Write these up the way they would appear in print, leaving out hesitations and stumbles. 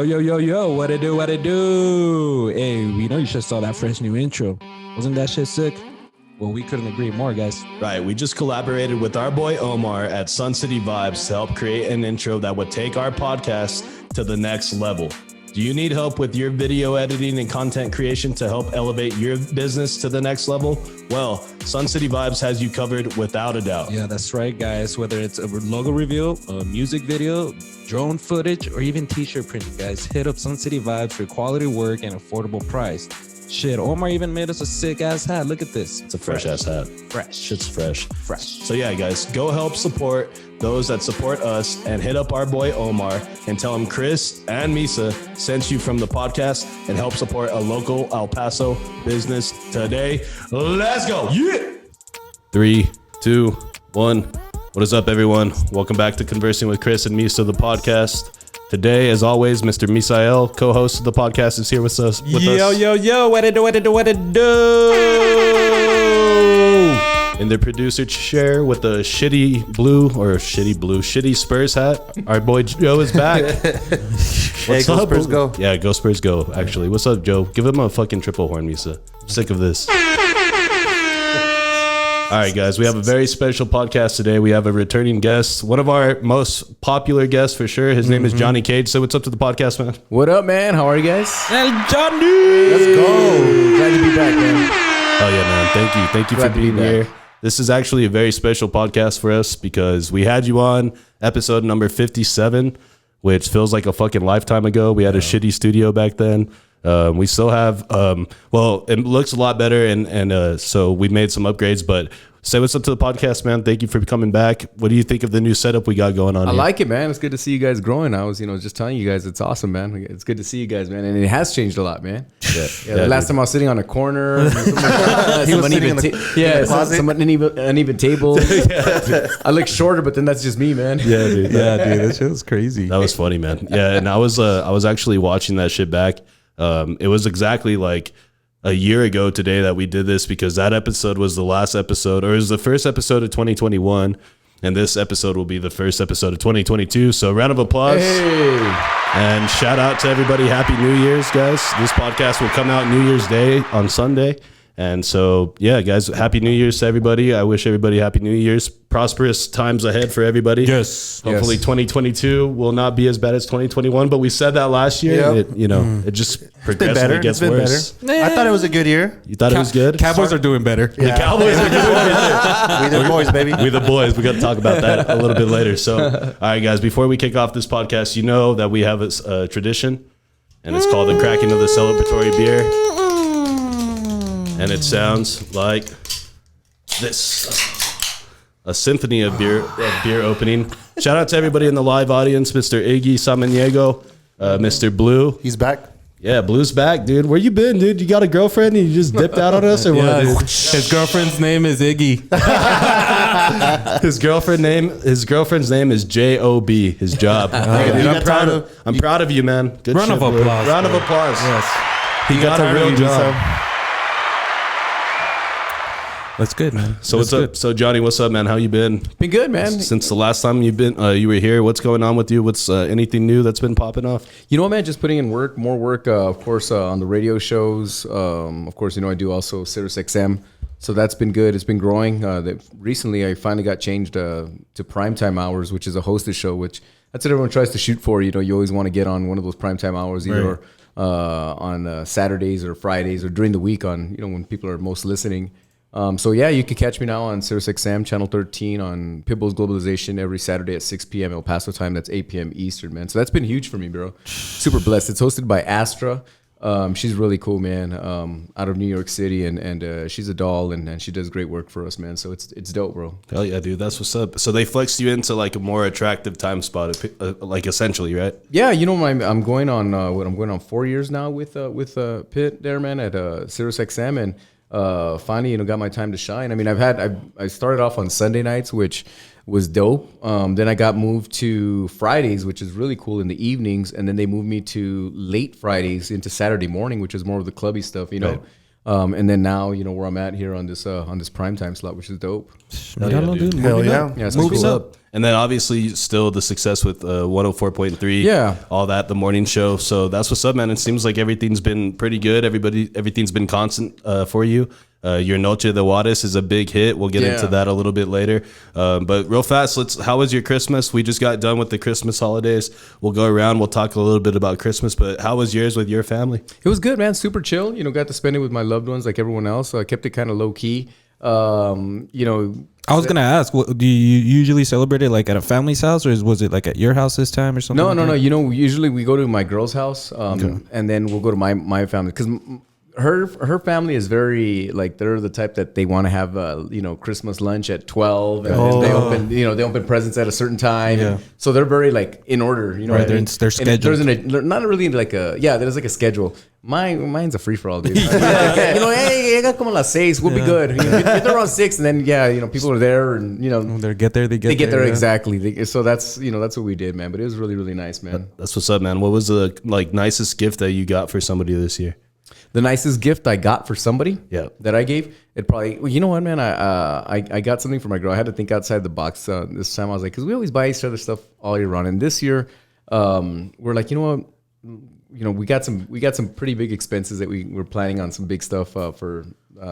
Yo, what it do? Hey, we know you just saw that fresh new intro. Wasn't that shit sick? Well, we couldn't agree more, guys. Right, we just collaborated with our boy Omar at Sun City Vibes to help create an intro that would take our podcast to the next level. Do you need help with your video editing and content creation to help elevate your business to the next level? Well, Sun City Vibes has you covered without a doubt. Yeah, that's right, guys. Whether it's a logo reveal, a music video, drone footage, or even t-shirt printing, guys, hit up Sun City Vibes for quality work and affordable price. Shit, Omar even made us a sick-ass hat. Look at this. It's a fresh-ass hat. Fresh. Shit's fresh. Fresh. So yeah, guys, go help support those that support us and hit up our boy Omar and tell him Chris and Misa sent you from the podcast and help support a local El Paso business today. Let's go. Yeah. 3, 2, 1. What is up, everyone? Welcome back to Conversing with Chris and Misa, the podcast. Today, as always, Mr. Misael, co-host of the podcast, is here with us. Yo, what it do? In the producer chair with the shitty Spurs hat, our boy Joe is back. Hey, go Spurs go. Yeah, go Spurs go, actually. What's up, Joe? Give him a fucking triple horn, Misa. I'm sick of this. All right, guys, we have a very special podcast today. We have a returning guest, one of our most popular guests for sure. His name is Johnny Kage. So what's up to the podcast, man? What up, man? How are you guys? Hey, Johnny! Let's go. Glad to be back, man. Oh, yeah, man. Thank you for being here. This is actually a very special podcast for us because we had you on episode number 57, which feels like a fucking lifetime ago. We had a shitty studio back then. We still have, well, it looks a lot better, and so we made some upgrades, but say what's up to the podcast, man. Thank you for coming back. What do you think of the new setup we got going on I here? like it, man. It's good to see you guys growing. I was, just telling you guys, it's awesome, man. It's good to see you guys, man. And it has changed a lot, man. Yeah, the last time I was sitting on a corner. He was sitting in the some uneven table. I look shorter, but then that's just me, man. Yeah, dude. That shit was crazy. That was funny, man. Yeah, and I was actually watching that shit back. It was exactly like a year ago today that we did this because that episode was the last episode, or it was the first episode of 2021, and this episode will be the first episode of 2022. So round of applause. Hey. And shout out to everybody. Happy New Year's, guys. This podcast will come out New Year's Day on Sunday. And so, yeah, guys, Happy New Year's to everybody. I wish everybody Happy New Year's. Prosperous times ahead for everybody. Yes. Hopefully 2022 will not be as bad as 2021, but we said that last year. Yep. It just progressively gets worse. Better. I thought it was a good year. You thought it was good? Cowboys are doing better. The Cowboys are doing better. We the boys, baby. We the boys. We got to talk about that a little bit later. So, all right, guys, before we kick off this podcast, you know that we have a tradition, and it's called the cracking of the celebratory beer. And it sounds like this. A symphony of beer opening. Shout out to everybody in the live audience, Mr. Iggy Samaniego, Mr. Blue. He's back. Yeah, Blue's back, dude. Where you been, dude? You got a girlfriend and you just dipped out on us or what? Dude? His girlfriend's name is Iggy. His girlfriend's name is J.O.B. His job. Hey, dude, I'm proud of you, man. Good Round of applause. Round of applause. Yes. He got a real job. That's good, man. So what's up? So Johnny, what's up, man? How you been? Been good, man. Since the last time you were here, what's going on with you? What's anything new that's been popping off? You know what, man? Just putting in more work, of course, on the radio shows. Of course, I do also Sirius XM. So that's been good. It's been growing. Recently, I finally got changed to primetime hours, which is a hosted show, which that's what everyone tries to shoot for. You always want to get on one of those primetime hours, either on Saturdays or Fridays or during the week on, when people are most listening. So yeah, you can catch me now on Sirius XM channel 13 on Pitbull's Globalization every Saturday at 6 p.m. El Paso time. That's 8 p.m. Eastern, man. So that's been huge for me, bro. Super blessed. It's hosted by Astra. She's really cool, man. Out of New York City, and she's a doll, and she does great work for us, man. So it's dope, bro. Hell yeah, dude. That's what's up. So they flexed you into like a more attractive time spot, like essentially, right? Yeah, I'm going on I'm going on 4 years now with Pitt there, man, at Sirius XM, and finally, got my time to shine. I mean, I started off on Sunday nights, which was dope. Then I got moved to Fridays, which is really cool in the evenings. And then they moved me to late Fridays into Saturday morning, which is more of the clubby stuff, Right. And then now, where I'm at here on this primetime slot, which is dope. Hell yeah, dude. Hell yeah. Yeah, it's Moves cool. up. And then obviously still the success with 104.3. Yeah. All that, the morning show. So that's what's up, man. It seems like everything's been pretty good. Everything's been constant for you. Your Noche de Juarez is a big hit. We'll get into that a little bit later. But real fast, how was your Christmas? We just got done with the Christmas holidays. We'll go around. We'll talk a little bit about Christmas. But how was yours with your family? It was good, man. Super chill. Got to spend it with my loved ones like everyone else. So I kept it kind of low key. I was gonna ask, do you usually celebrate it like at a family's house, or was it like at your house this time or something? No. Usually we go to my girl's house, and then we'll go to my family because her family is very like they're the type that they want to have Christmas lunch at 12, and they open presents at a certain time. Yeah. So they're very like in order. Right, they're scheduled. There's not really like there's like a schedule. Mine's a free for all, dude. Hey, I got como las 6. We'll be good. Get there around 6, and then people are there, and they get there. They get there exactly. So that's that's what we did, man. But it was really really nice, man. That's what's up, man. What was the nicest gift that you got for somebody this year? The nicest gift I got for somebody that I gave, it probably, you know what, man? I got something for my girl. I had to think outside the box this time. I was like, because we always buy each other stuff all year round. And this year, we're like, you know what? We got some pretty big expenses that we're planning on some big stuff for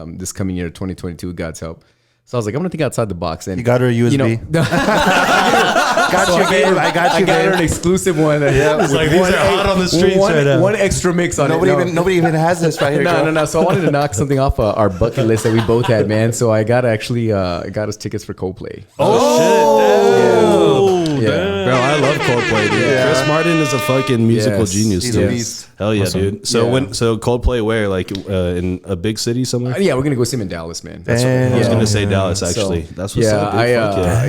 this coming year, 2022, with God's help. So I was like, I'm gonna think outside the box. And you got her a USB. Got you, babe. I got her an exclusive one. Yeah, it's like these are hot on the streets right now. One extra mix on Nobody even has this right here. No. So I wanted to knock something off our bucket list that we both had, man. So I got us tickets for Coldplay. Yeah. Bro, I love Coldplay, dude. Yeah. Chris Martin is a fucking musical genius, He's dude. a beast. Hell yeah, Awesome. dude. So Coldplay where? Like in a big city somewhere? Yeah, we're gonna go see him in Dallas, man. That's I was gonna say Dallas actually. That's what's up,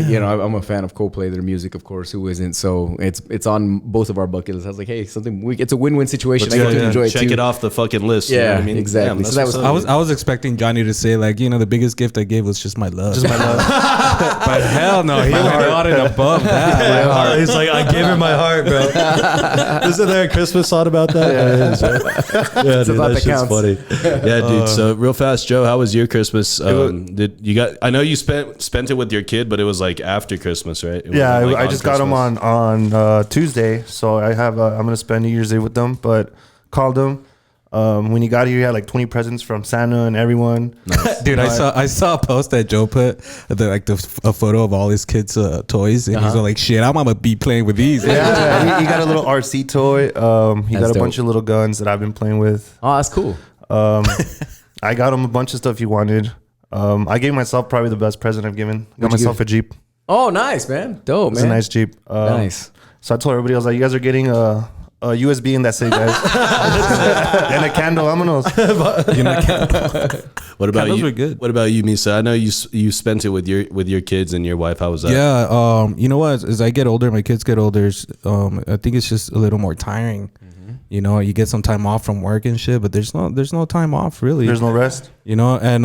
dude. I'm a fan of Coldplay, their music, of course. Who isn't? So it's on both of our bucket lists. I was like, hey, it's a win-win situation. I get to enjoy it too. Check it off the fucking list. Yeah, you know what I mean? exactly. Damn, so that was. I was expecting Johnny to say like, the biggest gift I gave was just my love. But hell no, he went out and above that. He's like, I gave her my heart, bro. Isn't there a Christmas song about that? Yeah, dude, that shit's funny. Yeah, dude. So real fast, Joe, how was your Christmas? I know you spent it with your kid, but it was like after Christmas, right? I just got him on Tuesday, so I'm gonna spend New Year's Day with them. But called him. When he got here, he had like 20 presents from Santa and everyone. Nice. Dude, I saw a post that Joe put, a photo of all his kids' toys, and he's all like, "Shit, I'm gonna be playing with these." Yeah, he got a little RC toy. He got a bunch of little guns that I've been playing with. Oh, that's cool. I got him a bunch of stuff he wanted. I gave myself probably the best present I've given. Got myself a Jeep. Oh, nice, man. Dope, man. It's a nice Jeep. Nice. So I told everybody, I was like, you guys are getting a USB in that city, guys. And a candle, vámonos. What about Candles you? were good. What about you, Misa? I know you spent it with your kids and your wife. How was that? Yeah, you know what? As I get older, my kids get older. I think it's just a little more tiring. You get some time off from work and shit, but there's no time off really. There's no rest. And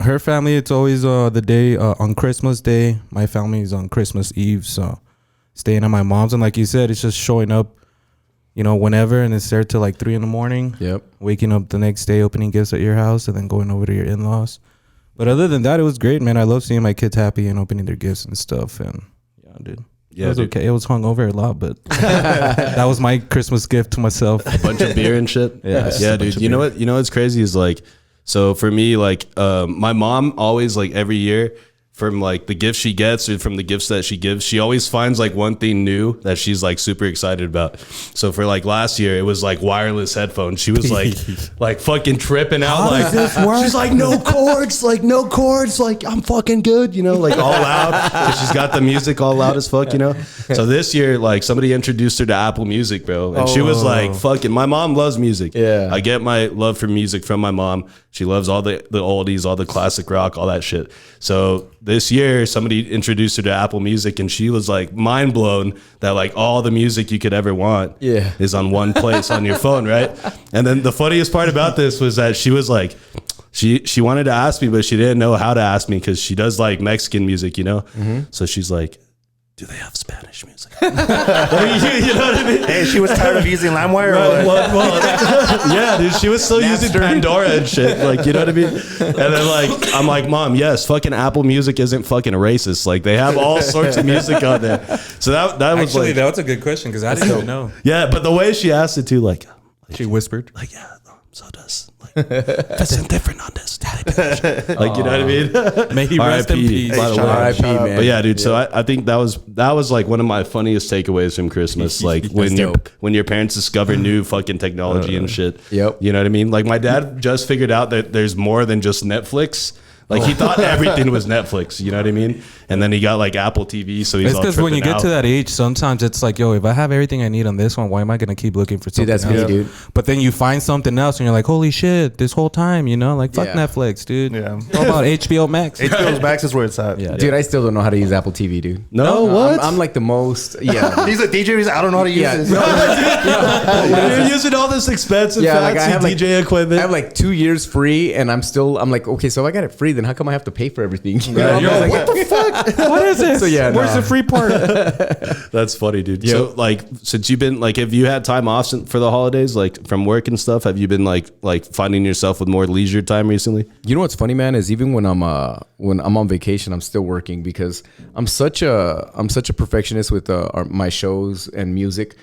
her family, it's always the day on Christmas Day. My family is on Christmas Eve, so staying at my mom's, and like you said, it's just showing up, whenever, and it's there till like 3 a.m. Yep. Waking up the next day, opening gifts at your house, and then going over to your in-laws. But other than that, it was great, man. I love seeing my kids happy and opening their gifts and stuff. And yeah, dude. Yeah, it was okay. It was hungover a lot, but that was my Christmas gift to myself. A bunch of beer and shit. Yeah, dude. You know what? What's crazy is like, so for me, like, my mom always, like, every year, from like the gifts she gets or from the gifts that she gives, she always finds like one thing new that she's like super excited about. So for like last year, it was like wireless headphones. She was like fucking tripping out. How does this work? She's like, no cords, like I'm fucking good, like all loud. So she's got the music all loud as fuck, So this year, like somebody introduced her to Apple Music, bro. And she was like, fucking, my mom loves music. Yeah. I get my love for music from my mom. She loves all the oldies, all the classic rock, all that shit. So this year, somebody introduced her to Apple Music, and she was like mind blown that like all the music you could ever want is on one place on your phone, right? And then the funniest part about this was that she was like, she wanted to ask me, but she didn't know how to ask me because she does like Mexican music, So she's like, do they have Spanish music? You know what I mean? Hey, she was tired of using LimeWire. Right, well, yeah, dude, she was still using Pandora and shit. Like, you know what I mean? And then, like, I'm like, Mom, yes, fucking Apple Music isn't fucking racist. Like, they have all sorts of music on there. So that was Actually, like, that was a good question because I didn't even know. yeah, but the way she asked it too, like She whispered. like, yeah, so does like that's indifferent on this. Like, you know what I mean? May he rest in peace. By the way. R.I.P. man. But yeah, dude. So I think that was like one of my funniest takeaways from Christmas. Like when your parents discover new fucking technology and shit. Yep. You know what I mean? Like my dad just figured out that there's more than just Netflix. Like he thought everything was Netflix, you know what I mean? And then he got like Apple TV, so he's It's all because when you tripping get out. to that age, sometimes it's like, yo, if I have everything I need on this one, why am I gonna keep looking for something that's me, else? dude. But then you find something else, and you're like, holy shit, this whole time, you know, like fuck Yeah. Netflix, dude. Yeah. How about HBO Max? HBO Max is where it's at. Yeah. Dude, I still don't know how to use Apple TV, dude. No, what? I'm like the most. Yeah. He's a DJ. He's like, I don't know how to use Yeah. this. You're using all this expensive Yeah, like I fancy have like DJ equipment. I have like 2 years free, and I'm like, okay, so if I got it free, then how come I have to pay for everything? You know? You're like, what the fuck? what is this? So, yeah, where's no. the free part? That's funny, dude. So like, since you've been like, have you had time off for the holidays, like from work and stuff? Have you been like finding yourself with more leisure time recently? You know what's funny, man, is even when I'm on vacation, I'm still working because I'm such a perfectionist with my shows and music.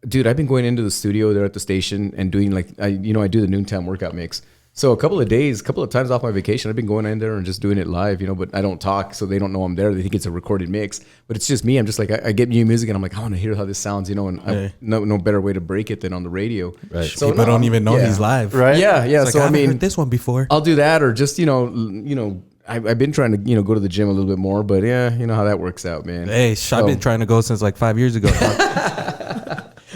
Dude, I've been going into the studio there at the station and doing like I do the noontime workout mix. So a couple of times off my vacation, I've been going in there and just doing it live, you know, but I don't talk, so they don't know I'm there. They think it's a recorded mix, but it's just me. I'm just like, I get new music and I'm like, I want to hear how this sounds, you know, and Hey. no better way to break it than on the radio. Right. So People don't even know he's live. Right? Yeah. It's like, So I I haven't mean, heard this one before. I'll do that, or just I've been trying to go to the gym a little bit more, but yeah, you know how that works out, man. Hey, I've been trying to go since like 5 years ago.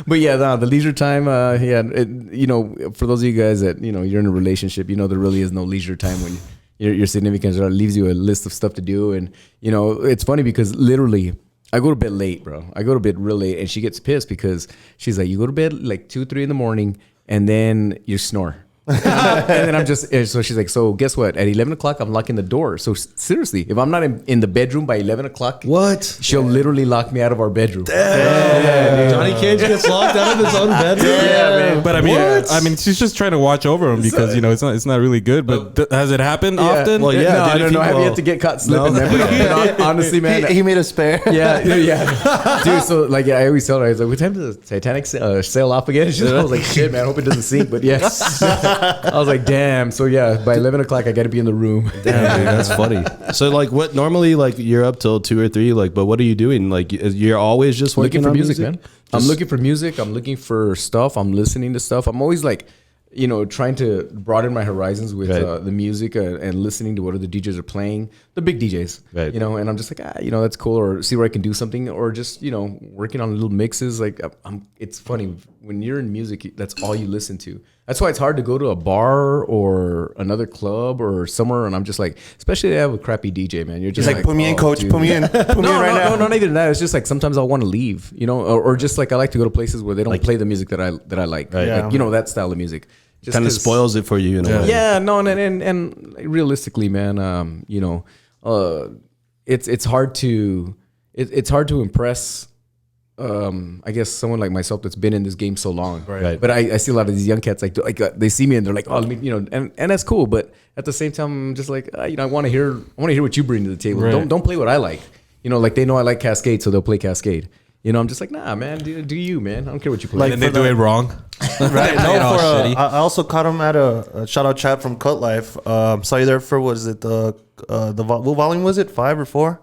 But yeah, the leisure time, for those of you guys that you're in a relationship, there really is no leisure time when your significant other leaves you a list of stuff to do, and it's funny because literally I go to bed late, bro. I go to bed real late, and she gets pissed because she's like, you go to bed like 2-3 in the morning, and then you snore. And then I'm just, so she's like, so guess what? At 11 o'clock, I'm locking the door. So seriously, if I'm not in the bedroom by 11 o'clock, What? she'll literally lock me out of our bedroom. Johnny Cage gets locked out of his own bedroom. Yeah, man. But I mean, she's just trying to watch over him because it's not really good. But has it happened often? Well, yeah, no, I dude, don't know. Have you well, yet to get caught slipping? no. Man? But honestly, man. He made a spare. Yeah. Dude, so like, I always tell her, I was like, what time does the Titanic sail off again? She's I was like, shit, man, I hope it doesn't sink. But yes. I was like, damn. So yeah, by 11 o'clock, I got to be in the room. Damn, dude, that's funny. So like, what normally like you're up till 2 or 3, like, but what are you doing? Like, you're always just working Looking for on music, man. I'm looking for music. I'm looking for stuff. I'm listening to stuff. I'm always like, trying to broaden my horizons with the music and listening to what other DJs are playing, the big DJs, right? And I'm just like, that's cool, or see where I can do something, or just working on little mixes. Like, it's funny when you're in music, that's all you listen to. That's why it's hard to go to a bar or another club or somewhere, and I'm just like, especially if I have a crappy DJ, man. You're just He's like, put me in, coach. Dude. Put me in. Put me in right now. No, not even that. It's just like sometimes I'll want to leave, or just like I like to go to places where they don't play the music that I like, Right. Yeah. like that style of music. Just Kind of spoils it for you, in a way. Yeah, no, and realistically, man, it's hard to impress. I guess someone like myself that's been in this game so long, Right. But I see a lot of these young cats like they see me and they're like, oh, and that's cool. But at the same time, I'm just like, I want to hear what you bring to the table. Right. Don't play what I like. Like they know I like Cascade, so they'll play Cascade. I'm just like, nah, man, do you, man? I don't care what you play. Like, and they do it wrong. Right. Play it all No, shitty. I also caught him at a shout out chat from Cut Life. Saw you there for what volume was it? 5 or 4?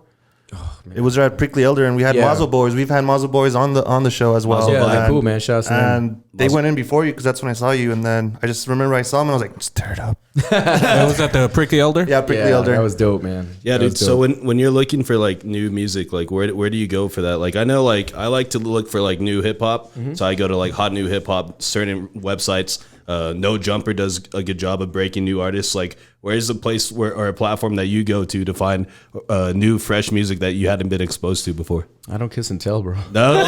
Oh, It was at Prickly Elder, and we had Mazel Boys. We've had Mazel Boys on the show as well. Yeah, they're and, cool, man. Shout out to them. and they went in before you because that's when I saw you. And then I just remember I saw him and I was like, just tear it up. That was at the Prickly Elder. Yeah, Prickly Yeah, Elder. that was dope, man. Yeah, That was dude. So dope. when you're looking for like new music, like where do you go for that? Like I know like I like to look for like new hip hop, so I go to like Hot New Hip Hop, certain websites. No Jumper does a good job of breaking new artists. Like where's the place or a platform that you go to find new fresh music that you hadn't been exposed to before? I don't kiss and tell, bro. No,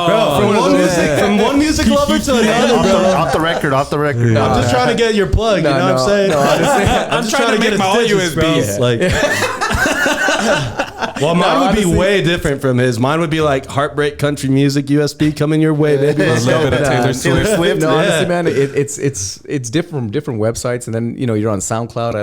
bro. From one music lover to another, bro. off the record. I'm just trying to get your plug. No, you know what I'm saying? no, honestly, I'm just trying to get make my own stitches, bro. USBs. Like, Well, mine would be honestly- way different from his. Mine would be like heartbreak country music USB coming your way, baby. A little bit of Taylor Swift. No, honestly, man, it's different from different websites, and then you're on SoundCloud. I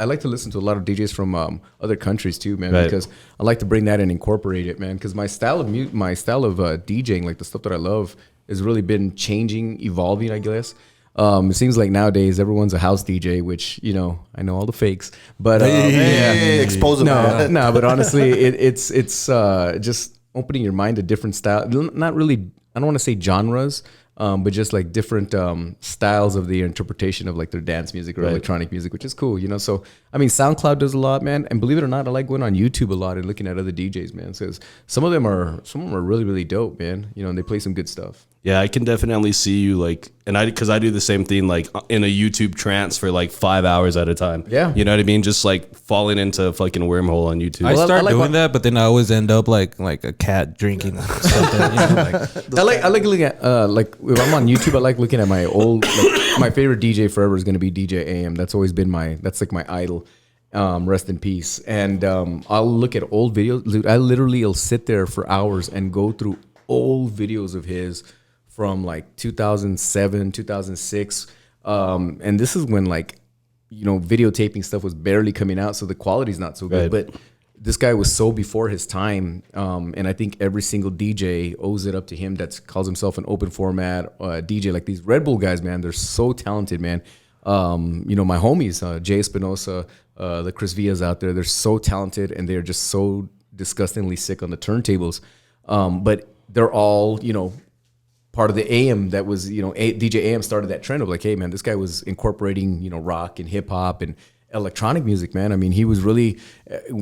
like to listen to a lot of DJs from other countries too, man, Right. because I like to bring that and incorporate it, man. Because my style of DJing, like the stuff that I love, has really been changing, evolving, I guess. It seems like nowadays everyone's a house DJ, which I know all the fakes, but Expose them. no, but honestly, it's just opening your mind to different styles. Not really, I don't want to say genres, but just like different styles of the interpretation of like their dance music or electronic music, which is cool, So, I mean, SoundCloud does a lot, man. And believe it or not, I like going on YouTube a lot and looking at other DJs, man. Because some of them are really, really dope, man. And they play some good stuff. Yeah, I can definitely see you because I do the same thing, like in a YouTube trance for like 5 hours at a time. Yeah. You know what I mean? Just like falling into a fucking wormhole on YouTube. I start like doing that, but then I always end up like a cat drinking something. I like looking at like if I'm on YouTube, I like looking at my old my favorite DJ forever is gonna be DJ AM. That's always been that's like my idol. Rest in peace. And I'll look at old videos. Dude, I literally will sit there for hours and go through old videos of his from like 2007, 2006. And this is when videotaping stuff was barely coming out, so the quality's not so good. Right. But this guy was so before his time, and I think every single DJ owes it up to him that calls himself an open format DJ. Like these Red Bull guys, man, they're so talented, man. My homies, Jay Espinosa, the Chris Villas out there, they're so talented and they're just so disgustingly sick on the turntables. But they're all, part of the AM that was, DJ AM started that trend of like, hey, man, this guy was incorporating, rock and hip hop and electronic music, man. I mean, he was really,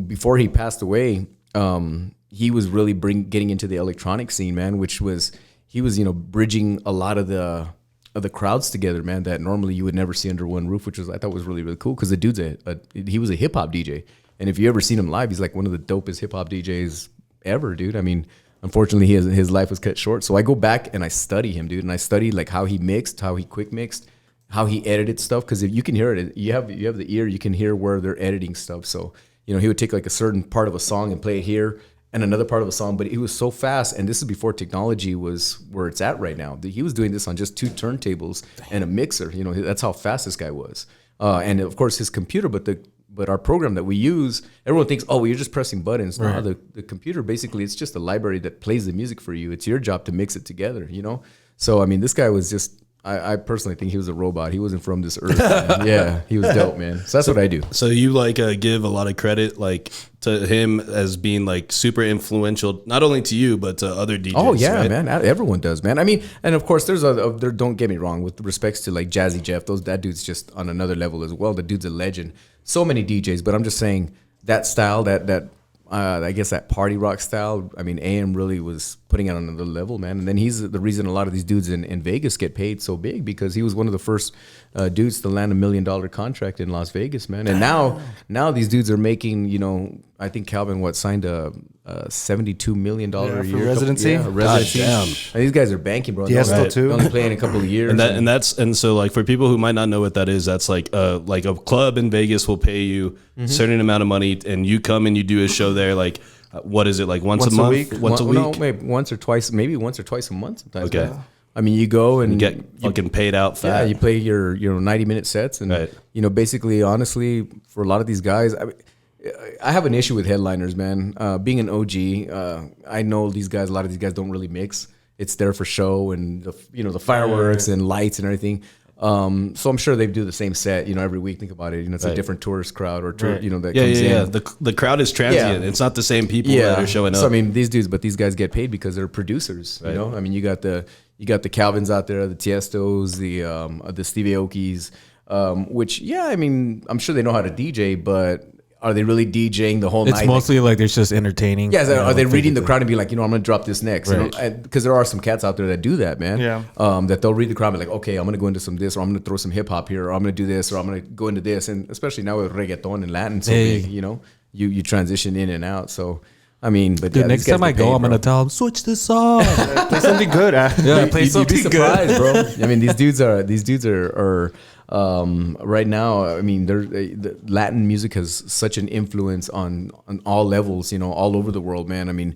before he passed away, he was really getting into the electronic scene, man, he was bridging a lot of the crowds together, man, that normally you would never see under one roof, which I thought was really, really cool because the dude's he was a hip hop DJ. And if you ever seen him live, he's like one of the dopest hip hop DJs ever, dude. I mean, unfortunately, his life was cut short. So I go back and I study him, dude. And I study like how he mixed, how he quick mixed, how he edited stuff. Because if you can hear it, you have the ear, you can hear where they're editing stuff. So, he would take like a certain part of a song and play it here and another part of a song. But he was so fast. And this is before technology was where it's at right now. He was doing this on just 2 turntables and a mixer. That's how fast this guy was. And of course, his computer, but our program that we use, everyone thinks, oh, well, you're just pressing buttons. Right. No, the computer, basically, it's just a library that plays the music for you. It's your job to mix it together, So, I mean, this guy was just, I personally think he was a robot. He wasn't from this earth. Yeah, he was dope, man. So that's what I do. So you give a lot of credit to him as being super influential, not only to you, but to other DJs. Oh, yeah, right? man. Everyone does, man. I mean, and of course, there, don't get me wrong, with respects to like Jazzy Jeff, that dude's just on another level as well. The dude's a legend. So many DJs, but I'm just saying that style, that I guess that party rock style. I mean, AM really was putting it on another level, man. And then he's the reason a lot of these dudes in Vegas get paid so big because he was one of the first dudes to land $1 million contract in Las Vegas, man. And now these dudes are making, I think Calvin signed a $72 million a year residency. Residency. Damn. And these guys are banking, bro. Yeah, still They're too. only playing a couple of years. And so for people who might not know what that is, that's like a club in Vegas will pay you a certain amount of money, and you come and you do a show there. Like, what is it, like once a month, week? once a week? No, maybe once or twice a month sometimes. Okay. Man. I mean, you go and You get fucking paid out fat. yeah, you play your 90-minute sets, and Right. basically, honestly, for a lot of these guys, I have an issue with headliners, man. Being an OG, I know these guys. A lot of these guys don't really mix. It's there for show and the fireworks and lights and everything. So I'm sure they do the same set, every week. Think about it. It's a different tourist crowd or that comes in. The crowd is transient. Yeah. It's not the same people that are showing up. So I mean, these guys get paid because they're producers. Right. I mean, you got the Calvins out there, the Tiestos, the Stevie Aokis, which I mean, I'm sure they know how to DJ, but are they really DJing the whole night? It's mostly like they're just entertaining. Yeah, are they reading the crowd and be like, I'm going to drop this next? Right. Because there are some cats out there that do that, man. Yeah. That they'll read the crowd and be like, okay, I'm going to go into some this, or I'm going to throw some hip hop here, or I'm going to do this, or I'm going to go into this. And especially now with reggaeton and Latin so big, you transition in and out. So, I mean, but Dude, next time I go, I'm gonna tell them switch this off. Play something good. Yeah, play You'd something be surprised, bro. I mean, these dudes are Right now, I mean, the Latin music has such an influence on all levels, you know, all over the world, man. I mean,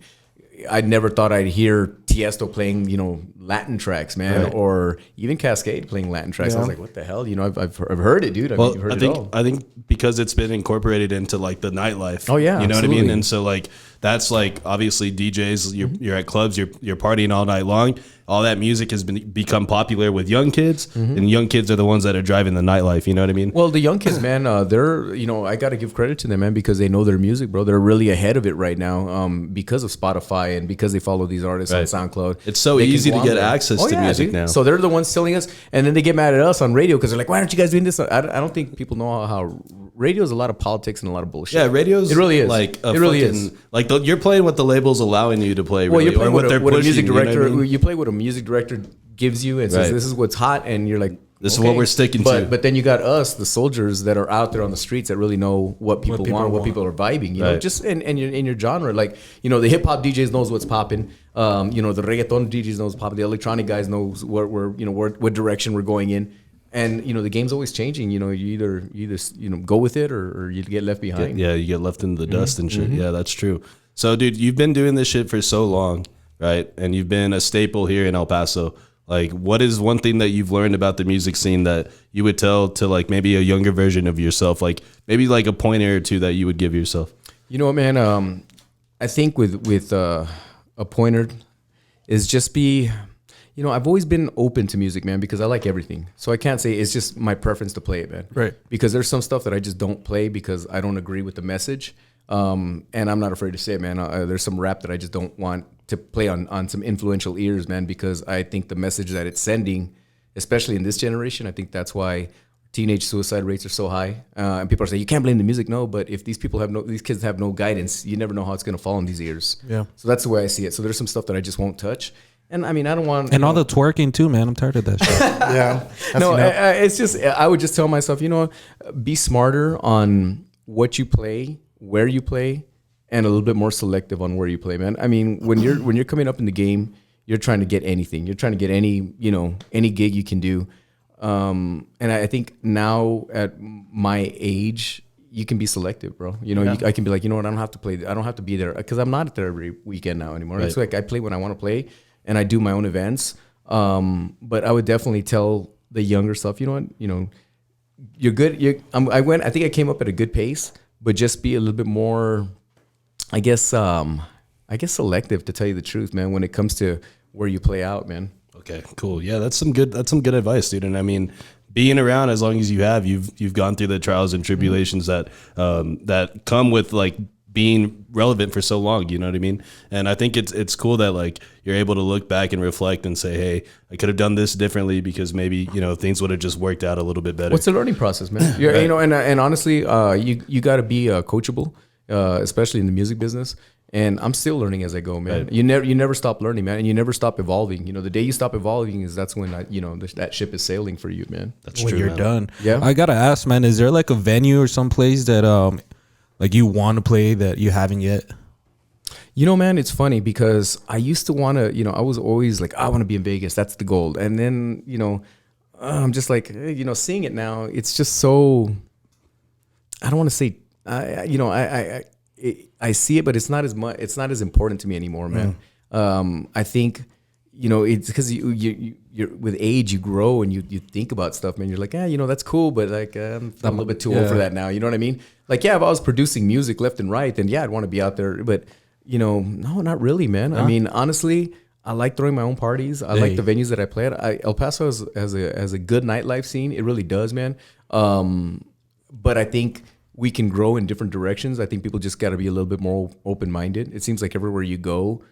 I never thought I'd hear Tiesto playing, you know, Latin tracks, man, Right. or even Cascade playing Latin tracks. I was like, what the hell? You know, I've heard it, dude. I mean, Well, you've heard I it think all. I think because it's been incorporated into like the nightlife. Oh, yeah, you know what I absolutely. mean. And so like that's like obviously DJs. You're at clubs. You're partying all night long. All that music has become popular with young kids, and young kids are the ones that are driving the nightlife. You know what I mean? Well, the young kids, man, they're, you know, I got to give credit to them, man, because they know their music, bro. They're really ahead of it right now, because of Spotify and because they follow these artists Right. on SoundCloud. It's so They can easy go to on get there. access to music dude. now. So they're the ones telling us, and then they get mad at us on radio because they're like, why aren't you guys doing this? I don't think people know how radio is a lot of politics and a lot of bullshit. Yeah, radio's It really is. like It really is. like you're playing what the label's allowing you to play. Well, Really, you're playing or what they're what a pushing, music you know what I director. mean? You play what a music director gives you and says, Right. "This is what's hot," and you're like, This is what we're sticking to. But then you got us, the soldiers that are out there on the streets that really know what people want, what people are vibing. You know, Right. just in your genre, like, you know, the hip hop DJs knows what's popping. You know, the reggaeton DJs knows popping. The electronic guys knows what direction we're going in. And you know, the game's always changing. You know, you either you know, go with it or you get left behind. Yeah, you get left in the dust and shit. Yeah, that's true. So, dude, you've been doing this shit for so long, right? And you've been a staple here in El Paso. Like, what is one thing that you've learned about the music scene that you would tell to like maybe a younger version of yourself? Like maybe like a pointer or two that you would give yourself. You know what, man? I think with a pointer is just be, you know, I've always been open to music, man, because I like everything. So I can't say it's just my preference to play it, man. Right. Because there's some stuff that I just don't play because I don't agree with the message. And I'm not afraid to say it, man. There's some rap that I just don't want to play on some influential ears, man, because I think the message that it's sending, especially in this generation, I think that's why teenage suicide rates are so high. And people are saying, you can't blame the music. No, but if these kids have no guidance, you never know how it's going to fall on these ears. Yeah. So that's the way I see it. So there's some stuff that I just won't touch. And I mean, I don't want... And all the twerking too, man. I'm tired of that shit. Yeah. No, it's just, I would just tell myself, you know, be smarter on what you play, where you play, and a little bit more selective on where you play, man. I mean, when you're coming up in the game, you're trying to get anything. You're trying to get any gig you can do. And I think now at my age, you can be selective, bro. You know, I can be like, you know what, I don't have to play. I don't have to be there because I'm not there every weekend now anymore. Right. It's like I play when I want to play, and I do my own events. But I would definitely tell the younger stuff, you know what, you know, you're good. I think I came up at a good pace, but just be a little bit more, I guess selective, to tell you the truth, man, when it comes to where you play out, man. Okay, cool. Yeah, that's some good advice, dude. And I mean, being around as long as you have, you've gone through the trials and tribulations that come with like being relevant for so long, you know what I mean? And I think it's cool that like you're able to look back and reflect and say, hey, I could have done this differently because maybe, you know, things would have just worked out a little bit better. What's the learning process, man? You know, and honestly, you got to be coachable, especially in the music business. And I'm still learning as I go, man. Right. You never stop learning, man, and you never stop evolving. You know, the day you stop evolving that's when that ship is sailing for you, man. That's When true. you're Man. done. Yeah. I gotta ask, man, is there like a venue or some place that like you want to play that you haven't yet? You know, man, it's funny because I used to want to, you know, I was always like, I want to be in Vegas. That's the goal. And then, you know, I'm just like, you know, seeing it now, it's just so, I don't want to say, I see it, but it's not as much. It's not as important to me anymore, man. I think, you know, it's because you're with age, you grow and you think about stuff, man. You're like, you know, that's cool, but like I'm a little bit too old for that now. You know what I mean? Like, yeah, if I was producing music left and right, then yeah, I'd want to be out there. But you know, no, not really, man. I mean, honestly, I like throwing my own parties. I like the venues that I play at. El Paso has a good nightlife scene. It really does, man. But I think we can grow in different directions. I think people just got to be a little bit more open-minded. It seems like everywhere you go,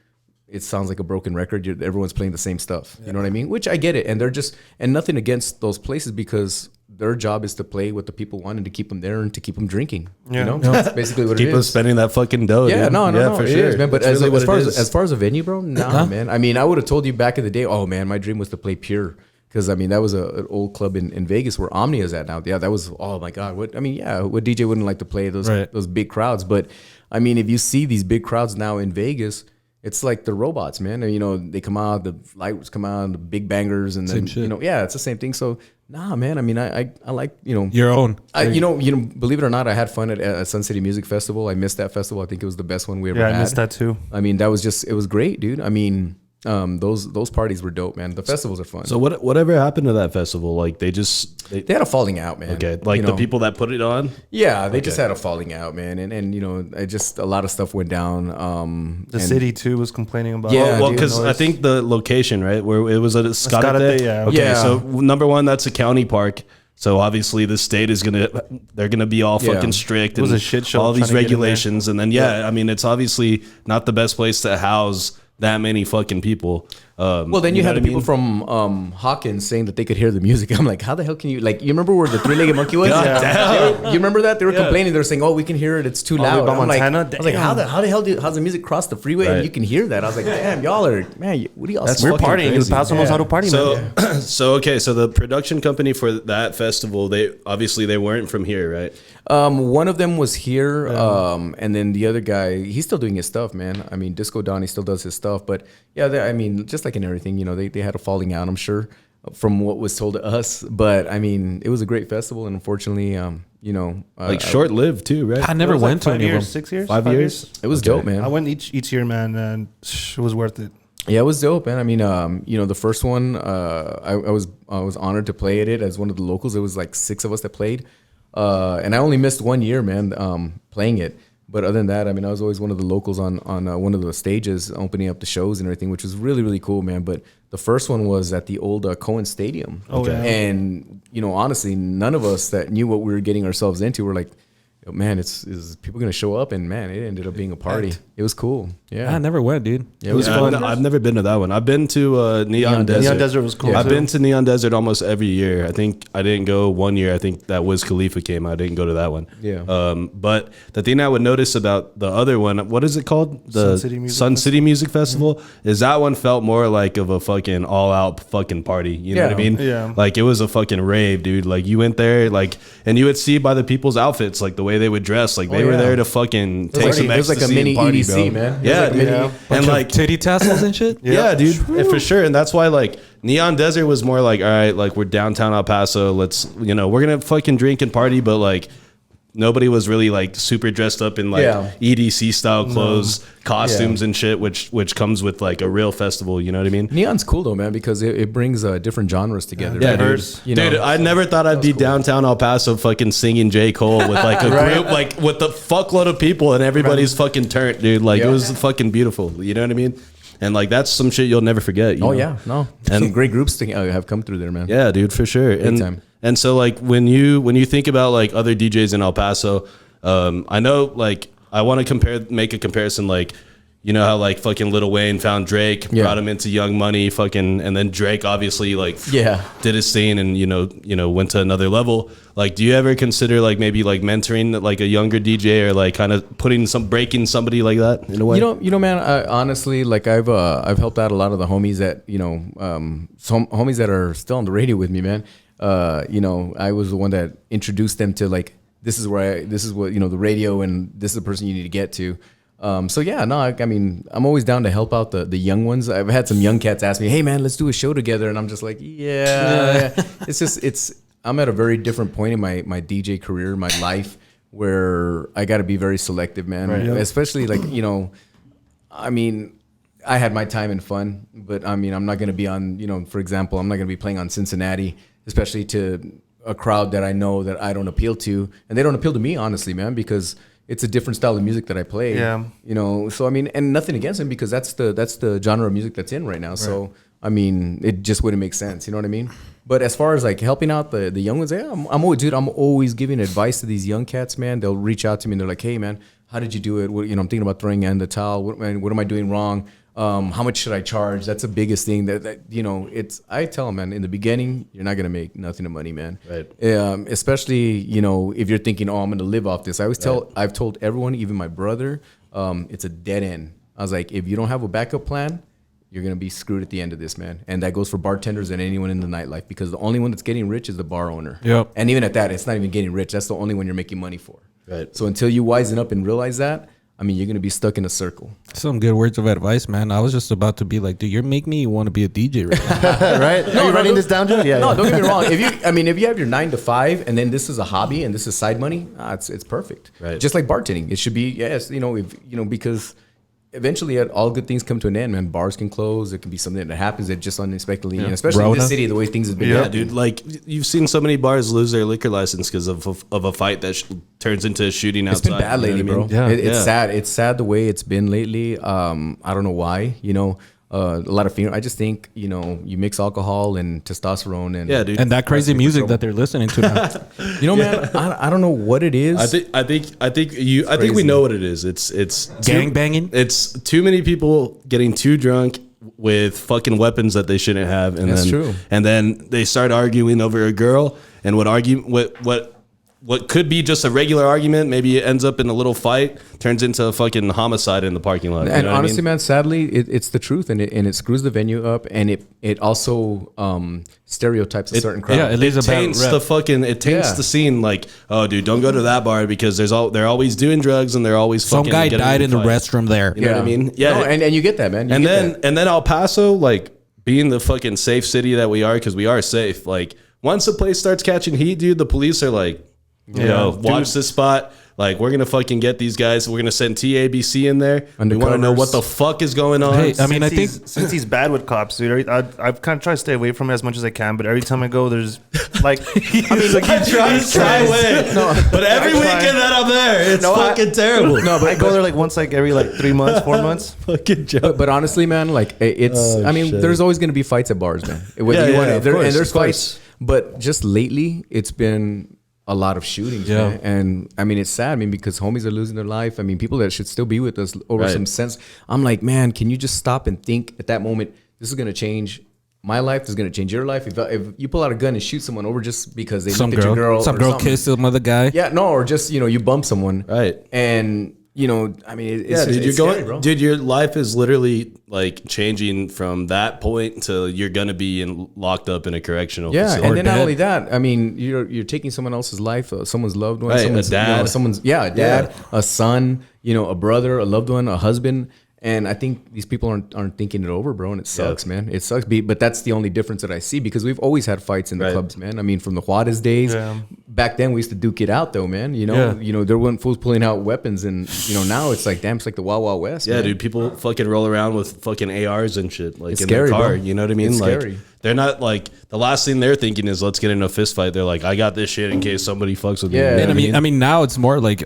it sounds like a broken record. Everyone's playing the same stuff. You know what I mean? Which I get it. And nothing against those places because their job is to play what the people want and to keep them there and to keep them drinking. Yeah. You know, that's basically what it is. Keep us spending that fucking dough. Yeah, dude. no, for it sure. is, man. But That's as really far what it is. as far as a venue, bro, nah, man. I mean, I would have told you back in the day, oh man, my dream was to play Pure. Because, I mean, that was an old club in Vegas where Omnia is at now. Yeah, that was, oh, my God. What DJ wouldn't like to play those big crowds? But, I mean, if you see these big crowds now in Vegas, it's like the robots, man. You know, they come out, the lights come out, the big bangers. And then, Same shit. you know, yeah, it's the same thing. So Nah, man. I mean, I like, Your own. Believe it or not, I had fun at Sun City Music Festival. I missed that festival. I think it was the best one we ever had. I missed that too. I mean, it was great, dude. I mean, those parties were dope, man. The festivals are fun. So whatever happened to that festival? Like they had a falling out, man. Okay, like the people that put it on. Yeah, they just had a falling out, man, and a lot of stuff went down. The city too was complaining about. Yeah, Well, because I think the location, right, where it was at Escalante. Yeah. Okay, Yeah. so number one, that's a county park. So obviously the state is they're gonna be all fucking strict It was and a shit show all these trying to get in there. regulations, and then I mean it's obviously not the best place to house that many fucking people. Well, then you know had what I people mean? from Hawkins saying that they could hear the music. I'm like, how the hell can you, like, you remember where the three-legged monkey was? You remember that? They were complaining. They were saying, oh, we can hear it. It's too loud. by I'm like, Montana? I was like, how the hell how's the music cross the freeway and Right. you can hear that? I was like, damn, y'all are, man, what are y'all That's We're fucking partying. crazy. Paso knows how to party, man. So the production company for that festival, they weren't from here, right? One of them was here, and then the other guy, he's still doing his stuff, man. I mean, Disco Donnie still does his stuff, but yeah, I mean, just like in everything, they had a falling out, I'm sure, from what was told to us. But I mean, it was a great festival, and unfortunately, Like short lived too, right? I never went to any of them. 6 years, 5 years. it was dope, man. I went each year, man, and it was worth it. Yeah, it was dope, man. I mean, the first one, I was honored to play at it as one of the locals. It was like 6 of us that played, and I only missed 1 year, man, playing it. But other than that, I mean, I was always one of the locals on one of the stages, opening up the shows and everything, which was really, really cool, man. But the first one was at the old Cohen Stadium. Okay. Yeah. And, honestly, none of us that knew what we were getting ourselves into were like, man, is people going to show up? And, man, it ended up being a party. It was cool. Yeah. I never went, dude. Yeah, it was Yeah, fun. I've never been to that one. I've been to Neon Desert. Neon Desert was cool. I've too. been to Neon Desert almost every year. I think I didn't go 1 year. I think that Wiz Khalifa came. I didn't go to that one. Yeah. But the thing I would notice about the other one, what is it called? The Sun City Music Festival. Is that one felt more like of a fucking all out fucking party. You know what I mean? Yeah. Like it was a fucking rave, dude. Like you went there, like, and you would see by the people's outfits, like the way they would dress, like they were there to fucking take some It was like a ecstasy mini and party, EDC, bro. man. Yeah, It was like dude. mini- And like titty tassels and shit. yeah, dude, for sure. And that's why like Neon Desert was more like, all right, like we're downtown El Paso. Let's, we're gonna fucking drink and party, but like nobody was really like super dressed up in like EDC style clothes, costumes and shit, which comes with like a real festival. You know what I mean? Neon's cool though, man, because it brings different genres together. Yeah, right? dude. Dude, I never thought I'd be downtown El Paso fucking singing J. Cole with like a group, like with a fuckload of people and everybody's fucking turned, dude. Like it was fucking beautiful. You know what I mean? And like that's some shit you'll never forget. You know? Yeah, no, and some great groups have come through there, man. Yeah, dude, for sure. And so like when you think about like other DJs in El Paso, I know like I want to make a comparison, like you know how like fucking Lil Wayne found Drake, brought him into Young Money, fucking, and then Drake obviously like did his thing and you know went to another level. Like, do you ever consider like maybe like mentoring like a younger DJ or like kind of breaking somebody like that in a way? You know, man. Honestly, like I've helped out a lot of the homies that some homies that are still on the radio with me, man. I was the one that introduced them to like this is what the radio, and this is the person you need to get to. So yeah, no, I mean, I'm always down to help out the young ones. I've had some young cats ask me, "Hey man, let's do a show together," and I'm just like, yeah. I'm at a very different point in my DJ career, my life, where I got to be very selective, man. Right. Especially like I mean, I had my time and fun, but I mean, I'm not going to be on, for example, I'm not going to be playing on Cincinnati, especially to a crowd that I know that I don't appeal to, and they don't appeal to me, honestly, man, because it's a different style of music that I play. Yeah. So I mean, and nothing against them, because that's the genre of music that's in right now. Right. So I mean, it just wouldn't make sense. You know what I mean? But as far as like helping out the young ones, I'm always giving advice to these young cats, man. They'll reach out to me and they're like, "Hey, man, how did you do it? I'm thinking about throwing in the towel. What am I doing wrong? How much should I charge?" That's the biggest thing that I tell them, man, in the beginning, you're not going to make nothing of money, man. Right. Especially, if you're thinking, oh, I'm going to live off this. I've told everyone, even my brother, it's a dead end. I was like, if you don't have a backup plan, you're going to be screwed at the end of this, man. And that goes for bartenders and anyone in the nightlife, because the only one that's getting rich is the bar owner. Yep. And even at that, it's not even getting rich. That's the only one you're making money for. Right. So until you wisen up and realize that, I mean, you're gonna be stuck in a circle. Some good words of advice, man. I was just about to be like, dude, you're making me want to be a DJ right now. Right? Are you writing this down, Joe? Yeah. No, don't get me wrong. If you have your 9 to 5 and then this is a hobby and this is side money, it's perfect. Right. Just like bartending, it should be because eventually all good things come to an end, man. Bars can close. It can be something that happens that just unexpectedly, especially in this city, the way things have been. Yeah, dude. Like you've seen so many bars lose their liquor license because of a fight that turns into a shooting outside. It's been bad lately, bro. Yeah. It's sad. It's sad the way it's been lately. I don't know why. A lot of fear. I just think you mix alcohol and testosterone and dude. And that crazy music that they're listening to now. Man. I don't know what it is. I think we know what it is. It's Gang banging? It's too many people getting too drunk with fucking weapons that they shouldn't have, and That's then true. And then they start arguing over a girl, and what could be just a regular argument, maybe it ends up in a little fight, turns into a fucking homicide in the parking lot. And honestly, man, sadly, it's the truth, and it screws the venue up, and it also stereotypes a certain crowd. Yeah, it leaves a bad taints rep. the scene. Like, oh, dude, don't go to that bar because they're always doing drugs and they're always Some fucking guy getting died in the fights. restroom there. You know what I mean? Yeah, No, and you get that, man. and then El Paso, like being the fucking safe city that we are, because we are safe. Like once a place starts catching heat, dude, the police are like, watch this spot. Like we're gonna fucking get these guys. We're gonna send TABC in there. We want to know what the fuck is going on. Hey, I mean, I think since he's bad with cops, dude, I've kind of tried to stay away from it as much as I can. But every time I go, there's like, try away. But every weekend that I'm there, it's fucking terrible. No, but I go there like once, like every 3 months, 4 months. Fucking joke. But honestly, man, like it's. shit. There's always going to be fights at bars, man. Whether and there's fights. But just lately, it's been a lot of shootings, man. And I mean, it's sad. I mean, because homies are losing their life. I mean, people that should still be with us over some sense. I'm like, man, can you just stop and think at that moment? This is going to change my life. This is going to change your life. If you pull out a gun and shoot someone over just because they looked at your girl, some girl kissed some other guy. Yeah, no, or just you bump someone, Right. And I mean, it's dude, it's scary, bro. Dude, your life is literally like changing from that point to you're gonna be locked up in a correctional facility. And then not only that, I mean, you're taking someone else's life, someone's loved one, Right, someone's a dad. a dad, a son, a brother, a loved one, a husband. And I think these people aren't thinking it over, bro. And it sucks, man. It sucks. But that's the only difference that I see, because we've always had fights in the clubs, man. I mean, from the Juarez days, back then we used to duke it out, though, man. There weren't fools pulling out weapons, and now it's like, damn, it's like the Wild Wild West. Yeah, man. dude, people fucking roll around with fucking ARs and shit, like It's in scary, their car. bro. You know what I mean? It's like scary. they're not like the last thing they're thinking is let's get in a fist fight. They're like, I got this shit in case somebody fucks with me. Yeah. You know And what I mean, now it's more like,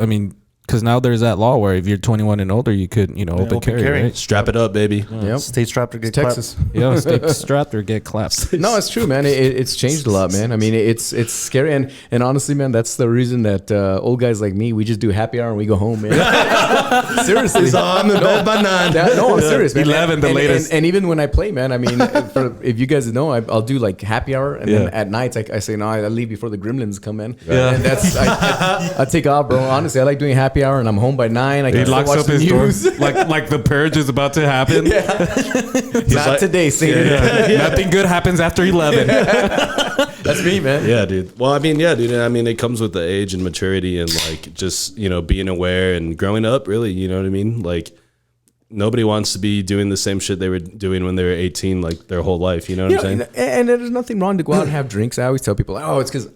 because now there's that law where if you're 21 and older, you could, open carry, right? Strap it up, baby. Yep. Stay strapped or get Texas. Yeah, stay strapped or get clapped. No, it's true, man. It's changed a lot, man. I mean, it's scary, and honestly, man, that's the reason that old guys like me, we just do happy hour and we go home, man. Seriously, So I'm in bed by 9. no, I'm serious, man. 11, the latest. And even when I play, man, I mean, if you guys know, I'll do like happy hour, and then at nights I say no, I leave before the gremlins come in. Yeah. And that's I take off, bro. Honestly, I like doing happy hour, and I'm home by 9. I He can locks watch up the his news. door like the purge is about to happen. Not like- today, Satan. Nothing good happens after 11. That's me, man. Yeah, dude. Well, I mean, dude. I mean, it comes with the age and maturity and like just being aware and growing up. Really, you know what I mean? Like nobody wants to be doing the same shit they were doing when they were 18, like their whole life. You know what I'm saying? And there's nothing wrong to go out and have drinks. I always tell people, oh, it's because,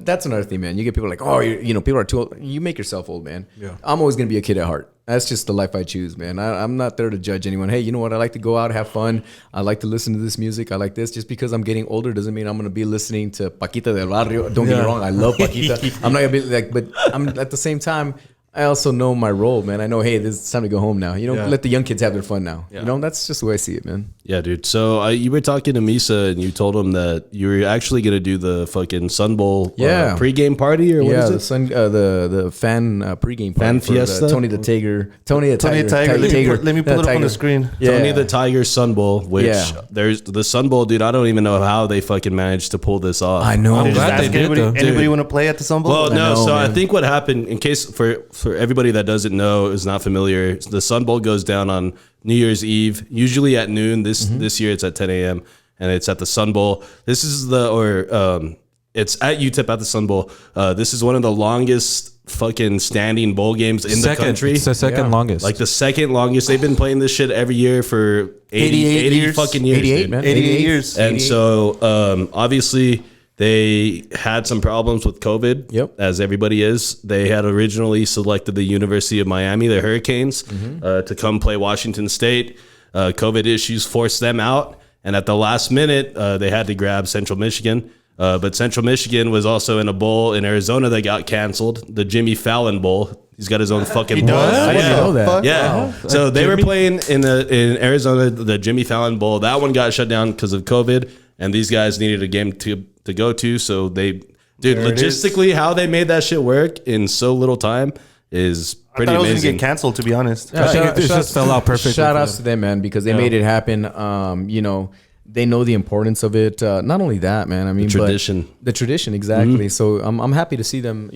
that's another thing, man. You get people like, oh, people are too old. You make yourself old, man. Yeah. I'm always going to be a kid at heart. That's just the life I choose, man. I'm not there to judge anyone. Hey, you know what? I like to go out, have fun. I like to listen to this music. I like this. Just because I'm getting older doesn't mean I'm going to be listening to Paquita del Barrio. Don't get me wrong. I love Paquita. I'm not going to be like, but I'm at the same time, I also know my role, man. I know, hey, it's time to go home now. Let the young kids have their fun now. Yeah. That's just the way I see it, man. Yeah, dude. So you were talking to Misa and you told him that you were actually going to do the fucking Sun Bowl pregame party or what is it? The fan pregame party. Fan fiesta? Tony the Tiger. Tony the Tiger. Let me pull it up on the screen. Yeah. Tony the Tiger Sun Bowl, which there's the Sun Bowl, dude. I don't even know how they fucking managed to pull this off. I know. I'm glad they did, though. Anybody want to play at the Sun Bowl? Well, no. know, So man. I think what happened, in case for everybody that doesn't know, is not familiar, the Sun Bowl goes down on New Year's Eve, usually at noon. This year it's at 10 a.m. and it's at the Sun Bowl. This is It's at UTEP at the Sun Bowl. This is one of the longest fucking standing bowl games in the country. It's the second longest. Like the second longest. They've been playing this shit every year for 80 fucking years. 88, dude. man. 88 years. And so obviously they had some problems with COVID, as everybody is. They had originally selected the University of Miami, the Hurricanes, to come play Washington State. COVID issues forced them out. And at the last minute, they had to grab Central Michigan. But Central Michigan was also in a bowl in Arizona that got canceled, the Jimmy Fallon Bowl. He's got his own fucking bowl. I didn't know that. Yeah. So they were playing in Arizona, the Jimmy Fallon Bowl. That one got shut down because of COVID, and these guys needed a game to go to. So logistically, how they made that shit work in so little time is pretty I thought it was amazing. gonna get canceled, to be honest. I think it just fell out perfectly. Shout outs to them, man, because they made it happen. They know the importance of it. Not only that, man. I mean, tradition. The tradition, exactly. So I'm happy to see them,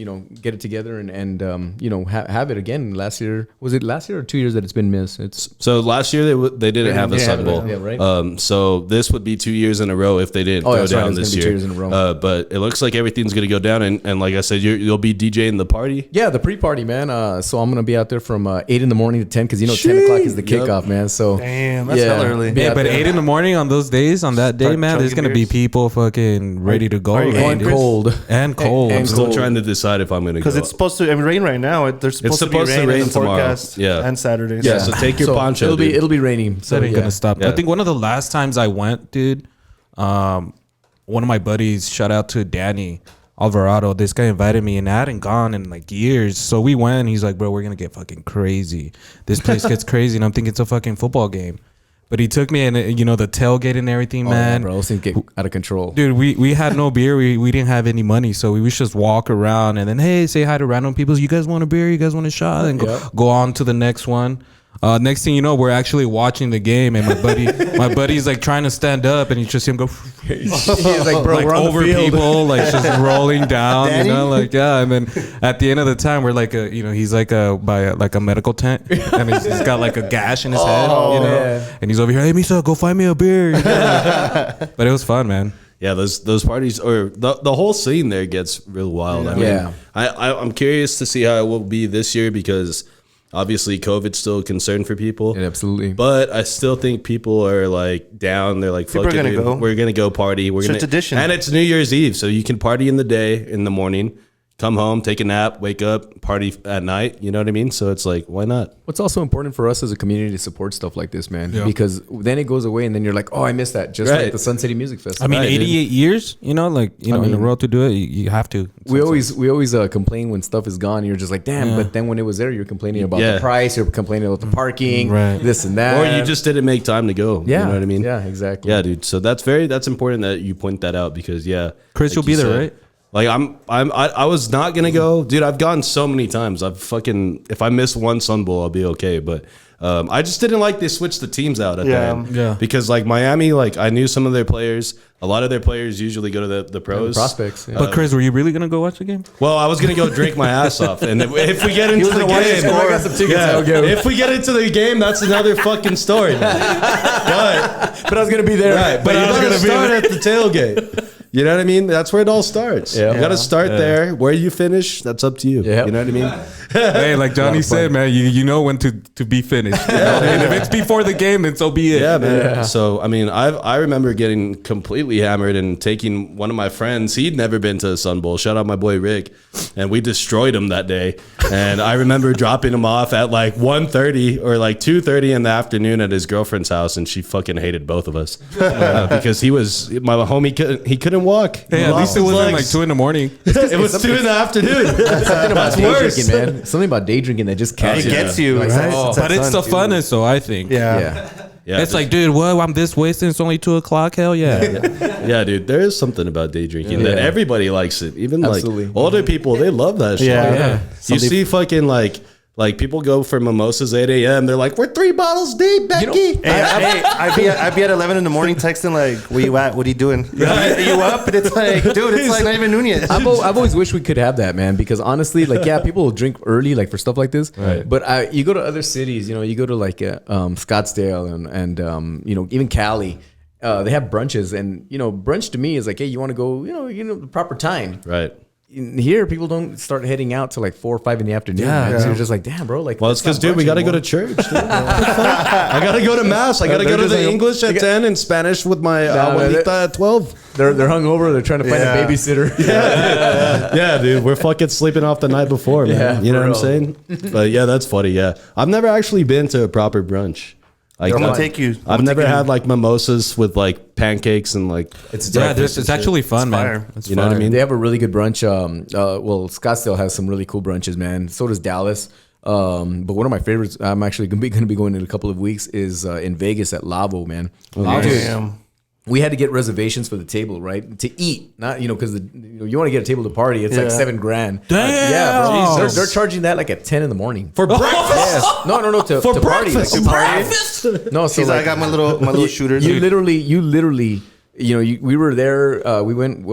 get it together and have it again. Last year, was it last year or 2 years that it's been missed? So last year they didn't have the Sun Bowl. Yeah, right. So this would be 2 years in a row if they didn't go down this year. 2 years in a row. But it looks like everything's gonna go down, and like I said, you'll be DJing the party. Yeah, the pre-party, man. So I'm gonna be out there from 8 in the morning to 10 because 10 o'clock is the kickoff, man. So Damn, that's hella early. Yeah, but 8 in the morning on those days, on that day, man, there's gonna be people fucking ready to go. and cold. And cold. I'm still trying to decide if I'm gonna go. Because it's supposed to rain right now. There's supposed to be rain in the tomorrow. forecast. Yeah. And Saturday. Yeah, so take your poncho. It'll be raining. So That ain't gonna stop. Yeah. I think one of the last times I went, dude, one of my buddies, shout out to Danny Alvarado, this guy invited me, and I hadn't gone in like years. So we went, and he's like, bro, we're gonna get fucking crazy. This place gets crazy. And I'm thinking it's a fucking football game. But he took me, and the tailgate and everything, man. Yeah, bro, those things get out of control. Dude, we had no beer. We didn't have any money, so we would just walk around and then, hey, say hi to random people. You guys want a beer? You guys want a shot? And go on to the next one. Next thing you know, we're actually watching the game, and my buddy's like trying to stand up, and you just see him go. He's like, bro, like we're on over the field. people, like just rolling down, Danny? And then at the end of the time, we're like he's like by a medical tent, and he's got like a gash in his head, and he's over here, hey Misa, go find me a beer. But it was fun, man. Yeah, those parties, or the whole scene there gets real wild. I mean, I'm curious to see how it will be this year because obviously COVID's still a concern for people. Yeah, absolutely. But I still think people are like down. They're like, fuck it, gonna go. We're gonna go party. We're gonna tradition. And it's New Year's Eve, so you can party in the day, in the morning, come home, take a nap, wake up, party at night. You know what I mean? So it's like, why not? What's also important for us as a community to support stuff like this, man, because then it goes away, and then you're like, oh, I missed that. Just like the Sun City Music Festival. I mean, 88 years, in a row to do it, you have to. We always complain when stuff is gone. You're just like, damn. But then when it was there, you're complaining about the price. You're complaining about the parking, this and that. Or you just didn't make time to go. Yeah. You know what I mean? Yeah, exactly. Yeah, dude. So that's important that you point that out because Chris, like you'll be there, right? Like I was not gonna go, dude. I've gone so many times. If I miss one Sun Bowl, I'll be okay. But I just didn't like they switched the teams out at the end. Yeah. Because like Miami, like I knew some of their players. A lot of their players usually go to the pros. Prospects. Yeah. But Chris, were you really gonna go watch the game? Well, I was gonna go drink my ass off, and if we get into the game, I got some tickets. I'll go. if we get into the game, that's another fucking story. Man. But I was gonna be there. Right, but you gotta start at the tailgate. You know what I mean? That's where it all starts. Yeah. You got to start there. Where you finish, that's up to you. Yeah. You know what I mean? Hey, like Johnny said, man, you know when to be finished. And if it's before the game, then so be it. Yeah, man. Yeah. So, I mean, I remember getting completely hammered and taking one of my friends. He'd never been to a Sun Bowl. Shout out my boy Rick. And we destroyed him that day. And I remember dropping him off at like 1:30 or like 2:30 in the afternoon at his girlfriend's house. And she fucking hated both of us because my homie he couldn't walk. Hey, at least it wasn't like 2 a.m. It was 2 PM. Something about day worse. drinking, man. Something about day drinking that just catches It gets you. Like, But it's the funnest, though, I think. Yeah. Yeah, It's like, dude, what? I'm this wasted. It's only 2 o'clock. Hell yeah. yeah, dude. There is something about day drinking that everybody likes it. Even Absolutely. like older people, they love that shit. Yeah. You see fucking like people go for mimosas 8 a.m. They're like, we're 3 bottles deep, Becky. I'd be at 11 in the morning texting like, where you at? What are you doing? Are you up? And it's like, dude, it's like not even noon yet. I've always wished we could have that, man, because honestly, like, yeah, people will drink early, like, for stuff like this. Right. But you go to other cities, you go to like Scottsdale and even Cali, they have brunches, and brunch to me is like, hey, you want to go, the proper time. Right. Here, people don't start heading out till like 4 or 5 in the afternoon. Yeah. So you're just like, damn, bro. Like, Well, it's because, dude, we got to go to church. Dude. I got to go to mass. I got to go to the English at 10 and Spanish with my abuelita at 12. They're hungover. They're trying to find a babysitter. Yeah, dude, we're fucking sleeping off the night before, man. Yeah, you know what I'm for saying? But yeah, that's funny. Yeah, I've never actually been to a proper brunch. Like, I'm gonna take you. I've never had like mimosas with like pancakes and like It's It's actually fun, man. fire. It's You know what I fire. mean? They have a really good brunch. Well, Scottsdale has some really cool brunches, man. So does Dallas. But one of my favorites, I'm actually going to be going in a couple of weeks, is in Vegas at Lavo, man. Dude, we had to get reservations for the table, right? To eat, not because you want to get a table to party. It's like $7,000. Damn! Yeah, bro. Jesus. They're charging that like at 10 in the morning for breakfast. Yes. No. To party, like to party. No, so He's like, I got my little shooters. You literally. We were there. We went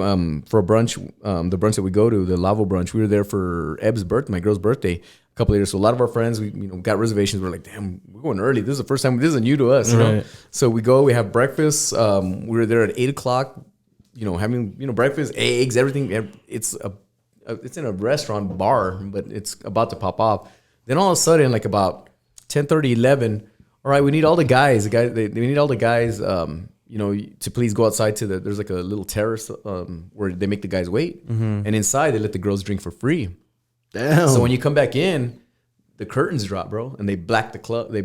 for a brunch. The brunch that we go to, the Lavo brunch. We were there for Eb's birthday, my girl's birthday, a couple of years. So a lot of our friends, we got reservations. We're like, damn, we're going early. This is the first time. This isn't new to us, you know. So we go. We have breakfast. We were there at 8:00. Having breakfast, eggs, everything. It's in a restaurant bar, but it's about to pop off. Then all of a sudden, like about 10:30, 11. All right, we need all the guys. We need all the guys. To please go outside to there's like a little terrace where they make the guys wait, and inside they let the girls drink for free. Damn. So when you come back in, the curtains drop, bro, and they black the club.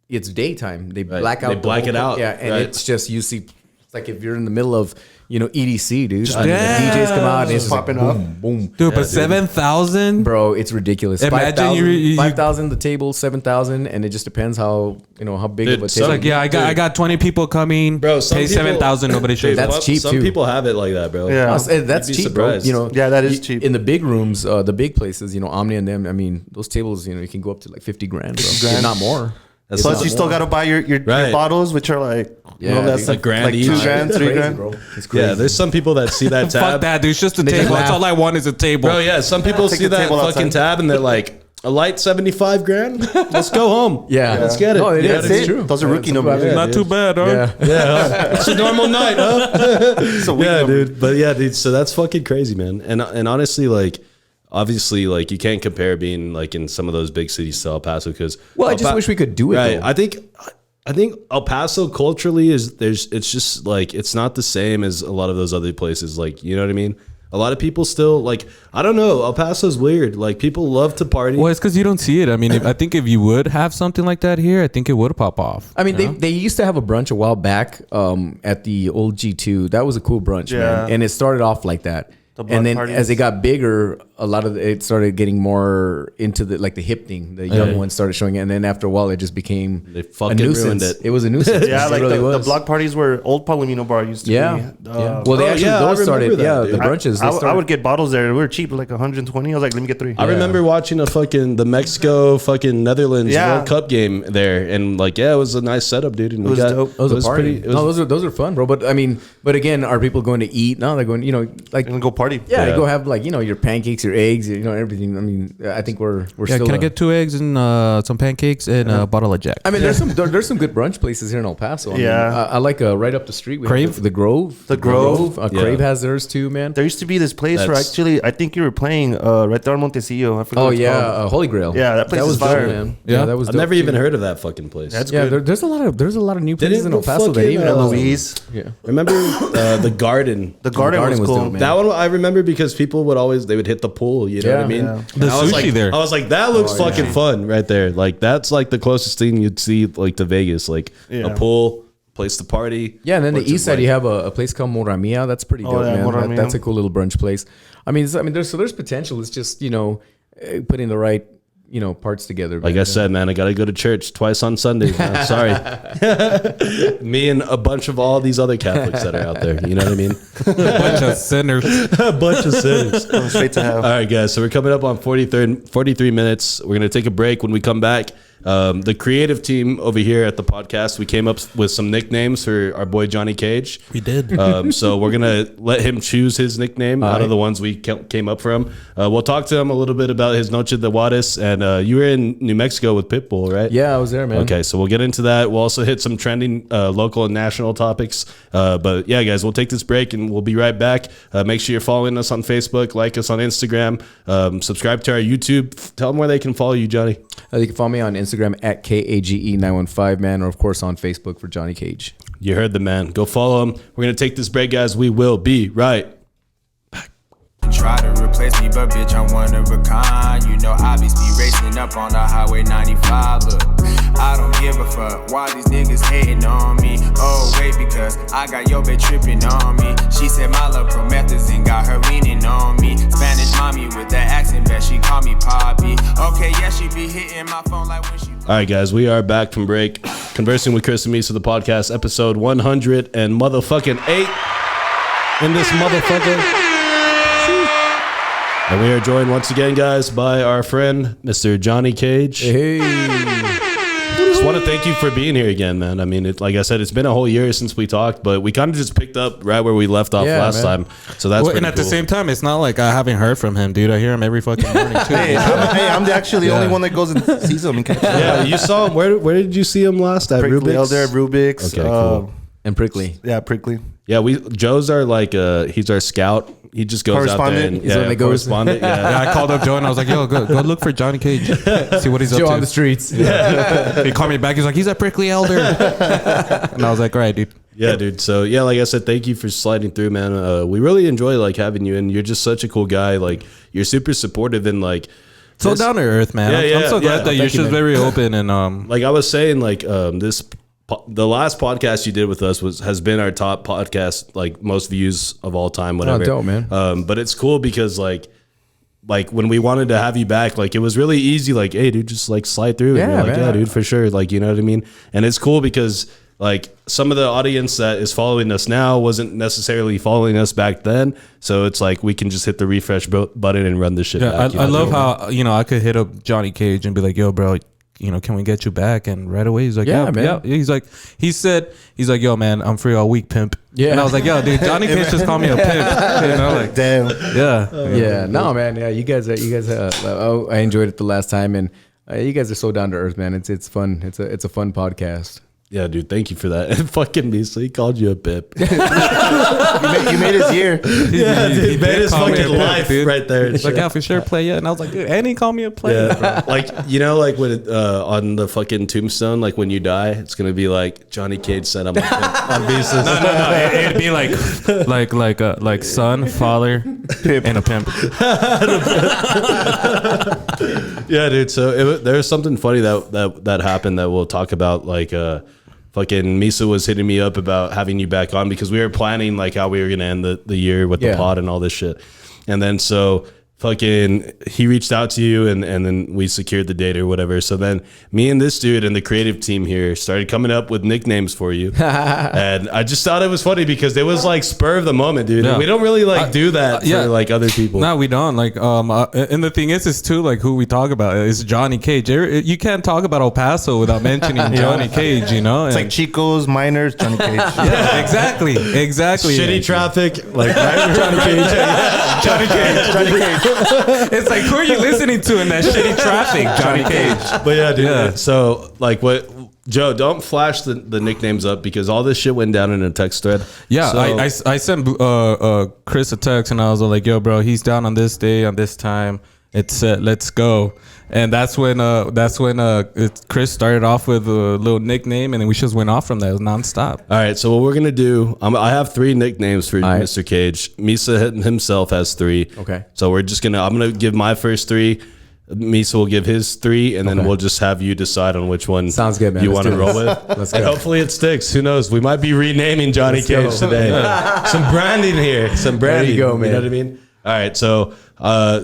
It's daytime. They black out. They black it out. Yeah, and right. it's just you see. It's like if you're in the middle of EDC, dude. The DJs come out and it's popping like, up. boom, boom. Dude, but 7,000? Bro, it's ridiculous. Imagine you- 5,000 the table, 7,000, and it just depends how how big Dude, of a so table. Like, yeah, I got 20 people coming. Bro, some pay people- 7,000, nobody shows That's up. cheap, Some too. people have it like that, bro. Yeah. That's You'd be cheap, bro. surprised. Yeah, that is cheap. In the big rooms, the big places, Omni and them. I mean, those tables, you can go up to like 50 grand, bro. If not more. That's Plus, not you still more. got to buy your Right. bottles, which are like, Yeah, that's dude. like grand like each. 2 grand, 3 grand. bro. It's crazy. Yeah, there's some people that see that tab. Fuck that, dude. It's just a They table. laugh. That's all I want is a table. Bro, yeah, some people Take see the that table fucking outside. tab and they're like, a light 75 grand? Let's go home. Yeah. Let's get it. No, it Yeah, is. that's It's true. Those are Yeah, rookie it's numbers. about- Not too bad, huh? Yeah. Yeah, it's a normal night, huh? It's a weak Yeah, number. dude. But yeah, dude. So that's fucking crazy, man. And honestly, like, obviously, like, you can't compare being like in some of those big cities to El Paso because. Well, I just wish we could do it. Right. Though. I think El Paso culturally it's just like it's not the same as a lot of those other places. Like, you know what I mean? A lot of people still like, I don't know. El Paso's weird. Like, people love to party. Well, it's because you don't see it. I mean, I think if you would have something like that here, I think it would pop off. I mean, they used to have a brunch a while back at the old G2. That was a cool brunch, man. And it started off like that. And then parties. as it got bigger, a lot of it started getting more into the hip thing. The young ones started showing it, and then after a while, it just became They a fucking nuisance. ruined it. It was a nuisance. Yeah, It like really the was. block parties where Old Palomino Bar used to Yeah. be. Yeah. Well, they Oh, actually yeah, I those remember started. that, Yeah, dude. the brunches. I would get bottles there. We were cheap, like 120. I was like, let me get 3. I remember watching the Mexico fucking Netherlands World Cup game there, and like, yeah, it was a nice setup, dude. And It was dope. Those are party. Those are fun, bro. But I mean, again, are people going to eat? No, they're going. Like And go party. yeah, Yeah. you go have like your pancakes, your eggs, everything. I mean, I think we're Yeah, still. can I get 2 eggs and some pancakes and a bottle of Jack? I mean, there's some good brunch places here in El Paso. I mean, Yeah. I like right up the street. We Crave? have the Grove. The Grove. Yeah. Crave has theirs too, man. There used to be this place where That's- actually, I think you were playing right there on Montecillo. I forgot Oh what it's yeah, called. Holy Grail. Yeah, that place was is fire. dope, man. Yeah. Yeah, that was. I've dope, never too. even heard of that fucking place. That's Yeah, good. there's a lot of new places Didn't in El the Paso that fucking, even Louise. Yeah. Remember the Garden? The garden was cool. dope, man. That one I remember because people would hit the pool. You know what I mean? Yeah. And The I was sushi like, there. I was like, that looks fucking fun right there. Like, that's like the closest thing you'd see like to Vegas, like a pool, place to party. Yeah, and then the bunch of, east side, like- you have a place called Moramia. That's pretty dope, yeah, man. Moramia. That's a cool little brunch place. I mean, there's potential. It's just putting the right parts together. Like I said, man, I got to go to church twice on Sundays, man. Sorry. Me and a bunch of all these other Catholics that are out there. You know what I mean? Bunch of sinners. A bunch of sinners. Going straight to hell. All right, guys. So we're coming up on 43 minutes. We're going to take a break. When we come back, The creative team over here at the podcast, we came up with some nicknames for our boy Johnny Kage. We did. So we're gonna let him choose his nickname out of the ones we came up from. We'll talk to him a little bit about his Noche de Juarez, and you were in New Mexico with Pitbull, right? Yeah, I was there, man. Okay, so we'll get into that. We'll also hit some trending local and national topics. But yeah, guys, we'll take this break and we'll be right back. Make sure you're following us on Facebook, like us on Instagram, subscribe to our YouTube. Tell them where they can follow you, Johnny. You can follow me on Instagram at KAGE915, man, or of course on Facebook for Johnny Kage. You heard the man. Go follow him. We're going to take this break, guys. We will be right back. Try to replace me, but bitch, I'm one of a kind. You know, I be speed racing up on the highway 95. Look, I don't give a fuck why these niggas hating on me. Oh, wait, because I got your bitch tripping on me. She said my love promethazine got her leaning on me. Spanish mommy with that accent, bet she call me Poppy. Okay, yeah, she be hitting my phone like when she... All right, guys, we are back from break. Conversing with Chris and Misa, the podcast, episode 100 and motherfucking 8 in this motherfucker. And we are joined once again, guys, by our friend, Mr. Johnny Kage. Hey. Just want to thank you for being here again, man. I mean, like I said, it's been a whole year since we talked, but we kind of just picked up right where we left off last time. So that's and at the same time, it's not like I haven't heard from him, dude. I hear him every fucking morning, too. I'm actually the only one that goes and sees him. Yeah, you saw him. Where did you see him last? At Prickly, Rubik's? there at Rubik's. Okay, cool. And Prickly. Yeah, Prickly. Yeah, Joe's our he's our scout. He just goes out there and correspondent. Yeah, I called up Joe and I was like, yo, go look for Johnny Kage. See what he's up Joe to. on the streets. He called me back. He's like, he's at Prickly Elder. And I was like, all right, dude. Yeah, dude. So yeah, like I said, thank you for sliding through, man. We really enjoy having you, and you're just such a cool guy. Like, you're super supportive and so down to earth, man. I'm so glad that you're just very open and like I was saying, the last podcast you did with us has been our top podcast, most views of all time, whatever. Oh, dope, man. But it's cool because like when we wanted to have you back, it was really easy. Hey, dude, just slide through. And you're like, yeah, dude, for sure. You know what I mean? And it's cool because some of the audience that is following us now wasn't necessarily following us back then. So it's we can just hit the refresh button and run this shit back. I love how, I could hit up Johnny Kage and be like, yo, bro, can we get you back? And right away he's like, yeah, man. Yeah. He's like, yo, man, I'm free all week, pimp. Yeah. And I was like, yo, dude, Johnny Kage just called me a pimp. Damn. Yeah. No, man. Yeah, you guys. I enjoyed it the last time, and you guys are so down to earth, man. It's fun. It's a fun podcast. Yeah, dude, thank you for that. And fucking me, so he called you a pimp. You made his year. Yeah, he made his fucking life right there. He's like, yeah, for sure, play. Yeah, and I was like, dude, and he called me a player. Yeah. When on the fucking tombstone, when you die, it's gonna be Johnny Kage said I'm a pimp on visas. No. It'd be like son, father, pimp. And a pimp. Yeah, dude. So there's something funny that happened that we'll talk about. Fucking Misa was hitting me up about having you back on because we were planning how we were gonna end the year with the pod and all this shit, and then fucking he reached out to you and then we secured the date or whatever. So then me and this dude and the creative team here started coming up with nicknames for you. And I just thought it was funny because it was spur of the moment, dude. Yeah. And we don't really do that for other people. No, we don't. And the thing is too, who we talk about is Johnny Kage. You can't talk about El Paso without mentioning Johnny Kage, It's like Chico's, Miners, Johnny Kage. Yeah, exactly. Shitty traffic, Johnny Kage. Johnny Kage. It's who are you listening to in that shitty traffic, Johnny Cage? But yeah, dude. Yeah. So what, Joe? Don't flash the nicknames up because all this shit went down in a text thread. Yeah, so, I sent Chris a text and I was like, yo, bro, he's down on this day on this time. It's set. Let's go. And that's when Chris started off with a little nickname, and then we just went off from that. It was nonstop. All right, so what we're gonna do? I have 3 nicknames for Mr. Kage. Misa himself has 3. Okay. So I'm gonna give my first 3. Misa will give his 3, and then we'll just have you decide on which one. Sounds good, man. You want to roll with. Let's go. And hopefully it sticks. Who knows? We might be renaming Johnny Kage today. Some branding here. Some branding. There you go, man. You know what I mean? All right, so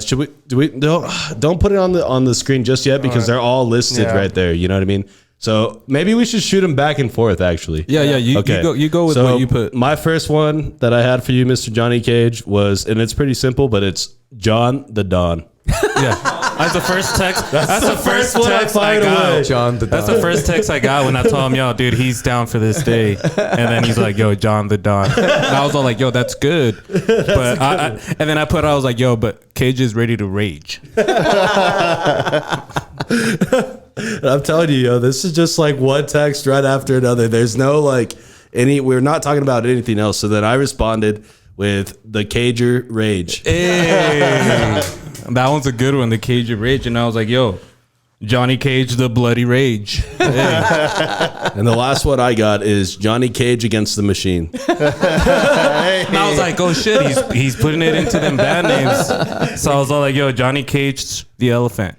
should we don't put it on the screen just yet because they're all listed right there. You know what I mean? So maybe we should shoot them back and forth. Actually, yeah. You go with what you put. My first one that I had for you, Mr. Johnny Kage, was, and it's pretty simple, but it's John the Don. Yeah. That's the first text. That's the first one I text I fired got. away. John the That's Don. the first text I got when I told him, yo, dude, he's down for this day. And then he's like, yo, John the Don. And I was all like, yo, that's good. But and then I was like, yo, but Cage is ready to rage. I'm telling you, yo, this is just like one text right after another. There's no like we're not talking about anything else. So then I responded with the Cager rage. Hey, that one's a good one, the Cage of Rage. And I was like, yo, Johnny Cage, the bloody rage. Hey. And the last one I got is Johnny Cage against the machine. And I was like, oh shit, he's putting it into them band names. So I was all like, yo, Johnny Cage, the elephant.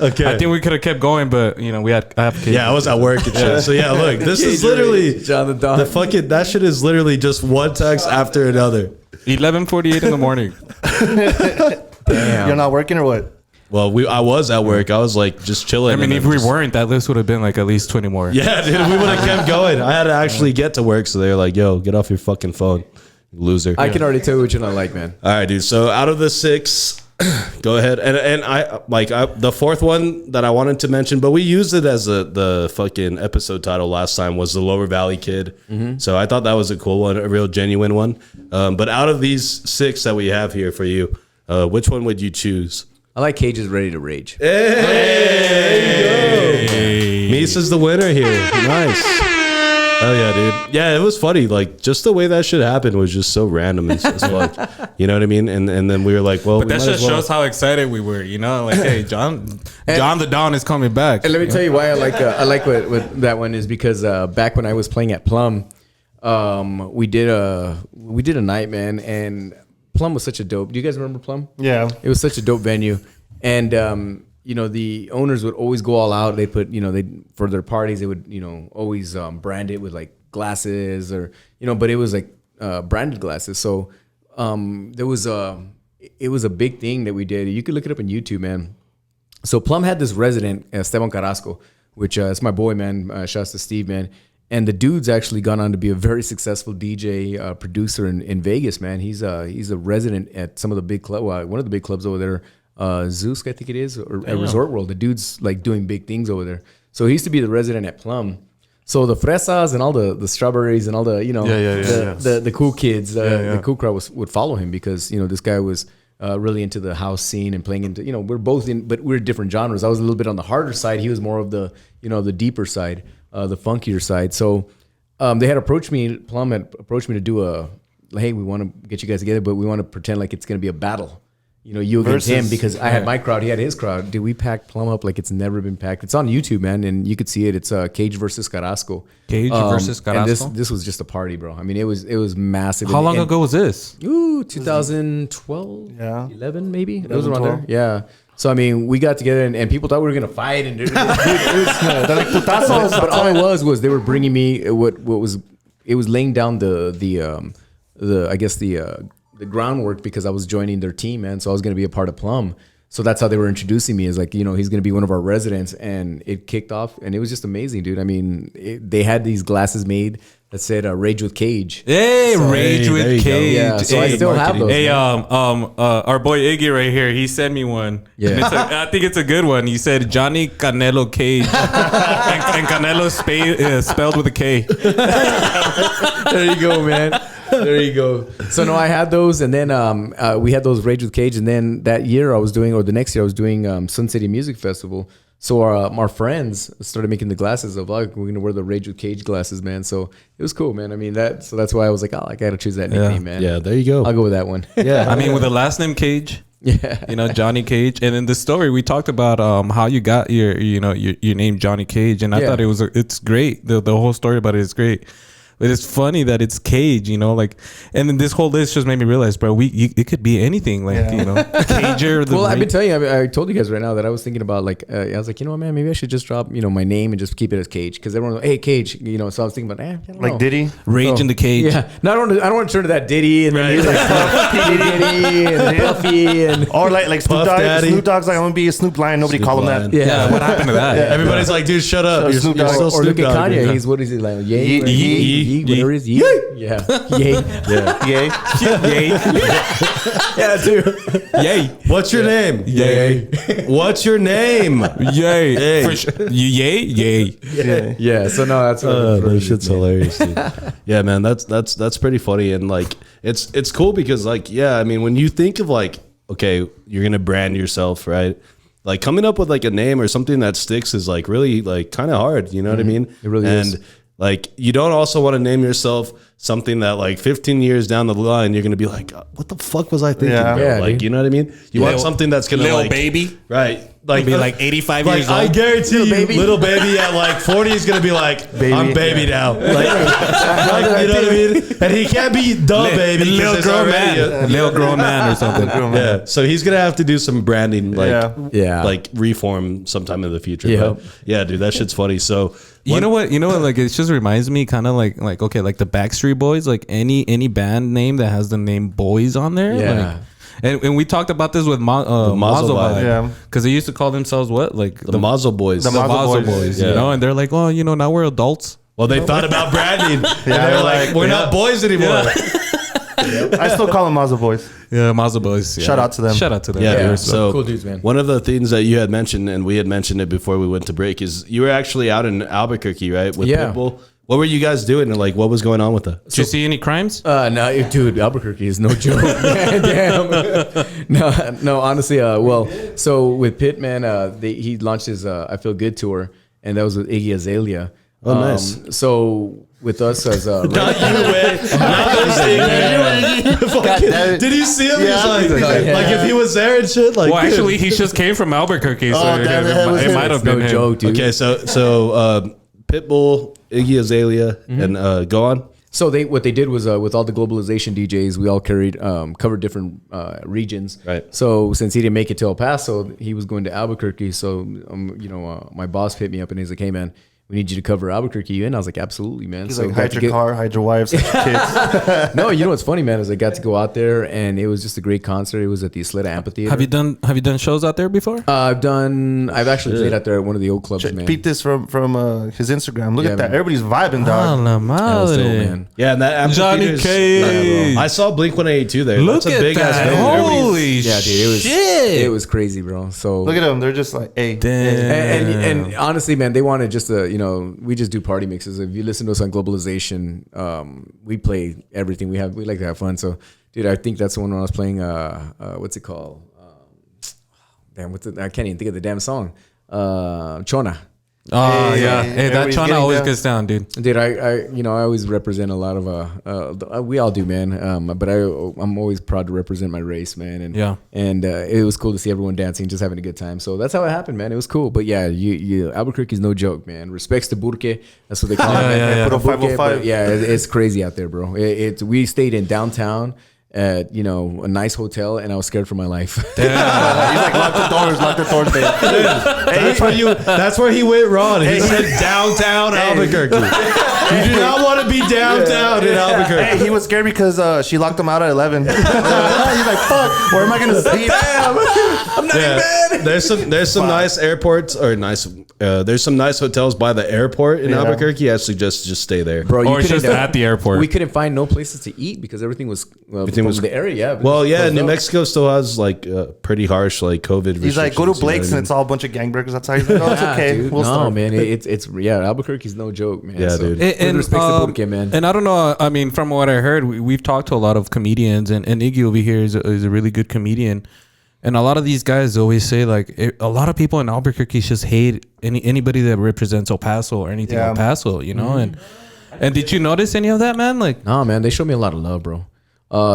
Okay. I think we could have kept going, but you know, I have Cage. Yeah, I was at work and shit. So yeah, look, this is literally John the Don. the fucking that shit is literally just one text after another. 11:48 in the morning. Damn. You're not working or what? Well, I was at work. I was like just chilling. I mean, and if then we just- weren't, that list would have been like at least 20 more. yeah, dude, we would have kept going. I had to actually get to work, so they were like, "Yo, get off your fucking phone, loser." I can already tell you which one I like, man. All right, dude. So out of the 6, go ahead. And I the fourth one that I wanted to mention, but we used it as the fucking episode title last time, was the Lower Valley Kid. So I thought that was a cool one, a real genuine one. But out of these 6 that we have here for you, which one would you choose? I like Cage is ready to rage. Hey, Misa's the winner here. Nice. Oh yeah, dude. Yeah, it was funny. Like just the way that shit happened was just so random and as fuck. You know what I mean? And then we were like, well, But that just shows how excited we were, you know? Like, hey, John the Don is coming back. And let me tell you why I like what that one is, because back when I was playing at Plum, we did a night, man, and Plum was such a dope. Do you guys remember Plum? Yeah. It was such a dope venue, and you know, the owners would always go all out. They put, you know, for their parties they would, you know, always brand it with like glasses, or you know, but it was like branded glasses. So it was a big thing that we did. You could look it up on YouTube, man. So Plum had this resident, Esteban Carrasco, which is my boy, man. Shouts to Steve, man. And the dude's actually gone on to be a very successful DJ producer in Vegas, man. He's a resident at some of the big clubs, one of the big clubs over there, Zeus, I think it is, or at Resort World. The dude's like doing big things over there. So he used to be the resident at Plum. So the fresas and all the strawberries and all the, you know, the cool kids, the cool crowd would follow him, because, you know, this guy was really into the house scene and playing into, you know, we're both in, but we're different genres. I was a little bit on the harder side. He was more of the, you know, the deeper side. The funkier side. So they had approached me, Plum had approached me to do hey, we want to get you guys together, but we want to pretend like it's going to be a battle. You know, you against him, because I had my crowd, he had his crowd. Dude, we packed Plum up like it's never been packed. It's on YouTube, man, and you could see it. It's Cage versus Carrasco. Cage versus Carrasco? And this was just a party, bro. I mean, it was massive. How long ago was this? 2012? Yeah. 11 maybe? It was around there. Yeah. So, I mean, we got together and people thought we were going to fight. And it was but all it was they were bringing me what was, it was laying down the groundwork, because I was joining their team, man. So I was going to be a part of Plum. So that's how they were introducing me, as like, you know, he's going to be one of our residents. And it kicked off, and it was just amazing, dude. I mean, they had these glasses made that said Rage with Cage. Hey, so, Rage with Cage. Yeah, so I still have those. Hey, our boy Iggy right here, he sent me one. Yeah. I think it's a good one. He said Johnny Canelo Cage. and Canelo spelled with a K. There you go, man. There you go. So no, I had those, and then we had those Rage with Cage, and then that year the next year I was doing Sun City Music Festival. So our friends started making the glasses of like, we're gonna wear the Rage with Cage glasses, man. So it was cool, man. I mean that's why I was like, oh, I gotta choose that nickname, man. Yeah, there you go. I'll go with that one. Yeah, I mean with the last name Cage. Yeah, you know, Johnny Cage. And in the story we talked about how you got your name Johnny Cage, and I thought it's great. The whole story about it is great. But it's funny that it's Cage, you know, like, and then this whole list just made me realize, bro, it could be anything, like, you know, Cager. Well, I've been telling you, I told you guys right now that I was thinking about, like, I was like, you know what, man, maybe I should just drop, you know, my name and just keep it as Cage, because everyone's like, hey, Cage, you know. So I was thinking about, I don't know. Like Diddy, Rage in the Cage. Yeah, no, I don't want to turn to that Diddy and then like Diddy and Puffy and or like Snoop Dogg. Snoop Dogg's like, I'm gonna be a Snoop Lion. Nobody call him that. Yeah, what happened to that? Everybody's like, dude, shut up. Snoop You're Dogg. so or Snoop look at Dogg. Kanye. He's what is he like? Yee. Yee, whatever it is. Yee. Yeah. Yay. Yeah. Yay. Yay. Yeah, dude. Yay. What's your name? Yay. What's your name? Yay. Yay. For sure. Yay. Yay. Yeah. So no, that's That shit's hilarious, dude. Yeah, man, that's pretty funny, and like it's cool because like I mean when you think of like okay, you're gonna brand yourself, right? Like coming up with like a name or something that sticks is like really like kind of hard, you know what I mean? It really is. And like you don't also want to name yourself something that like 15 years down the line you're gonna be like, what the fuck was I thinking? Yeah. bro? Yeah, like dude. you know what I mean? You want something that's gonna Little like baby. right? Like Be like 85 like years old. I guarantee you, baby. little baby at like 40 is gonna be like, Baby. I'm baby now. Like, you know what I mean? And he can't be the baby. 'cause Little there's grown already man. Little grown man or something. yeah, so he's gonna have to do some branding, like, Yeah. like reform sometime in the future. Yeah. But yeah, dude, that shit's funny. So You know what? Like it just reminds me, kind of like okay, like the Backstreet Boys, like any band name that has the name Boys on there. Yeah. Like, and we talked about this with Mazel Mazel Vibe. Yeah. because they used to call themselves what, like the Mazel Boys. The the Mazel Mazel Boys. Boys, Yeah. you know, and they're like, well, now we're adults. well, they thought about branding. and Yeah, they're like, we're not boys anymore. I still call them Mazel Boys. Yeah, Mazel Boys. Yeah. Shout out to them. Shout out to them. Yeah, Yeah. dude. So Cool dudes, man. One of the things that you had mentioned, and we had mentioned it before we went to break, is you were actually out in Albuquerque, right? With Yeah. Pitbull. What were you guys doing, and like, what was going on with that? Did you see any crimes? No, dude, Albuquerque is no joke. Damn. No, honestly, well, so with Pitt, man, he launched his "I Feel Good" tour, and that was with Iggy Azalea. Oh, nice. So with us as Not you, man. Not those things. damn it. Did you see him? Yeah. He's like, Yeah. like if he was there and shit. Like, Well, dude. actually, he just came from Albuquerque, so Oh, damn, that was it him. might have it's no been him. joke, dude. Okay, so Pitbull, Iggy Azalea, and go on. So what they did was with all the globalization DJs, we all covered different regions. Right. So since he didn't make it to El Paso, he was going to Albuquerque. So my boss hit me up and he's like, "Hey man, we need you to cover Albuquerque." And I was like, "Absolutely, man." He's so like, got hide to your car, hide your wives, hide your kids. No, you know what's funny, man, is I got to go out there and it was just a great concert. It was at the Isleta Amphitheater. Have you done shows out there before? I've actually played out there at one of the old clubs, man. Peep this from his Instagram. Look Yeah, at that. man. Everybody's vibing, Oh, dog. la That was dope, madre. man. Yeah, and that Johnny amphitheater's- Kage. I saw Blink-182 there. Look That's a at big ass that. venue. Everybody's- Holy Yeah, dude, it was shit. it was crazy, bro. So Look at them. They're just like, hey. Damn. and honestly, man, they wanted just we just do party mixes. If you listen to us on Globalization, we play everything. We like to have fun. So, dude, I think that's the one when I was playing. What's it called? I can't even think of the damn song. Chona. Oh Hey, yeah, hey, hey, that everybody's China getting always down. gets down, dude. Dude, I always represent a lot of we all do, man. But I'm always proud to represent my race, man. And Yeah. and it was cool to see everyone dancing, just having a good time. So that's how it happened, man. It was cool. But yeah, you Albuquerque's no joke, man. Respects to Burke. That's what they call it. Yeah, yeah, yeah. Put a Burke, 505. but yeah, it's crazy out there, bro. We stayed in downtown at a nice hotel, and I was scared for my life. He's like, lock the doors, babe. That's where he went wrong. He said downtown Albuquerque. You do not want to be downtown in Albuquerque. Hey, he was scared because she locked him out at 11. He's like, fuck, where am I going to sleep? I'm not in bed. There's some nice airports or nice. There's some nice hotels by the airport in Albuquerque. I suggest just stay there. Bro, Or it's couldn't- just at the airport. We couldn't find no places to eat because everything was from was- the area. Yeah. Well, yeah, Closed New up. Mexico still has like pretty harsh like COVID. He's like, go to restrictions, you know Blake's what I and it's all a bunch of gangbangers outside. He's like, no, it's okay. Dude, We'll no, start. man, it's Albuquerque's no joke, man. Yeah, dude. With respect to Burke, man. And I don't know. I mean, from what I heard, we've talked to a lot of comedians, and Iggy over here is a really good comedian. And a lot of these guys always say a lot of people in Albuquerque just hate anybody that represents El Paso or anything Yeah. El Paso, you know. And did you notice any of that, man? Like, No, man, they showed me a lot of love, bro.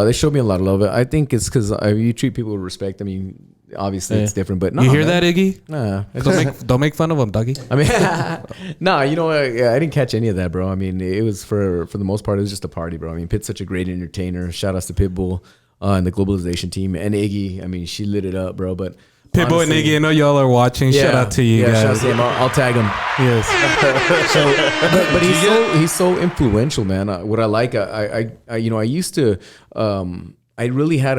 They showed me a lot of love. I think it's because you treat people with respect. I mean, obviously it's different, but no, you hear man. that, Iggy? Nah, Don't make fun of him, doggy. I mean, nah, you know what? I didn't catch any of that, bro. I mean, it was for the most part, it was just a party, bro. I mean, Pitt's such a great entertainer. Shout outs to Pitbull and the globalization team and Iggy. I mean, she lit it up, bro. But Pitbull and Iggy, I know y'all are watching. Shout out to you Shout out guys. to him. I'll tag him. Yes. But he's so influential, man. What I like, I used to, I really had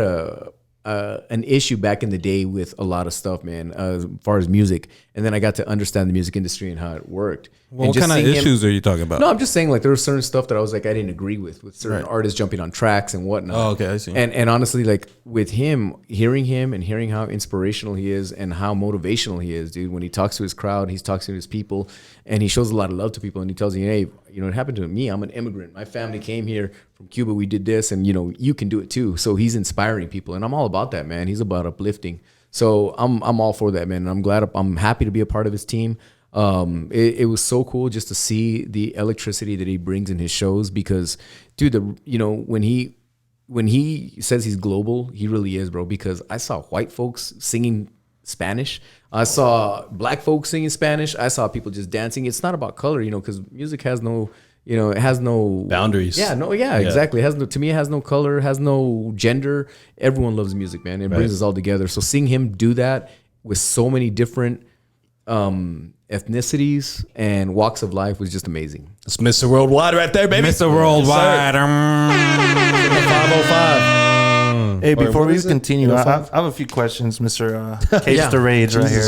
an issue back in the day with a lot of stuff, man, as far as music. And then I got to understand the music industry and how it worked. Well, what kind of issues are you talking about? No, I'm just saying like there was certain stuff that I was like I didn't agree with certain artists jumping on tracks and whatnot. Oh, okay, I see. And honestly, like with him and hearing how inspirational he is and how motivational he is, dude. When he talks to his crowd, he talks to his people, and he shows a lot of love to people. And he tells you, hey, you know, it happened to me. I'm an immigrant. My family came here from Cuba. We did this, and you know, you can do it too. So he's inspiring people, and I'm all about that, man. He's about uplifting. So I'm all for that, man. And I'm happy to be a part of his team. It was so cool just to see the electricity that he brings in his shows because, dude, when he says he's global, he really is, bro. Because I saw white folks singing Spanish, I saw black folks singing Spanish, I saw people just dancing. It's not about color, you know, because music has no, you know, it has no boundaries. Yeah, exactly. It has no, to me, it has no color, it has no gender. Everyone loves music, man. It brings us all together. So seeing him do that with so many different ethnicities and walks of life was just amazing. It's Mr. Worldwide right there, baby. Mr. Worldwide. 505. Hey, before we continue, I have a few questions, Mr. Cage the Rage right here.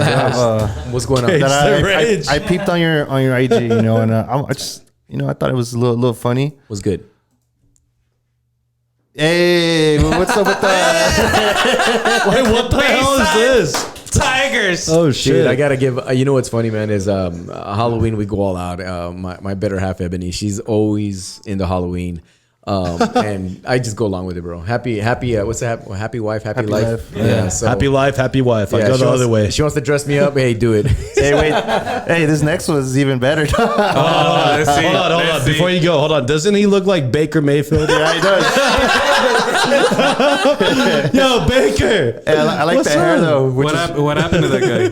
What's going on? I peeped on your IG, you know, and I just, you know, I thought it was a little funny. Was good. Hey, what's up with that? Wait, what the hell is this? Tigers. Oh shit! Dude, I gotta give. You know what's funny, man? Is Halloween we go all out. My better half Ebony, she's always into Halloween, and I just go along with it, bro. Happy. What's that? Happy wife, happy life. Yeah. So, happy life, happy wife. I go the other way. She wants to dress me up. Hey, do it. Hey, wait. Hey, this next one is even better. Hold on. Before you go, hold on. Doesn't he look like Baker Mayfield? Yeah, he does. Yo, Baker. Hey, I like the hair though. What happened to that guy?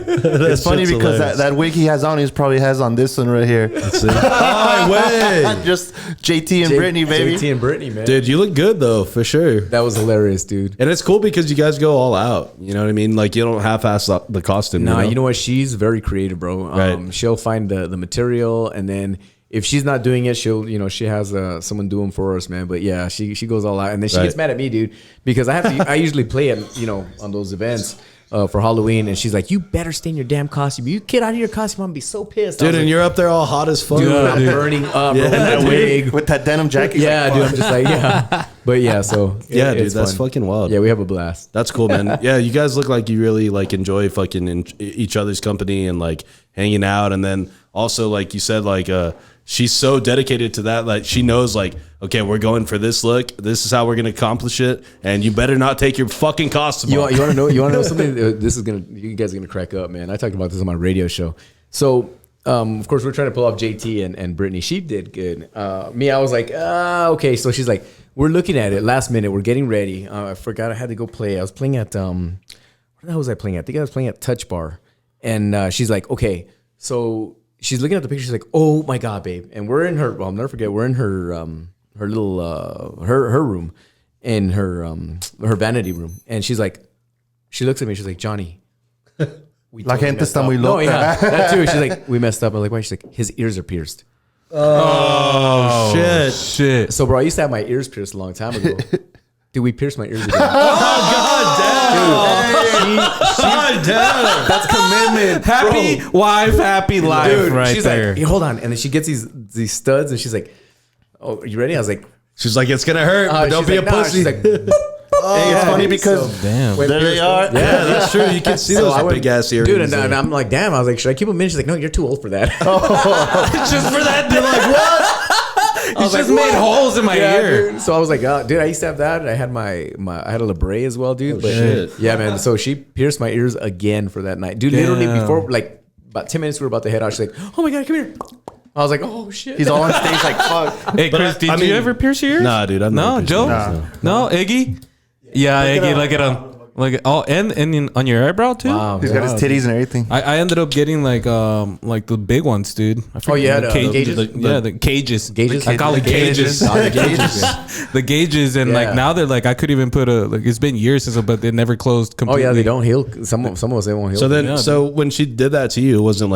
It's funny because that wig he has on, he probably has on this one right here. That's it. Oh, wait. Just JT and Brittany, baby. JT and Brittany, man. Dude, you look good though, for sure. That was hilarious, dude. And it's cool because you guys go all out. You know what I mean? Like you don't half-ass the costume. Nah, you know what? She's very creative, bro. Right. She'll find the material, and then if she's not doing it, she'll, you know, she has someone do them for us, man. But yeah, she goes all out, and then she gets mad at me, dude, because I usually play it, you know, on those events for Halloween, and she's like, "You better stay in your damn costume. You get out of your costume, I'm gonna be so pissed." Dude, and like, you're up there all hot as fuck. dude, I'm burning up bro, with that wig, with that denim jacket. Yeah, dude, I'm just like, yeah, but yeah, so Yeah, dude, it's that's fun. fucking wild. Yeah, we have a blast. That's cool, man. Yeah, you guys look like you really like enjoy fucking each other's company and like hanging out, and then also like you said, like she's so dedicated to that. Like she knows, like, okay, we're going for this look. This is how we're gonna accomplish it, and you better not take your fucking costume You off. want to know? You want to know something? You guys are gonna crack up, man. I talked about this on my radio show. So, of course, we're trying to pull off JT and Brittany. She did good. Me, I was like, okay. So she's like, we're looking at it last minute. We're getting ready. I forgot I had to go play. I was playing at where the hell was I playing at? I think I was playing at Touch Bar, and she's like, okay, so. She's looking at the picture. She's like, "Oh my god, babe!" And we're in her. Well, I'll never forget. We're in her her little her room, in her vanity room. And she's like, she looks at me. She's like, "Johnny, we La gente está muy no, loca." yeah, that too. She's like, "We messed up." I'm like, "Why?" She's like, "His ears are pierced." Oh shit! So, bro, I used to have my ears pierced a long time ago. Dude, we pierced my ears again. God damn! That's commitment. Happy wife, happy life, Dude, right she's there. like, hey, hold on. And then she gets these studs, and she's like, "Oh, are you ready?" I was like, She's like, it's gonna hurt, but don't she's be like, a "Nah." pussy. She's like, Hey, it's funny because Damn. Wait, there they are. Yeah, that's true. You can see those big ass earrings. Dude, and I'm like, damn. I was like, should I keep them in? She's like, no, you're too old for that. Just for that, you're like, what? You just made holes in my ear. Dude. So I was like, dude, I used to have that. And I had I had a Libre as well, dude. But shit. yeah, man. So she pierced my ears again for that night, dude. Literally before, like, about 10 minutes we were about to head out. She's like, oh my god, come here. I was like, oh shit. He's all on stage like, fuck. Hey, Chris, did you ever pierce your ears? Nah, dude. No, Joe? No, Iggy? Yeah, Iggy, look at him. Like, oh, and on your eyebrow too? Wow. He's got his titties and everything. I ended up getting like the big ones, dude. I forget yeah, the gauges? the cages. Gauges? I call it gauges. The gauges, and like now they're like I could even put it's been years since, but they never closed Oh completely. yeah, they don't heal. Some of us they won't heal. So then, so when she did that to you, it wasn't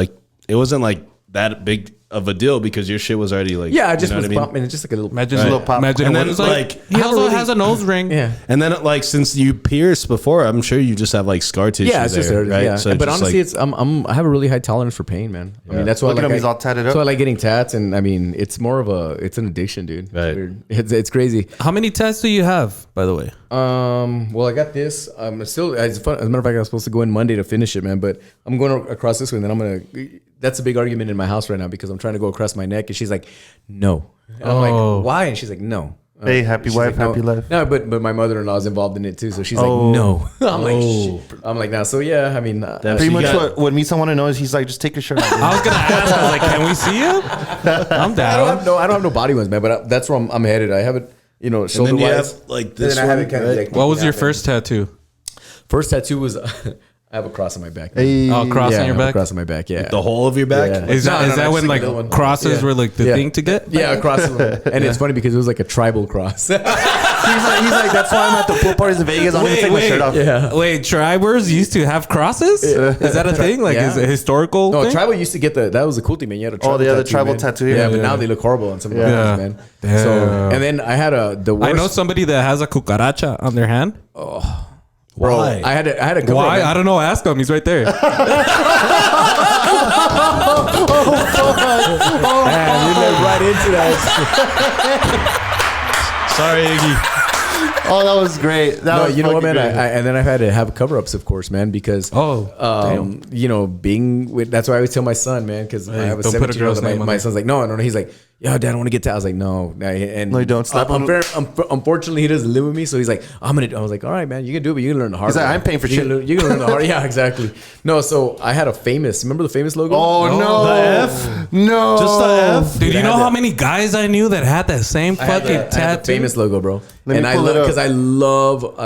like that big of a deal because your shit was already like Yeah, I just you know was what I mean? bumping. It's just like a little. Imagine, Right. A little pop. imagine And what then, it's like. like, He also has a nose ring. Yeah. And then like since you pierced before, I'm sure you just have like scar tissue. Yeah, it's just there, there, right? yeah. So but just, honestly, like, I have a really high tolerance for pain, man. I mean, that's why Look at him, he's all tatted up. So I like getting tats, and I mean, it's more of it's an addiction, dude. Right. It's weird. It's crazy. How many tats do you have, by the way? Well, I got this. Still, as a matter of fact, I was supposed to go in Monday to finish it, man. But I'm going across this way, and then I'm gonna. That's a big argument in my house right now because I'm trying to go across my neck, and she's like, "No." And I'm like, "Why?" And she's like, "No." Hey, happy She's wife, like, happy no. life. No, but my mother-in-law is involved in it too, so she's Oh. like, "No." I'm like, shit. I'm like, "Nah." So yeah, I mean, That's- Pretty you much got- what Misa want to know is he's like, just take your shirt off. I was gonna ask. I was like, can we see you? I'm down. I don't have no body ones, man. But that's where I'm headed. I have it, shoulder then you wise. have, like, this And then I have one, it kind of right? like. What was your yeah, first tattoo? First tattoo was I have a cross on my back. man. Hey. Oh, cross Yeah, on I your have a back. cross on my back. Yeah. the whole of your back. Yeah. Is that, No, is that just when like like a little one. crosses Yeah. were like the Yeah. thing to get? Yeah, across the room. And it's funny because it was like a tribal cross. he's like, that's why I'm at the pool parties in Vegas. I don't even take my shirt off. Yeah. Wait, tribers used to have crosses? Is that a thing? Like, Yeah. is it a historical No, thing? tribal used to get that was the cool thing, man. You had a tribal they had the tattoo, tribal man. tattoo, Yeah, yeah. but Yeah. now they look horrible on some of the Yeah. ones, man. Damn. So, and then I had the worst. I know somebody that has a cucaracha on their hand. Bro, Why? I had a couple of Why? them. I don't know. Ask him. He's right there. Man, you led right into that. Sorry, Iggy. Oh, that was great. That No, was you know what, man? fucking great. And then I've had to have cover-ups, of course, man, because being with. That's why I always tell my son, man, because I have a don't put a 17-year-old. girl's name on My there. son's like, no. He's like, yo, Dad, I want to get to. I was like, no, and No, you don't. Slap him. Unfortunately, he doesn't live with me, so he's like, I was like, all right, man, you can do it, but you can learn the hard. He's like, way. I'm paying for You shit. can learn- You can learn the hard. Yeah, exactly. No, so I had a famous. Remember the famous logo? Oh, no. The F? No. Just the F? Dude, I you know had how that. many guys I knew that had that same I had fucking the- I had the tattoo? famous logo, bro. Let And me I pull love it up. because I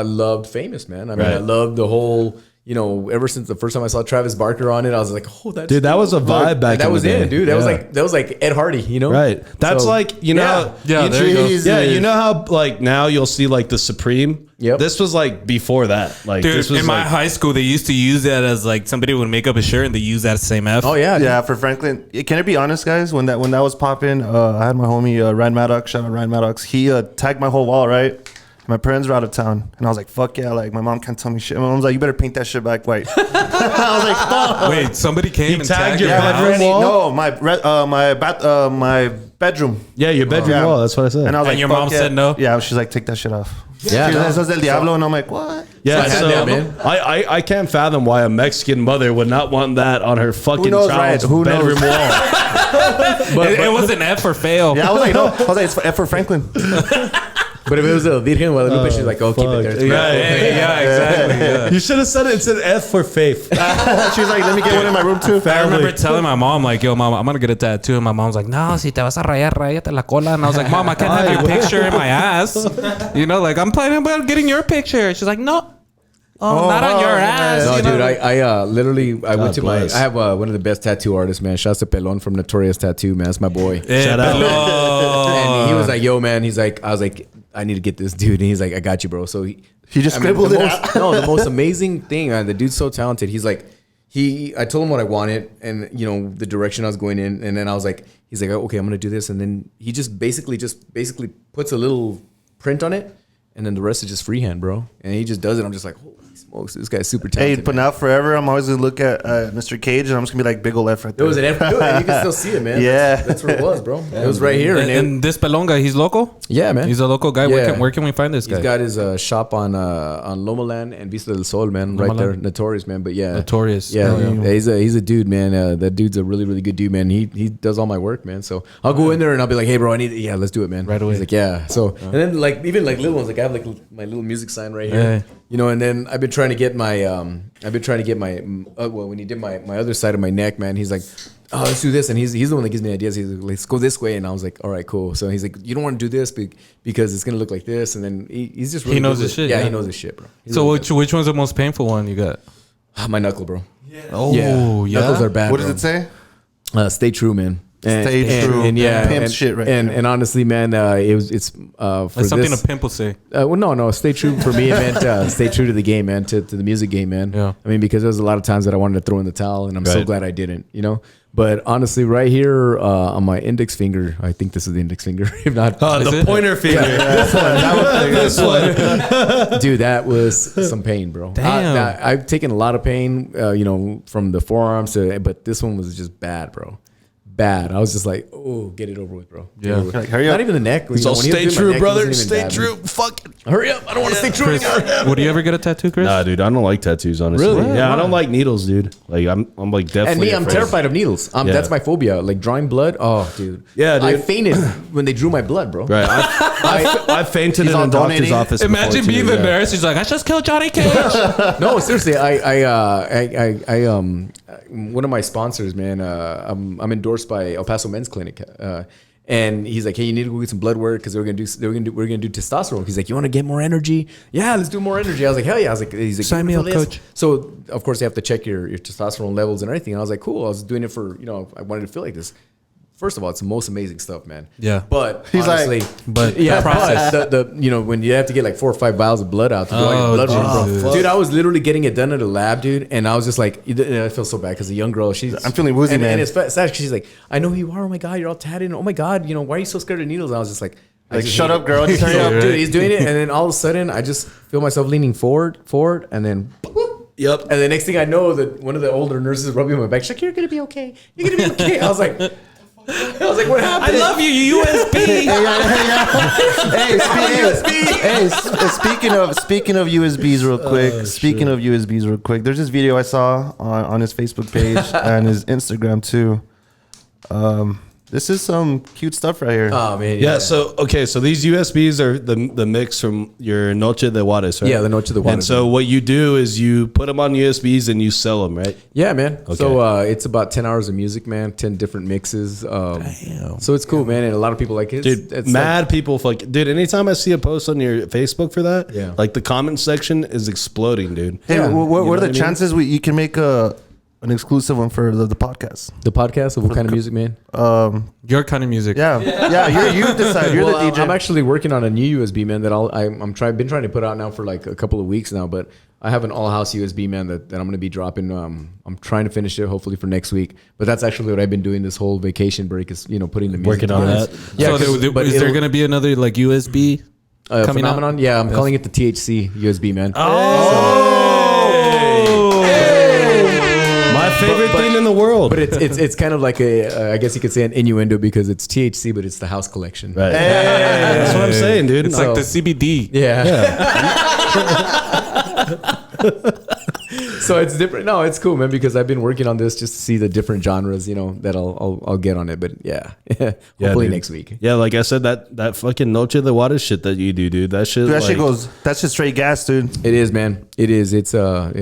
loved famous, man. I mean, Right. I loved the whole. Ever since the first time I saw Travis Barker on it, I was like, "Oh, that's Dude, that was a vibe back that in was the day. it, dude. That was Yeah. like Ed Hardy, Right. That's So, like, Yeah, there you go. Yeah, you know how like now you'll see like the Supreme? Yep. This was like before that. Like Dude, this was in my like, high school, they used to use that as like somebody would make up a shirt and they use that same F. Oh yeah, Yeah, for Franklin. Can I be honest, guys? When that was popping, I had my homie Ryan Maddox. Shout out Ryan Maddox. He tagged my whole wall, right? My parents were out of town, and I was like, "Fuck yeah!" Like my mom can't tell me shit. My mom's like, "You better paint that shit back white." I was like, "Fuck." Wait, somebody came and tagged tagged your your bedroom house? wall? No, my bedroom. yeah, your bedroom Yeah. wall. That's what I said. And I was And like, your "Fuck mom yeah." said no? Yeah, she's like, "Take that shit off." Yeah, She's no. like, "Eso es del diablo," and I'm like, "What?" yeah, So I had so that, man. I can't fathom why a Mexican mother would not want that on her fucking knows, child's right? Who knows? bedroom wall. It was an F or fail. Yeah, I was like, "No." I was like, "It's for F for Franklin." But if it was a Virgen Guadalupe, she's like, "Oh, keep it there." It's Yeah, great. Yeah, exactly. Yeah. You should have said it. It said F for faith. She's like, "Let me get one in my room too." I remember telling my mom, like, yo, mom, I'm going to get a tattoo. And my mom's like, no, si te vas a rayar, rayate la cola. And I was like, Mom, I can't have your picture in my ass. Like, I'm planning about getting your picture. She's like, no. Oh, not on your ass. No, you know? dude, I literally went to bless. I have one of the best tattoo artists, man. Shouts to Pelon from Notorious Tattoo, man. That's my boy. Shout out. And he was like, "Yo, man." He's like, I was like, "I need to get this dude." And he's like, "I got you, bro." So he just scribbled it out. No, the most amazing thing, the dude's so talented. He's like, I told him what I wanted and the direction I was going in, and then I was like, he's like, "Okay, I'm gonna do this," and then he just basically puts a little print on it, and then the rest is just freehand, bro. And he just does it. I'm just like, holy smokes, this guy's super Hey, talented. but man. now forever, I'm always gonna look at Mr. Cage, and I'm just gonna be like, big ol' F right There there. was an F. You can still see it, man. Yeah. that's where it was, bro. It was right here. And this Pelonga, he's local? Yeah, man. He's a local guy. Yeah. Where can we find this guy? He's got his shop on Loma Land and Vista del Sol, man, right Loma there. Land. Notorious, man. But yeah, Notorious. Yeah, Oh, yeah. he's a dude, man. That dude's a really, really good dude, man. He does all my work, man. So I'll go in there and I'll be like, "Hey, bro, let's do it, man." Right away. He's like, "Yeah." So and then like even like little ones, like I have like my little music sign right here, and then I've been trying to get my when he did my other side of my neck, man. He's like, "Oh, let's do this," and he's the one that gives me ideas. He's like, "Let's go this way," and I was like, "All right, cool." So he's like, "You don't want to do this because it's gonna look like this," and then he's just really He knows good his with- shit, Yeah, yeah. he knows his shit, bro. He's So really which one's the most painful one you got? good. My knuckle, bro. Oh, Yeah, yeah. knuckles are bad. What does bro. it say? Stay true, man. Stay true. And yeah, Pimp shit right there. and honestly, man, it's for That's something this, a pimp will say. well, no, stay true for me. It meant stay true to the game, man, to the music game, man. Yeah. I mean, because there was a lot of times that I wanted to throw in the towel, and I'm so Right. glad I didn't, you know. But honestly, right here on my index finger, I think this is the index finger. If not, The pointer finger. This one. dude, that was some pain, bro. Damn. I've taken a lot of pain, you know, from the forearms but this one was just bad, bro. Bad. I was just like, oh, get it over with, bro. Get it over with. Like, hurry up. Not even the neck. So when he was stay doing my true, neck, it brother. wasn't even Stay bad, man. true. Fuck it. Hurry up. I don't want to stay true Chris, anymore. would you ever get a tattoo, Chris? Nah, dude, I don't like tattoos, honestly. Really? Yeah, Why? I don't like needles, dude. Like, I'm like definitely. And me, I'm afraid. terrified of needles. Yeah. That's my phobia. Like drawing blood. Oh, dude. Yeah, dude. I fainted when they drew my blood, bro. Right. I fainted in a on doctor's donating. office. Imagine before, being too, the yeah. nurse. He's like, I just killed Johnny Cage. No, seriously. One of my sponsors, man. I'm endorsed by El Paso Men's Clinic. And he's like, hey, you need to go get some blood work because we're gonna do testosterone. He's like, you want to get more energy? Yeah, let's do more energy. I was like, hell yeah. I was like, he's like, Sign me up, coach. So of course they have to check your testosterone levels and everything. And I was like, cool. I was doing it for, you know, I wanted to feel like this. First of all, it's the most amazing stuff, man. Yeah. But He's honestly, but yeah, the process. but the you know, when you have to get like 4 or 5 vials of blood out to do all your blood work, bro. dude. Dude, I was literally getting it done at a lab, dude, and I was just like, I feel so bad because the young girl, I'm feeling woozy, man. And it's sad because she's like, I know who you are. Oh my god, you're all tatted. Oh my god, you know, why are you so scared of needles? And I was just like, Like, shut up, girl. Just hurry So, up. dude, he's doing it, and then all of a sudden, I just feel myself leaning forward, and then. Yep. And the next thing I know, that one of the older nurses is rubbing my back. She's like, "You're gonna be okay. You're gonna be okay." I was like, "What happened?" I love you, you USB. Speaking of USBs real quick. Speaking of USBs real quick. There's this video I saw on his Facebook page and his Instagram too. This is some cute stuff right here. Oh man, Yeah. So okay. So these USBs are the mix from your Noche de Juarez, right? Yeah, the Noche de Juarez. And so what you do is you put them on USBs and you sell them, right? Yeah, man. Okay. So it's about 10 hours of music, man. 10 different mixes. Damn. So it's cool, man. And a lot of people like it. Dude, It's mad people dude, anytime I see a post on your Facebook for that, Yeah. like the comment section is exploding, dude. Hey, Yeah. what You know are what the I mean? chances you can make an exclusive one for the podcast? the podcast of what kind of music, man? Your kind of music. Yeah. You decide. You're Well, the DJ. I'm actually working on a new USB, man. That I'm been trying to put out now for like a couple of weeks now. But I have an all house USB, man. That I'm going to be dropping. I'm trying to finish it hopefully for next week. But that's actually what I've been doing this whole vacation break is putting the music Working on together. that. Yeah. So is there going to be another like USB coming out? phenomenon? Yeah, I'm calling it the THC USB, man. My favorite thing in the world. But it's kind of like I guess you could say an innuendo because it's THC, but it's the house collection. Right. That's what I'm saying, dude. It's like the CBD. Yeah. So it's different. No, it's cool, man, because I've been working on this just to see the different genres, you know, that I'll get on it. But yeah, hopefully dude. next week. Yeah, like I said, that fucking Noche de Juarez shit that you do, dude. That shit. Dude, that shit like- goes. That's just straight gas, dude. It is, man. It is. It's a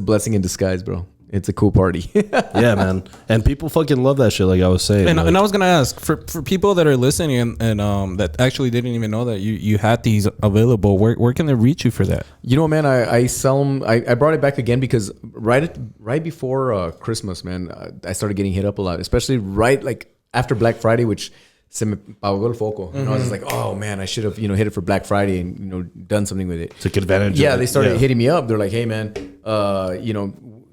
blessing in disguise, bro. It's a cool party. Yeah, man. And people fucking love that shit, like I was saying. And, like- and I was gonna ask for people that are listening and that actually didn't even know that you had these available. Where can they reach you for that? You know, man, I sell them. I brought it back again because right before Christmas, man, I started getting hit up a lot, especially right like after Black Friday, which se me apagó el foco. And I was just like, oh man, I should have hit it for Black Friday and done something with it. Took advantage. Yeah, of it. they started Yeah. hitting me up. They're like, hey man,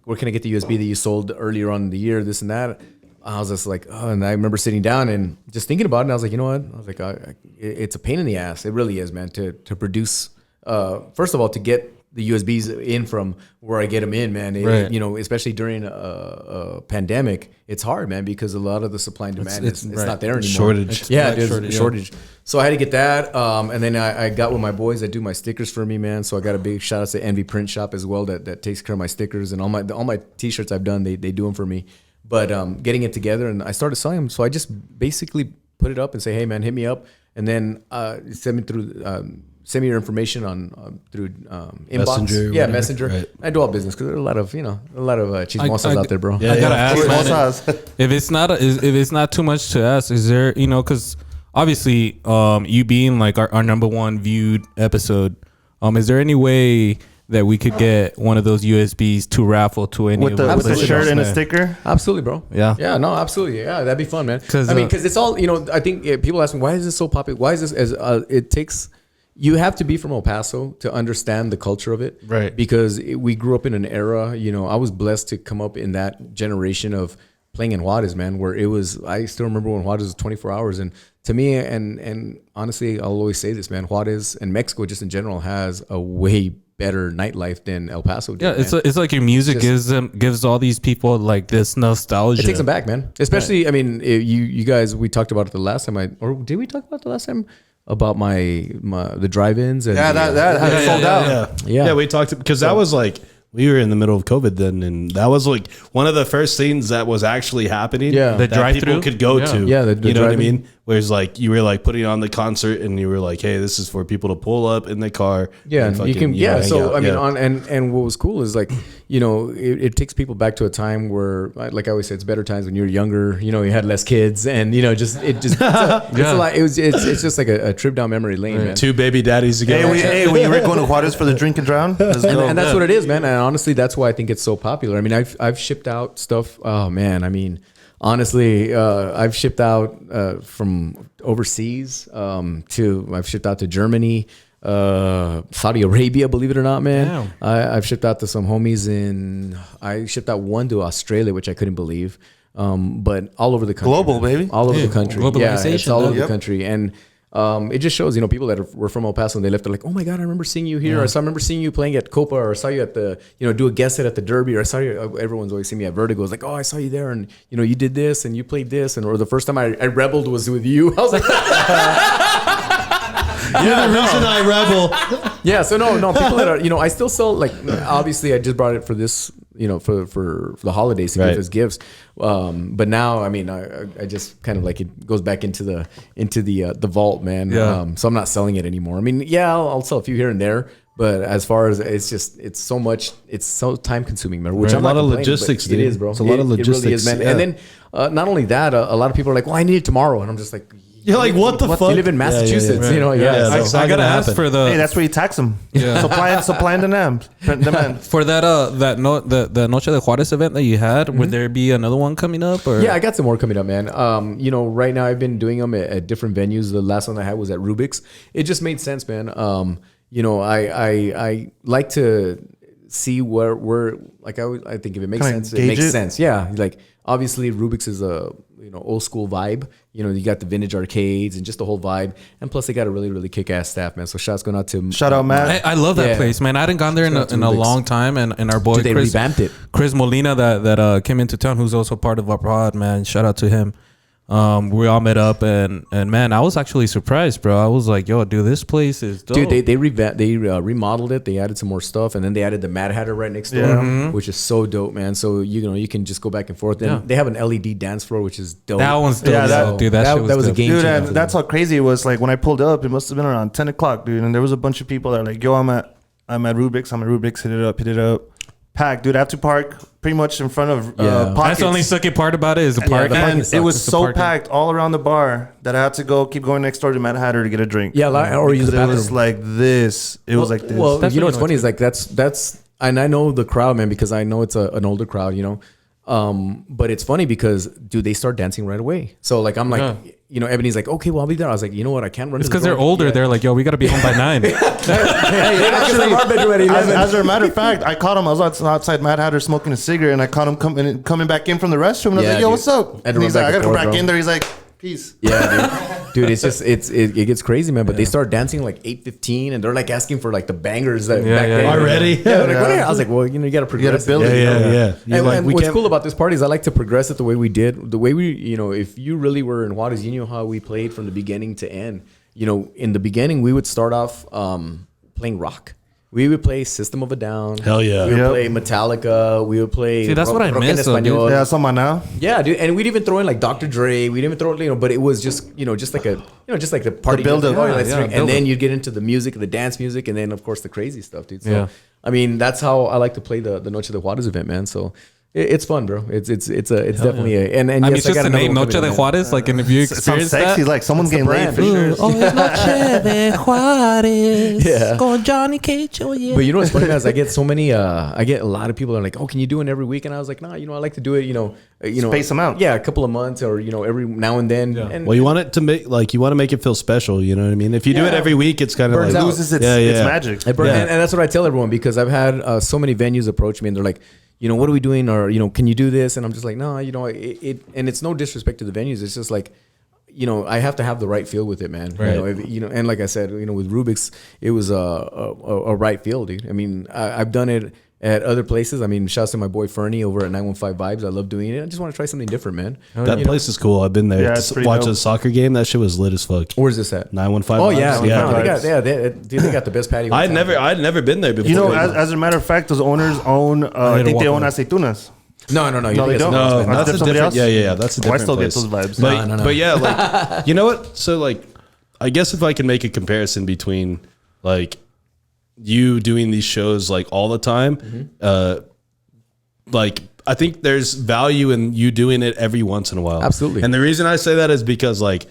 where can I get the USB that you sold earlier on in the year? This and that. I was just like, oh, and I remember sitting down and just thinking about it. And I was like, you know what? I was like, it's a pain in the ass. It really is, man, to produce. First of all, to get the USBs in from where I get them in, man. Right. Especially during a pandemic, it's hard, man, because a lot of the supply and demand It's it's right. not there anymore. Shortage. Yeah, Like there's shortage, a yeah. shortage. So I had to get that, and then I got with my boys that do my stickers for me, man. So I got a big shout out to Envy Print Shop as well that takes care of my stickers and all my t-shirts I've done. They do them for me. But getting it together, and I started selling them. So I just basically put it up and say, hey man, hit me up, and then send me your information on through inbox. Messenger, Yeah, whatever. Messenger. Right. I do all business because there are a lot of chismosas out there, bro. I gotta ask, man, Mimosas. if it's not too much to ask, is there because obviously you being like our number one viewed episode, is there any way that we could get one of those USBs to raffle to any with of the us. shirt and a sticker. Absolutely, bro. Yeah. No, absolutely. Yeah, that'd be fun, man. Because it's all, I think people ask me, why is this so popular? Why is this it takes, you have to be from El Paso to understand the culture of it. Right. Because we grew up in an era, I was blessed to come up in that generation of playing in Juarez, man, where it was, I still remember when Juarez was 24 hours. And to me, and honestly, I'll always say this, man, Juarez and Mexico just in general has a way better nightlife than El Paso did. Yeah, it's like your music gives all these people like this nostalgia. It takes them back, man. Especially, right. I mean, you guys, we talked about it the last time, or did we talk about it the last time? About the drive-ins? And that sold out. Yeah, we talked, because that was like, we were in the middle of COVID then, and that was like one of the first things that was actually happening. Yeah, the that drive-thru people could go to. Yeah, you know what I mean? Whereas like you were like putting on the concert, and you were like, hey, this is for people to pull up in the car. Yeah, and you can. Yeah, so I mean, yeah. and what was cool is like, it takes people back to a time where, like I always say, it's better times when you're younger. You had less kids, and it's a lot. It's just like a trip down memory lane, man. Two baby daddies together. Hey, when you were going to Juarez for the drink and drown, and that's what it is, man. And honestly, that's why I think it's so popular. I mean, I've shipped out stuff. Oh man, I mean, honestly, I've shipped out from overseas I've shipped out to Germany, Saudi Arabia, believe it or not, man. I've shipped out to some homies I shipped out one to Australia, which I couldn't believe. But all over the country. Global, baby. All over the country. Globalization. Yeah, it's all over the country. And it just shows, people that were from El Paso and they left, they're like, oh my God, I remember seeing you here. Or I remember seeing you playing at Copa, or I saw you at the, do a guest set at the Derby, or I saw you, everyone's always seen me at Vertigo. It's like, oh, I saw you there, and you did this and you played this, or the first time I rebelled was with you. I was like, You're the reason I rebel. Yeah, so no, people that are, I still sell, like, obviously I just brought it for this, for the holidays to give as gifts. But now, I mean, I just kind of like, it goes back into the vault, man. Yeah. So I'm not selling it anymore. I mean, yeah, I'll sell a few here and there, but as far as it's so time consuming, man. Which Right. I'm A lot not of complaining, logistics, but it dude. is, bro. It's a lot of logistics. It really is, man. Yeah. And then not only that, a lot of people are like, well, I need it tomorrow, and I'm just like, You're like, what the fuck? You live in Massachusetts, Yeah. I gotta ask for the Hey, that's where you tax them. Yeah. Supply and demand. for that the Noche de Juarez event that you had. Would there be another one coming up? Or? Yeah, I got some more coming up, man. Right now I've been doing them at different venues. The last one I had was at Rubik's. It just made sense, man. I like to see where like I think if it makes Kinda sense, it gauge makes it. sense. Yeah, like obviously Rubik's is a old school vibe. You got the vintage arcades and just the whole vibe, and plus they got a really really kick ass staff, man. So shout out Matt. I love that Yeah. place, man. I hadn't gone there in a Rubik's. long time, and our boy Dude, they Chris, revamped it. Chris Molina that came into town, who's also part of our pod, man. Shout out to him. We all met up, and man, I was actually surprised, bro. I was like, yo, dude, this place is dope. Dude, they remodeled it. They added some more stuff, and then they added the Mad Hatter right next door, which is so dope, man. So you can just go back and forth. Then they have an LED dance floor, which is dope. That one's dope. Yeah, dude, that shit was a dope. game Dude, changer. and that's how crazy it was. Like when I pulled up, it must have been around 10 o'clock, dude. And there was a bunch of people that are like, yo, I'm at Rubik's. Hit it up. Packed, dude. I have to park pretty much in front of That's Pockets. the only sucky part about it is the parking. the And sucks. it was It's the so parking. packed all around the bar that I had to keep going next door to Mad Hatter to get a drink. Yeah, or use the Because it was bathroom. like this. It was like this. Well, That's you know what what's you funny is like that's and I know the crowd, man, because I know it's an older crowd, but it's funny because dude, they start dancing right away. So like I'm like, Ebony's like, okay, well I'll be there. I was like, you know what, I can't run. It's because they're older. Yeah. They're like, yo, we gotta be home by 9. Actually, as a matter of fact, I caught him. I was outside Mad Hatter smoking a cigarette, and I caught him coming back in from the restroom. And I was Yeah, like, "Yo, dude. what's up?" I had to And he's run like, "I back gotta and come forth, back bro. in there." He's like, "Peace." Yeah, dude, it's just it gets crazy, man. But they start dancing like 8:15, and they're like asking for like the bangers that back then. Already? Yeah, they're like, what are you? I was like, well, you got to progress. build it. Yeah. And what's cool about this party is I like to progress it the way we did. The way we, if you really were in Juarez, you know how we played from the beginning to end. In the beginning, we would start off playing rock. We would play System of a Down. Hell yeah. We would Yep. play Metallica. We would play. See, that's what I rock en miss, though, dude. español. Yeah, someone now. Yeah, dude, and we'd even throw in like Dr. Dre. We'd even throw in, but it was just, just like the party build-up. let's Yeah, drink. build-up. And then you'd get into the music, the dance music, and then of course the crazy stuff, dude. So, Yeah. I mean, that's how I like to play the Noche de Juarez event, man. So It's fun, bro. It's definitely a and I mean, yes, it's just got the another name one Noche coming de in, man. Juarez. Like, and if you It sounds experience sexy, that, like someone's That's the getting laid for brand. sure. oh, it's Noche de Juarez. Yeah. Con Johnny Kage, oh yeah. But you know what's funny, guys? I get so many. I get a lot of people that are like, "Oh, can you do it every week?" And I was like, "Nah, I like to do it. Space them out. Yeah, a couple of months, or every now and then. And Well, you want it to make you want to make it feel special. You know what I mean? If you do it Yeah. every week, it's kind of Burns like out. Loses its magic. and that's what I tell everyone, because I've had so many venues approach me and they're like, what are we doing? Or can you do this? And I'm just like, no, it and it's no disrespect to the venues. It's just like, I have to have the right feel with it, man. Right. And like I said, with Rubik's, it was a right feel, dude. I mean, I've done it at other places. I mean, shouts to my boy Fernie over at 915 Vibes. I love doing it. I just want to try something different, man. That place is cool. I've been there Yeah, to it's pretty watch dope. a soccer game. That shit was lit as fuck. Where's this at? 915. Oh yeah, Vibes. yeah. They got the best patio. in I'd town. never been there before. As a matter of fact, those owners own. I think they own aceitunas. No. You No, think they it's don't. something else, No, man. that's a somebody different. else? Yeah. That's a Oh, I different still get place. those vibes. But, No. but yeah, like you know what? So like, I guess if I can make a comparison between like you doing these shows like all the time, like I think there's value in you doing it every once in a while. Absolutely. And the reason I say that is because like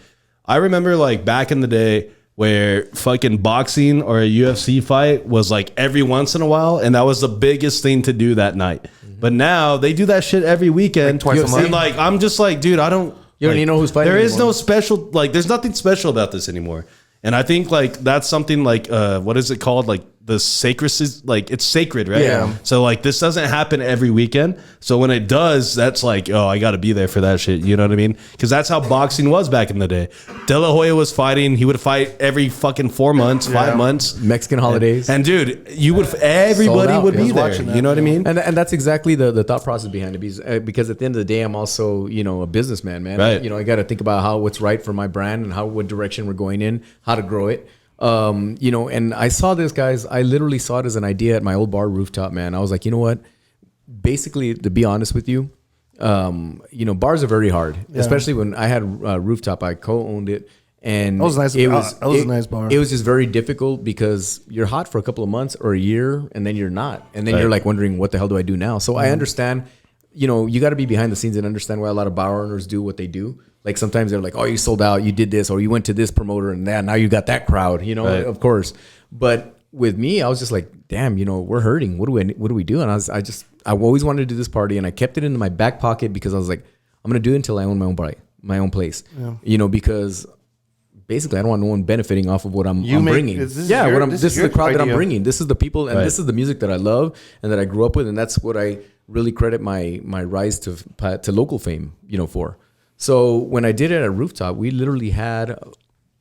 I remember like back in the day where fucking boxing or a UFC fight was like every once in a while, and that was the biggest thing to do that night. But now they do that shit every weekend. Like twice a month. And like I'm just like, dude, I don't. You don't like, even know who's fighting There is anymore. no special. Like, there's nothing special about this anymore. And I think like that's something like what is it called? Like the sacred, like it's sacred, right? Yeah. So like this doesn't happen every weekend. So when it does, that's like, oh, I got to be there for that shit. You know what I mean? Because that's how boxing was back in the day. De La Hoya was fighting. He would fight every fucking 4 months, 5 months. Mexican holidays. And dude, you would everybody out. would I be was there. watching You know what I mean? And that's exactly the thought process behind it, because at the end of the day, I'm also a businessman, man. Right. I got to think about what's right for my brand and what direction we're going in, how to grow it. And I saw this, guys. I literally saw it as an idea at my old bar rooftop, man. I was like, you know what? Basically, to be honest with you, bars are very hard, especially when I had rooftop. I co-owned it. And That was nice. It was, that was a nice bar. It was just very difficult because you're hot for a couple of months or a year, and then you're not, and then Right. you're like wondering, what the hell do I do now? So I understand. You got to be behind the scenes and understand why a lot of bar owners do what they do. Like sometimes they're like, "Oh, you sold out, you did this, or you went to this promoter, and now you got that crowd." Right. Of course. But with me, I was just like, "Damn, we're hurting. What do we do?" And I always wanted to do this party, and I kept it in my back pocket because I was like, "I'm gonna do it until I own my own place." Because basically, I don't want no one benefiting off of what I'm bringing. This is your the crowd that I'm idea. bringing. This is the people, and Right. this is the music that I love and that I grew up with, and that's what I really credit my rise to local fame, for. So when I did it at Rooftop, we literally had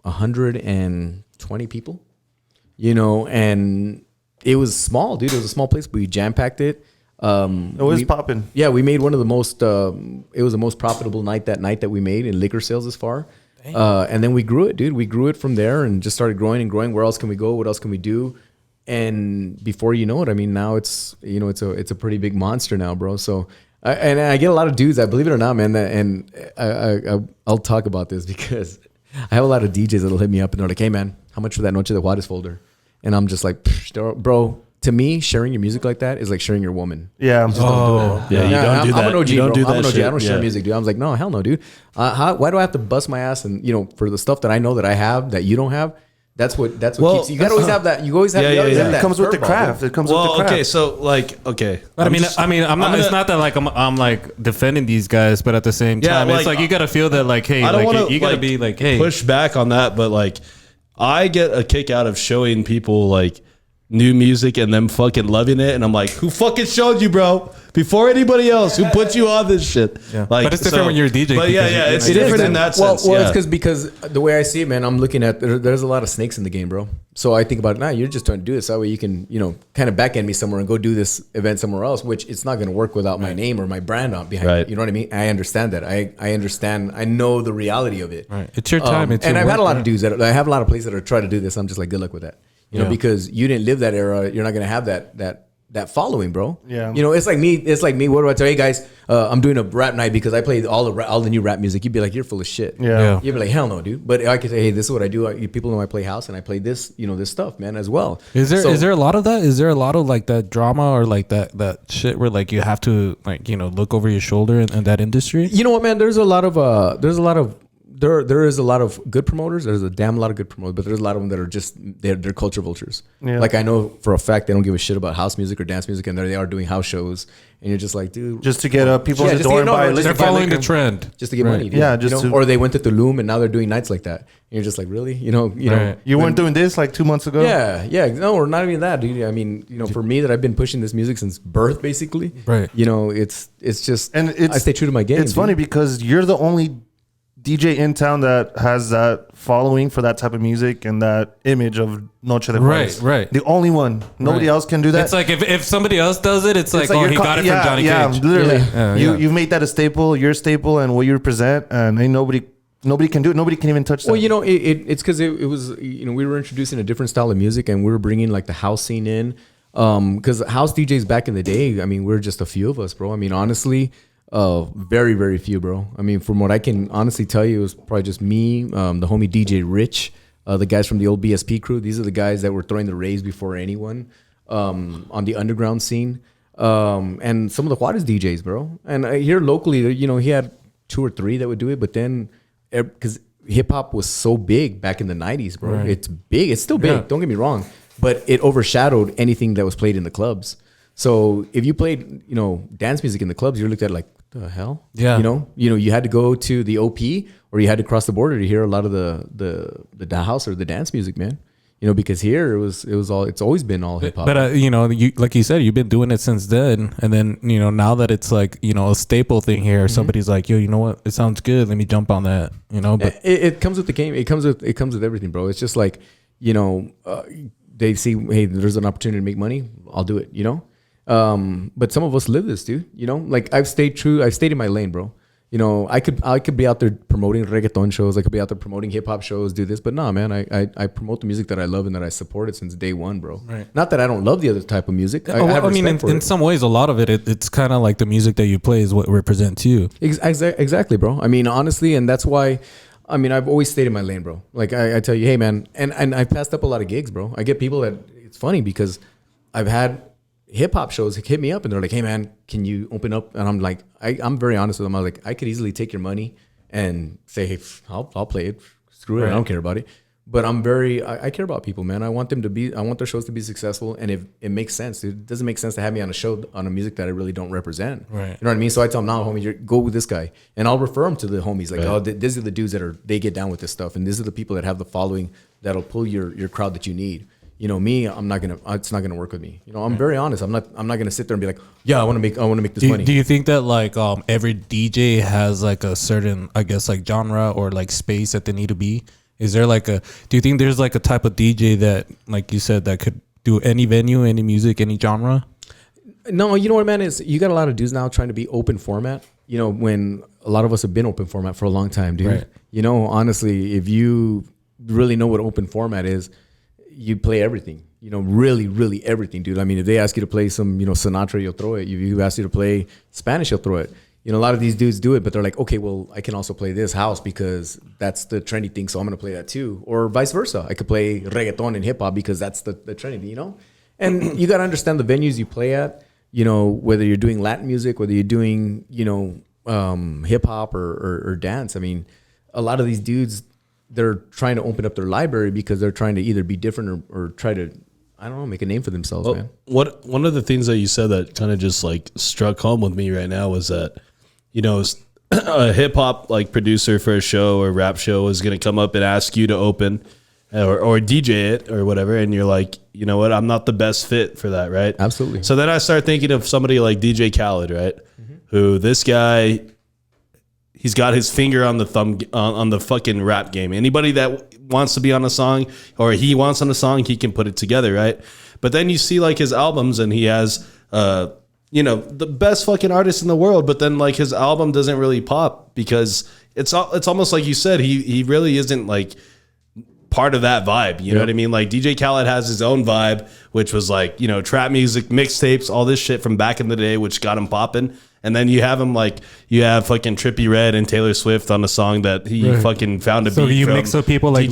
120 people, and it was small, dude. It was a small place, but we jam packed it. It was popping. Yeah, we made one of the most. It was the most profitable night that we made in liquor sales as far. And then we grew it, dude. We grew it from there and just started growing and growing. Where else can we go? What else can we do? And before you know it, I mean, now it's it's a pretty big monster now, bro. So I get a lot of dudes. I believe it or not, man. I'll talk about this because I have a lot of DJs that'll hit me up and they're like, "Hey, man, how much for that Noche de Juarez folder?" And I'm just like, "Bro." To me, sharing your music like that is like sharing your woman. Yeah. Yeah, you don't do I'm that. an OG, You don't bro. do I'm an that OG. shit. I don't share music, dude. I was like, no, hell no, dude. Why do I have to bust my ass and for the stuff that I know that I have that you don't have? That's what Well, keeps you. You always have that. You always have. you always have It that comes with the curveball, craft. dude. It comes with the craft. okay, so okay. But I'm not. It's not that like I'm like defending these guys, but at the same Yeah, time, like, it's like you gotta feel that like, hey, I don't like want to. you gotta be like, hey, push back on that, but like, I get a kick out of showing people like new music and them fucking loving it, and I'm like, who fucking showed you, bro? Before anybody else, who put you on this shit? Yeah. Like, But it's different when you're a DJ But yeah, because it's different in that sense. Well, yeah. it's because the way I see it, man, I'm looking at there's a lot of snakes in the game, bro. So I think about, you're just trying to do this. That way you can, kind of back end me somewhere and go do this event somewhere else, which it's not going to work without my name or my brand on behind Right. it. You know what I mean? I understand that. I understand. I know the reality of it. right. It's your time. It's And your I've had a work, lot of right? dudes I have a lot of places that are trying to do this. I'm just like, good luck with that. Because you didn't live that era. You're not going to have that that following, bro. Yeah. You know, it's like me. What do I tell you guys? I'm doing a rap night because I play all the new rap music. You'd be like, you're full of shit. Yeah. You'd be like, hell no, dude. But I could say, hey, this is what I do. People know I play house and I play this, this stuff, man, as well. Is there a lot of that? Is there a lot of like that drama or like that shit where like you have to like look over your shoulder in that industry? You know what, man? There is a lot of good promoters. There's a damn lot of good promoters, but there's a lot of them that are just they're culture vultures. Yeah. Like I know for a fact they don't give a shit about house music or dance music, and there they are doing house shows, and you're just like, dude, Just to get people in the just to door get- and no, buy. no, just They're to get following the liquor. trend. Just to get Right. money, dude. Yeah, just to- or they went to Tulum and now they're doing nights like that. And you're just like, really, Right. You weren't doing this like 2 months ago. yeah, no, or not even that, dude. I mean, for me that I've been pushing this music since birth, basically. Right. It's just, And I stay true to my game. It's funny because you're the only DJ in town that has that following for that type of music and that image of Noche de Juarez. Right. The only one. Nobody Right. else can do that. It's like if somebody else does it, it's like, you're he got it yeah, from Johnny yeah, Cage. literally. Yeah. You've made that a staple. Your staple and what you represent, and ain't nobody can do it. Nobody can even touch that. Well, it's because it was, we were introducing a different style of music and we were bringing like the house scene in. Because house DJs back in the day, I mean, we're just a few of us, bro. I mean, honestly, very, very few, bro. I mean, from what I can honestly tell you, it was probably just me, the homie DJ Rich, the guys from the old BSP crew. These are the guys that were throwing the raves before anyone on the underground scene. And some of the Juarez DJs, bro. And here locally, he had 2 or 3 that would do it, but then because hip hop was so big back in the 90s, bro. Right. It's big. It's still big. Yeah. Don't get me wrong, but it overshadowed anything that was played in the clubs. So if you played, dance music in the clubs, you're looked at like, what the hell? Yeah. You had to go to the OP or you had to cross the border to hear a lot of the house or the dance music, man. Because here it's always been all hip hop. But you like you said, you've been doing it since then, and then now that it's like a staple thing here, somebody's like, yo, you know what? It sounds good. Let me jump on that. But it comes with the game. It comes with everything, bro. It's just like they see, hey, there's an opportunity to make money. I'll do it. But some of us live this, dude. Like I've stayed true. I've stayed in my lane, bro. I could be out there promoting reggaeton shows. I could be out there promoting hip hop shows, do this. But no, man, I promote the music that I love and that I supported since day one, bro. Right. Not that I don't love the other type of music. I have respect for in it. some ways, a lot of it's kind of like the music that you play is what represents you. Exactly, bro. I mean, honestly, and that's why, I've always stayed in my lane, bro. Like I tell you, hey, man, and I've passed up a lot of gigs, bro. I get people that, it's funny because I've had hip hop shows hit me up and they're like, hey, man, can you open up? And I'm like, I'm very honest with them. I'm like, I could easily take your money and say, hey, I'll play it. Screw it. Right. I don't care about it. But I care about people, man. I want their shows to be successful. And if it makes sense, it doesn't make sense to have me on a show on a music that I really don't represent. Right. You know what I mean? So I tell them, no, homie, go with this guy. And I'll refer them to the homies. Like, oh, these are the dudes they get down with this stuff. And these are the people that have the following that'll pull your crowd that you need. Me, it's not gonna work with me. I'm very honest. I'm not gonna sit there and be like, yeah, I want to make this money. Do you think that like every DJ has like a certain, I guess, like genre or like space that they need to be? Is there like do you think there's like a type of DJ that, like you said, that could do any venue, any music, any genre? No, you know what, man, is you got a lot of dudes now trying to be open format. When a lot of us have been open format for a long time, dude. Right. Honestly, if you really know what open format is, you play everything, really, really everything, dude. I mean, if they ask you to play some, Sinatra, you'll throw it. If you ask you to play Spanish, you'll throw it. A lot of these dudes do it, but they're like, okay, well, I can also play this house because that's the trendy thing, so I'm going to play that too. Or vice versa. I could play reggaeton and hip hop because that's the trendy, And you got to understand the venues you play at, whether you're doing Latin music, whether you're doing, hip hop or dance. I mean, a lot of these dudes, they're trying to open up their library because they're trying to either be different or try to, I don't know, make a name for themselves, man. One of the things that you said that kind of just like struck home with me right now was that, a hip hop like producer for a show or rap show is going to come up and ask you to open or DJ it or whatever. And you're like, you know what? I'm not the best fit for that. Right. Absolutely. So then I start thinking of somebody like DJ Khaled, right? Mm-hmm. Who this guy, he's got his finger on the thumb on the fucking rap game. Anybody that wants to be on a song or he wants on a song, he can put it together, right? But then you see like his albums and he has, the best fucking artist in the world. But then like his album doesn't really pop because it's almost like you said, he really isn't like part of that vibe. You know what I mean? Like DJ Khaled has his own vibe, which was like, you know, trap music, mixtapes, all this shit from back in the day, which got him popping. And then you have him like, you have fucking Trippie Redd and Taylor Swift on a song that he fucking found a beat. So you from mix up people like,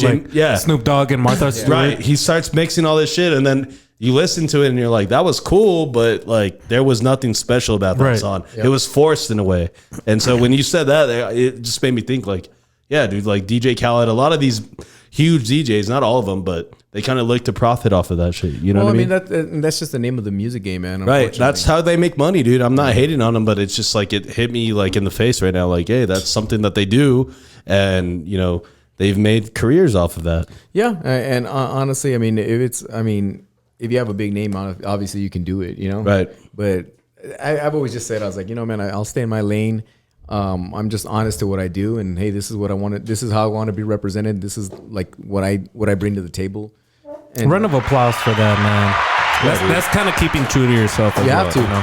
Snoop Dogg and Martha Stewart. Right. He starts mixing all this shit, and then you listen to it and you're like, that was cool, but like there was nothing special about that song. It was forced in a way. And so when you said that, it just made me think like, yeah, dude, like DJ Khaled, a lot of these huge DJs, not all of them, but they kind of look to profit off of that shit. You know what I mean? That's just the name of the music game, man. Right. That's how they make money, dude. I'm not hating on them, but it's just like it hit me like in the face right now. Like, hey, that's something that they do. And, you know, they've made careers off of that. Yeah. And honestly, I mean, if you have a big name, obviously you can do it, you know? Right. But I've always just said, I was like, you know, man, I'll stay in my lane. I'm just honest to what I do, and hey, this is what I want. This is how I want to be represented. This is like what I bring to the table. And round of applause for that, man. That's kind of keeping true to yourself. You have to. You know?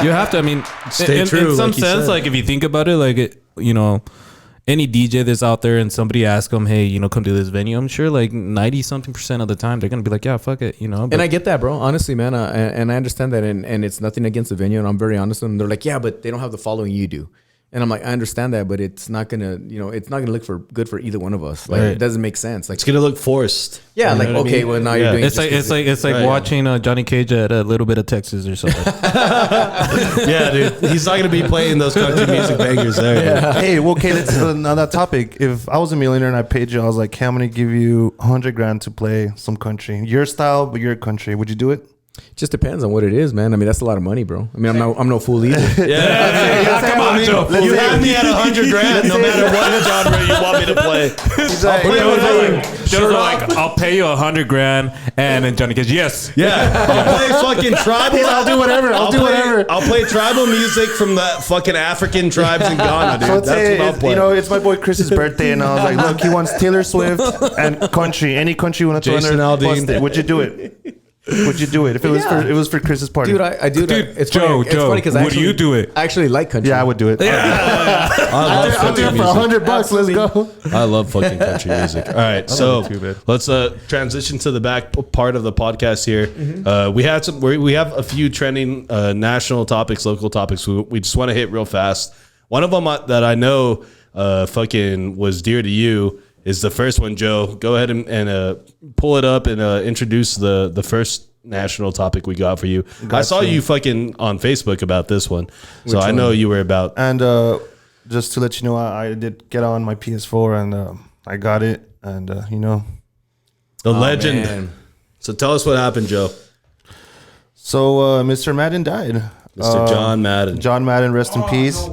You have to. I mean, stay true. In some like sense, like if you think about it, like you know, any DJ that's out there and somebody asks them, hey, you know, come to this venue, I'm sure like 90-something% of the time they're gonna be like, yeah, fuck it, you know. But, and I get that, bro. Honestly, man, and I understand that, and it's nothing against the venue, and I'm very honest with them. They're like, yeah, but they don't have the following you do. And I'm like, I understand that, but it's not gonna, you know, it's not gonna look for good for either one of us. Like, it doesn't make sense. Like, it's gonna look forced. Yeah, like okay, well now you're doing. It's like watching Johnny Cage at a little bit of Texas or something. Yeah, dude, he's not gonna be playing those country music bangers there. Yeah. Hey, well, okay, let's on that topic. If I was a millionaire and I paid you, I was like, hey, I'm gonna give you $100,000 to play some country, your style, but your country. Would you do it? Just depends on what it is, man. I mean, that's a lot of money, bro. I mean, I'm no fool either. Come on, Joe. You have me at $100,000, no matter what genre you want me to play. I'll pay you $100,000, and then Johnny Cage, yes, I'll play fucking tribal. I'll do whatever. I'll do whatever. I'll play tribal music from the fucking African tribes in Ghana, dude. So let's say That's what I'll play. you know, it's my boy Chris's birthday, and I was like, look, he wants Taylor Swift and country. Any country you want to throw in Jason there, Aldean. bust it. Would you do it? Would you do it if it was for Chris's party? Dude, I do. Dude, it's Joe, funny. It's funny because would you do it? I actually like country. Yeah, I would do it. I'll do it for $100. Let's go. I love fucking country music. All right, so let's transition to the back part of the podcast here. We have a few trending national topics, local topics. We just want to hit real fast. One of them that I know fucking was dear to you is the first one, Joe. Go ahead and pull it up and introduce the first national topic we got for you. Gotcha. I saw you fucking on Facebook about this one, so I know you were about. And just to let you know, I did get on my PS4 and I got it, and you know, the legend. Man. So tell us what happened, Joe. So Mr. Madden died. Mr. John Madden. John Madden, rest in peace.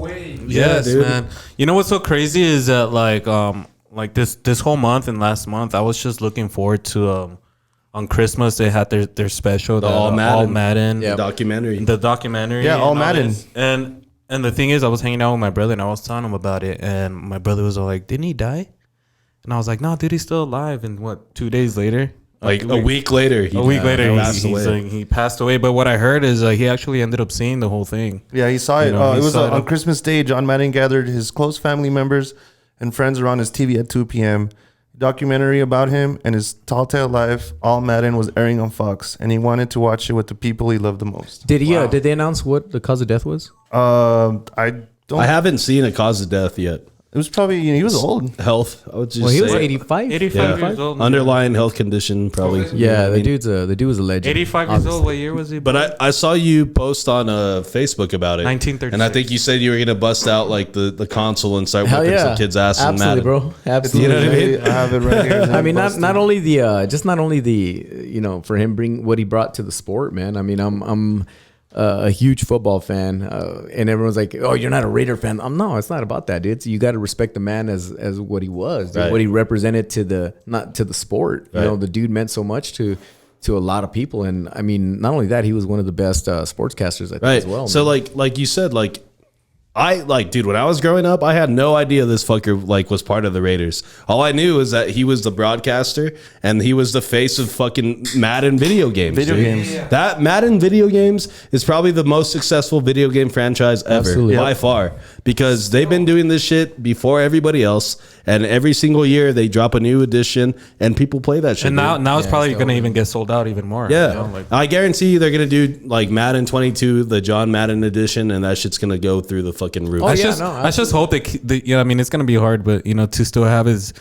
Yes, dude. Man. You know what's so crazy is that like this whole month and last month, I was just looking forward to on Christmas they had their special, the All Madden documentary. The documentary. Yeah, All Madden. And the thing is, I was hanging out with my brother and I was telling him about it, and my brother was all like, "Didn't he die?" And I was like, "No, dude, he's still alive." And 2 days later, like a week later, he passed away. But what I heard is he actually ended up seeing the whole thing. Yeah, he saw it. It was on Christmas Day. John Madden gathered his close family members and friends around his TV at 2 p.m. Documentary about him and his tall tale life, All Madden, was airing on Fox, and he wanted to watch it with the people he loved the most. Did he? Did they announce what the cause of death was? I haven't seen a cause of death yet. It was probably, he was old. Health. I would just he was say 85. 85 years old. Underlying health condition, probably. Yeah, the dude was a legend. 85 years old. What year was he? But I saw you post on Facebook about it. 1936. And I think you said you were gonna bust out like the console and start whipping some kids' ass in Madden. Absolutely, bro. Absolutely. You know what I mean? I have it right here. I mean, not only the you know, for him bring what he brought to the sport, man. I mean, I'm a huge football fan, and everyone's like, "Oh, you're not a Raider fan." No, it's not about that, dude. So you got to respect the man as what he was, dude, what he represented to the sport. Right. You know, the dude meant so much to a lot of people, and I mean, not only that, he was one of the best sportscasters, I think, as well. So, man. like you said, dude, when I was growing up, I had no idea this fucker was part of the Raiders. All I knew is that he was the broadcaster and he was the face of fucking Madden video games. That Madden video games is probably the most successful video game franchise ever, by far. because they've been doing this shit before everybody else, and every single year they drop a new edition and people play that shit. And now it's probably going to even get sold out even more. Yeah, you know, like, I guarantee you they're gonna do like Madden 22, the John Madden edition, and that shit's gonna go through the fucking roof. I just hope that I mean, it's going to be hard, but to still have his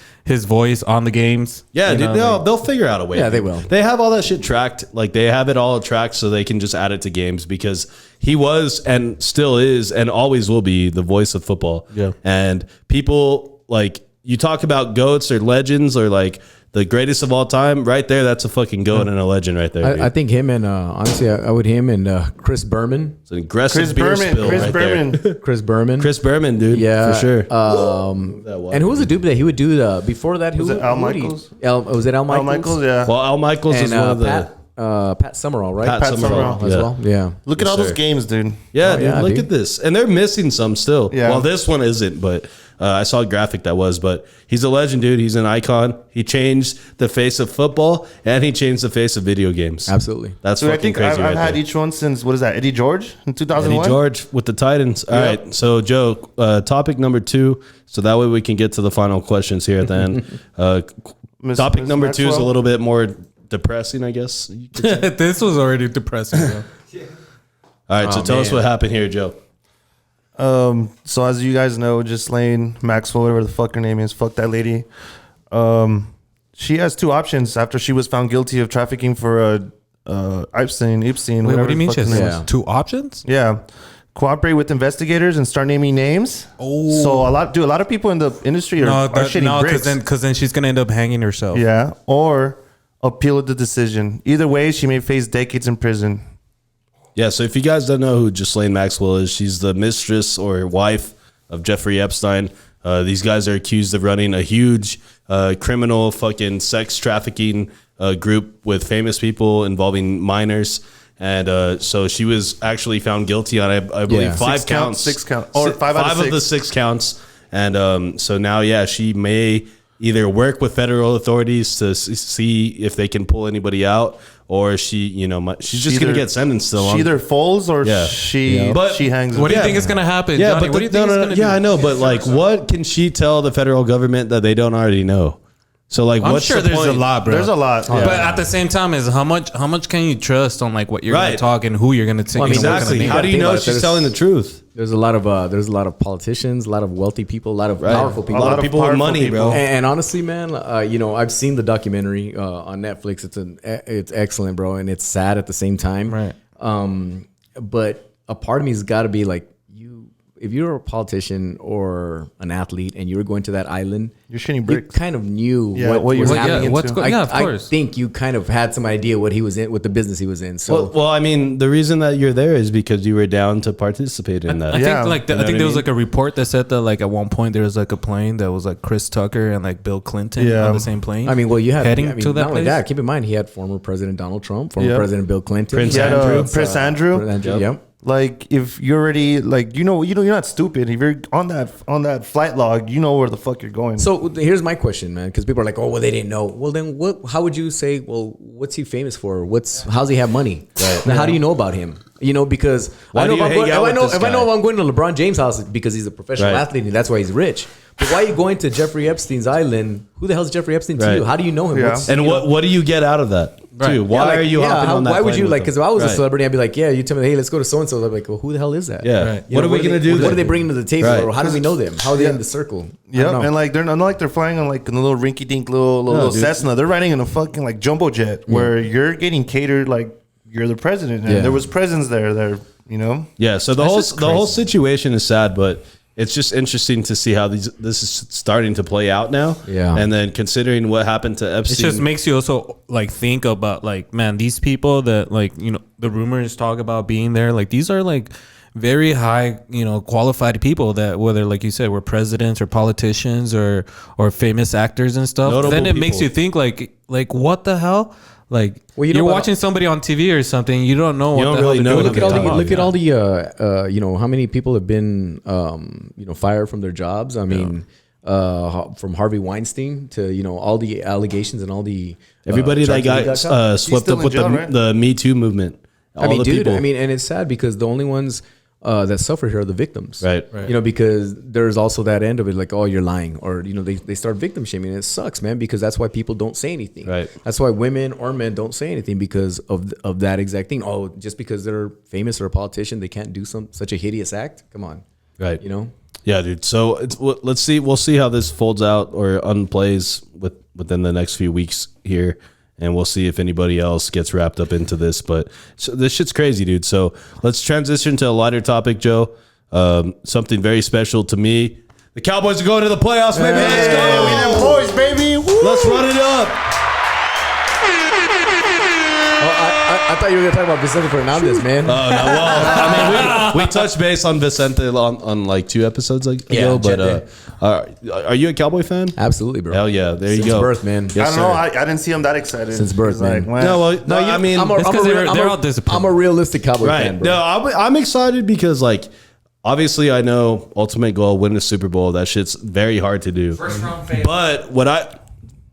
voice on the games. Yeah, dude, they'll figure out a way. Yeah, they will. They have all that shit tracked. Like they have it all tracked, so they can just add it to games because he was and still is and always will be the voice of football. Yeah, and people like you talk about goats or legends or like the greatest of all time. Right there, that's a fucking goat and a legend right there. I think him and honestly, I would him and Chris Berman. It's an aggressive beer spill right there. Chris Berman. Chris Berman, dude. Yeah, for sure. And who was the dude that he would do the before that? Who Was it Al Michaels? Was it Al Michaels? Al Michaels, yeah. Well, Al Michaels is one of the Pat Summerall, right? Pat Summerall, as well. Yeah. Look at all those games, dude. Yeah, dude, yeah, look dude. at this. And they're missing some still. Yeah. Well, this one isn't, but I saw a graphic that was. But he's a legend, dude. He's an icon. He changed the face of football, and he changed the face of video games. Absolutely. That's Dude, I fucking think crazy I've right had there. each one since, what is that, Eddie George in 2001? Eddie George with the Titans. All Yep. right, so Joe, topic number 2. So that way we can get to the final questions here at the end. Topic Miss number 2 is a Maxwell? little bit more depressing, I guess. You could say. this was already depressing. Bro. All right, so tell us what happened here, Joe. So as you guys know, Ghislaine Maxwell, whatever the fuck her name is, fuck that lady. She has 2 options after she was found guilty of trafficking for Epstein. Wait, Whatever what do you mean? the She fuck his name has is. 2 options? Yeah. Cooperate with investigators and start naming names. Oh, so a lot of people in the industry are shitting bricks. because then she's gonna end up hanging herself. Yeah, or appeal the decision. Either way, she may face decades in prison. Yeah, so if you guys don't know who Ghislaine Maxwell is, she's the mistress or wife of Jeffrey Epstein. These guys are accused of running a huge criminal fucking sex trafficking group with famous people involving minors. And so she was actually found guilty on, I believe, 5 counts. 6 counts. Or 5 out of 6. Of the 6 counts. And so now, yeah, she may either work with federal authorities to see if they can pull anybody out, or she's just going to get sentenced still. She either falls or she hangs. What do you think is gonna happen? Yeah, Johnny? but What do you think is gonna do? I know, but like, what can she tell the federal government that they don't already know? So like, I'm what's sure the there's point? a lot, bro. There's a lot. But at the same time, is how much can you trust on like what you're gonna Right. talk and who you're gonna take? Exactly. How do you know she's telling the truth? There's a lot of politicians, a lot of wealthy people, a lot of powerful people, A lot of people with money, people. bro. And honestly, man, I've seen the documentary on Netflix. It's excellent, bro, and it's sad at the same time. Right. But a part of me has got to be like, if you're a politician or an athlete and you were going to that island, You're shitting you bricks. kind of knew Yeah, what was you're happening. happening of I course. think you kind of had some idea what he was in, what the business he was in. So Well, I mean, the reason that you're there is because you were down to participate in that. I Yeah. think You know I think what there I was mean? like a report that said that like at one point there was like a plane that was like Chris Tucker and like Bill Clinton Yeah. on the same plane. I mean, well, you had heading I mean, to that not only place. that. Keep in mind, he had former President Donald Trump, former Yep. President Bill Clinton, Prince He had, Andrew. Prince Andrew. Prince Andrew, Yep. yep. Like if you're already like you're not stupid. If you're on that flight log, you know where the fuck you're going. So here's my question, man, because people are like, "Oh, well, they didn't know." Well, then what? How would you say? Well, what's he famous for? How's he have money? Right. Now, how do you know about him? Because Why I know do you if I'm hang going, out with this if I know guy? if I'm going to LeBron James' house because he's a professional Right. athlete and that's why he's rich. But why are you going to Jeffrey Epstein's island? Who the hell is Jeffrey Epstein to Right. you? How do you know him? Yeah. And what do you get out of that too? Why are you hopping on that? Why would plane you with like? them? Because if I was a Right. celebrity, I'd be like, yeah, you tell me, hey, let's go to so and so. I'm like, well, who the hell is that? Yeah. Right. What are we gonna do? What then? are they bringing to the table? Right. Or how do we know them? How are they in the circle? I yeah, don't know. and like they're not like they're flying on like a little rinky dink little dude. Cessna. They're riding in a fucking like jumbo jet where you're getting catered like you're the president. And Yeah. there was presents there. You know. Yeah. So the whole situation is sad, but it's just interesting to see how this is starting to play out now. Yeah. And then considering what happened to It Epstein, just makes you also like think about like, man, these people that like, the rumors talk about being there, like these are like very high, qualified people that whether like you said were presidents or politicians or famous actors and stuff. Notable then it makes people. you think like what the hell? Like Well, you know you're what? watching somebody on TV or something, you don't know what don't the really hell know they're what doing. they're Look at all the talking how many people have been fired from their jobs. I mean, from Harvey Weinstein to all the allegations and all the everybody that charges got he swept still up in with jail, right? the Me Too movement. I mean, the dude. people. I mean, and it's sad because the only ones that suffer here are the victims. Right. You know, because there's also that end of it, like, oh, you're lying, or, you know, they start victim shaming. And it sucks, man, because that's why people don't say anything. Right. That's why women or men don't say anything, because of that exact thing. Oh, just because they're famous or a politician, they can't do such a hideous act. Come on. Right. You know? Yeah, dude. So let's see. We'll see how this folds out or unplays within the next few weeks here. And we'll see if anybody else gets wrapped up into this. But this shit's crazy, dude. So let's transition to a lighter topic, Joe. Something very special to me. The Cowboys are going to the playoffs, baby. Let's go. We them boys, baby. Woo. Let's run it up. I thought you were going to talk about Vicente Fernandez, man. Oh, no. Well, I mean, we touched base on Vicente on like 2 episodes ago. But are you a Cowboy fan? Absolutely, bro. Hell yeah. There you Since go. birth, man. Yes, I don't know. sir. I didn't see him that excited. Since birth, man. Like, No, well, no, I mean, It's 'cause they're all disciplined. I'm a realistic Cowboy right. fan, bro. No, I'm excited because, like, obviously I know ultimate goal, win the Super Bowl. That shit's very hard to do. First round favorite. But what I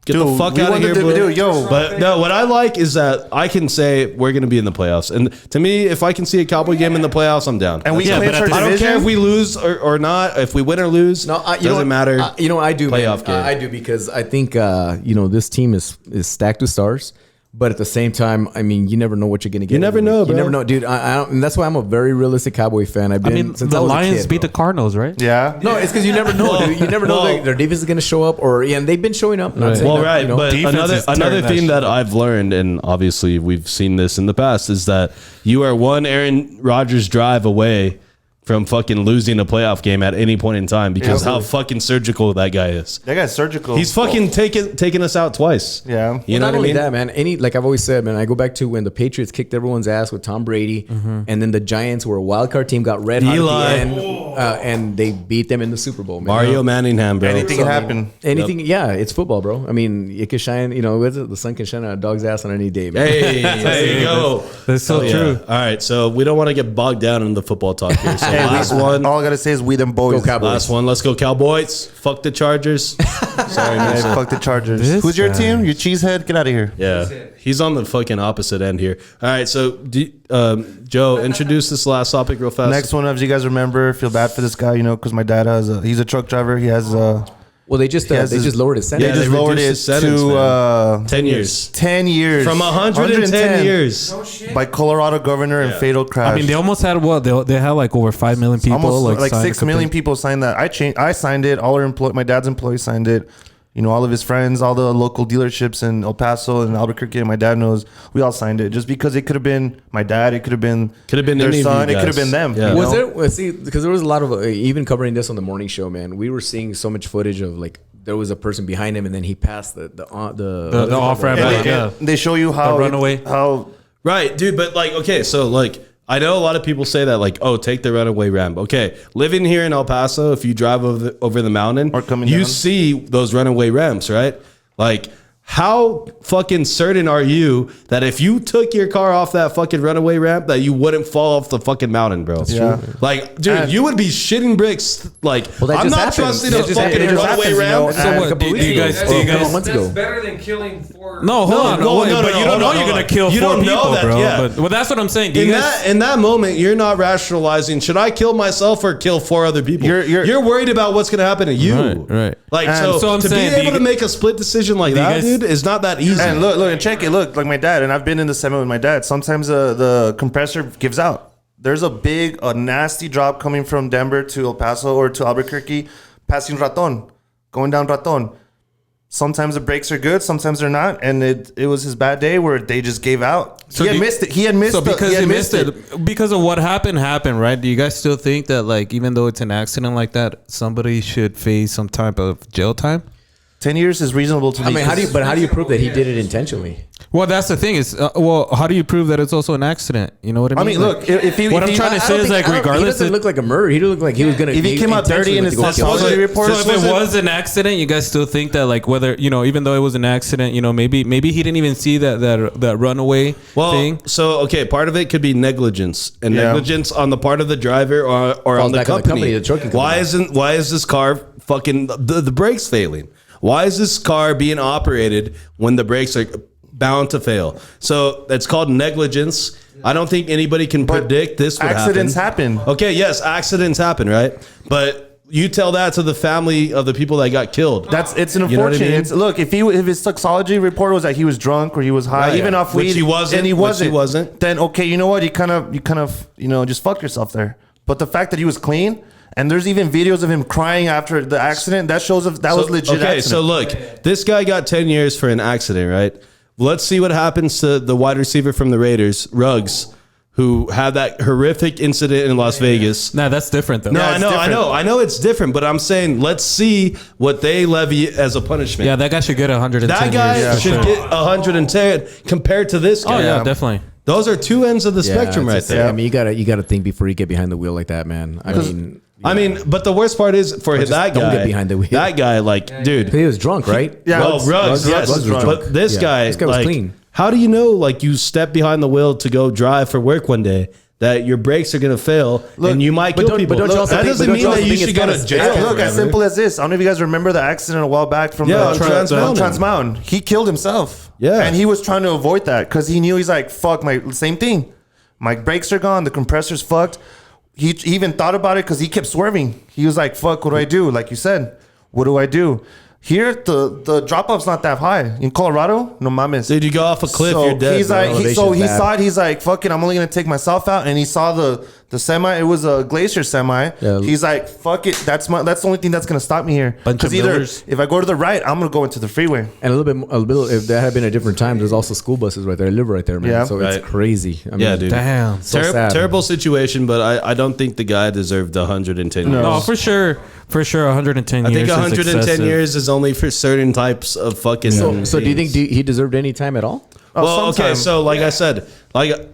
get the Dude, fuck we out of wanted here, to bro. do, yo. But no, what I like is that I can say we're going to be in the playoffs, and to me, if I can see a Cowboy game in the playoffs, I'm down. And we Yeah, clinch but our at the- I don't division. care if we lose or not. If we win or lose, No, you doesn't matter. You know, I do. Playoff Man. game. I do, because I think this team is stacked with stars. But at the same time, I mean, you never know what you're gonna get. You never know, You bro. never know, dude. I don't, and that's why I'm a very realistic Cowboy fan. I've I been mean, since the I was a Lions kid, beat bro. the Cardinals, right? Yeah. No, it's because you never know, dude. You never know Well- their defense is gonna show up, and they've been showing up. Not Right. saying Well, that, right, you know, but defense another is tearing another that thing shit that up. I've learned, and obviously we've seen this in the past, is that you are one Aaron Rodgers drive away from fucking losing a playoff game at any point in time because how fucking surgical that guy is. That guy's surgical. He's fucking taking us out twice. Yeah. You know not what I only mean? that, man. Like I've always said, man. I go back to when the Patriots kicked everyone's ass with Tom Brady, and then the Giants were a wild card team, got red hot Eli. at the end, and they beat them in the Super Bowl. Man. Mario Manningham, bro. Anything can happen. Anything, yeah, it's football, bro. I mean, it can shine. You know, the sun can shine on a dog's ass on any day, man. Hey, there you go. That's so Yeah. true. All right, so we don't want to get bogged down in the football talk here. So last one. All I gotta say is we them boys. Go Cowboys. Last one. Let's go Cowboys. Fuck the Chargers. Sorry, Hey, man. fuck the Chargers. This Who's your guy. team? Your cheesehead? Get out of here. Yeah, he's on the fucking opposite end here. All right, so Joe, introduce this last topic real fast. Next one, as you guys remember, feel bad for this guy, you know, because my dad he's a truck driver. He has Well, they just lowered his they sentence. Yeah, just they lowered reduced it his sentence, to 10 years. 10 years From 110 years. by Colorado governor in fatal crash. I mean, they almost had they had like over 5 million people. almost like sign 6 a million petition. people signed that. I signed it. All our my dad's employees signed it. You know, all of his friends, all the local dealerships in El Paso and Albuquerque, and my dad knows, we all signed it. Just because it could have been my dad, it could have been Could have been their any of son, you it could have guys. been them. Yeah. you Was know? there? See, because there was a lot of even covering this on the morning show, man. We were seeing so much footage of like there was a person behind him, and then he passed the off ramp. And Yeah. they show you how The runaway. how Right, dude. But like, okay, so like, I know a lot of people say that, like, oh, take the runaway ramp. Okay, living here in El Paso, if you drive over the mountain, Or coming you down. see those runaway ramps, right? Like, how fucking certain are you that if you took your car off that fucking runaway ramp, that you wouldn't fall off the fucking mountain, bro? Yeah. Like, dude, And- you would be shitting bricks. Like, Well, that I'm just not happened. trusting It a just fucking happened. runaway you know, ramp. So and- what? Do you guys? That's- Do you a couple guys? months That's ago. better than killing 4. No, hold on. no, Wait, no, but no, you don't hold know on, you're hold gonna on. kill You 4 don't know people, that, bro. yeah. But well, that's what I'm saying. Do In you guys? in that moment, you're not rationalizing. Should I kill myself or kill 4 other people? You're- worried about what's going to happen to you. Right. Like And so I'm to saying, be do able you- to make a split decision like do you that, guys- dude, is not that easy. And look, and check it. Look, like my dad, and I've been in the semi with my dad. Sometimes the compressor gives out. There's a nasty drop coming from Denver to El Paso or to Albuquerque, passing Raton, going down Raton. Sometimes the brakes are good, sometimes they're not, and it was his bad day where they just gave out. He had missed it. He had missed. So because he had he missed it, because of what happened, right? Do you guys still think that, like, even though it's an accident like that, somebody should face some type of jail time? 10 years is reasonable to me. I mean, how do you prove that he did it intentionally? Well, that's the thing is, how do you prove that it's also an accident? You know what I I mean? mean, look, if he, what if I'm he, trying to say is, like, He regardless, doesn't look like a murder. He looked like he was gonna. If he came out dirty in his dispository report, so if it was an accident, you guys still think that, like, whether, you know, even though it was an accident, you know, maybe he didn't even see that runaway thing. So okay, part of it could be negligence and Yeah. negligence on the part of the driver or on the back on the company. company, the trucking company. Why is this car fucking the brakes failing? Why is this car being operated when the brakes are bound to fail. So that's called negligence. I don't think anybody can predict this would accidents happen. Okay, yes, accidents happen, right? But you tell that to the family of the people that got killed. It's an You know what I unfortunate. mean? Look, if his toxicology report was that he was drunk or he was high, Right. even off Which weed, he wasn't, and he which he wasn't, wasn't. then okay, you know what? You kind of just fucked yourself there. But the fact that he was clean, and there's even videos of him crying after the accident, that shows that was legit. Okay, accident. so look, this guy got 10 years for an accident, right? Let's see what happens to the wide receiver from the Raiders, Ruggs, who had that horrific incident in Las Vegas. Nah, that's different though. No, Yeah, I know it's different, but I'm saying let's see what they levy as a punishment. Yeah, that guy should get 110 that guy years. should get 110 compared to this guy. Oh yeah, definitely. Those are two ends of the spectrum it's right just- there. I mean, you gotta think before you get behind the wheel like that, man. I mean, but the worst part is for just that don't guy. get behind the wheel. That guy, like, dude. he was drunk, right? Yeah. Well, Ruggs, yes, was drunk. but this Yeah. guy, This guy was like, clean. how do you know, like, you step behind the wheel to go drive for work one day, that your brakes are gonna fail and you might kill people? don't you also That think- doesn't but don't mean you also that you think should it's go to kinda- jail. Look, as forever. simple as this. I don't know if you guys remember the accident a while back from Yeah, the on Trans Mountain. Trans Mountain. He killed himself. Yeah. And he was trying to avoid that because he knew, he's like, fuck, same thing. My brakes are gone. The compressor's fucked. He even thought about it because he kept swerving. He was like, fuck, what do I do? Like you said, what do I do? Here, the drop off's not that high. In Colorado, no mames. Dude, you go off a cliff, So you're dead. he's bro. like, he Elevation's bad. saw it. He's like, fuck it, I'm only gonna take myself out. And he saw the semi. It was a Glacier semi. Yeah. He's like, fuck it. That's the only thing that's gonna stop me here. Bunch of Because either millers. if I go to the right, I'm gonna go into the freeway. And a little. If that had been a different time, there's also school buses right there. I live right there, man. Yeah. So Right. it's crazy. I mean, Yeah, dude. Damn. So sad. Terrible situation, but I don't think the guy deserved 110 years. No, for sure, 110 I years. think is 110 excessive. years is only for certain types of fucking. So do you think he deserved any time at all? Well, okay, sometime. so like I said,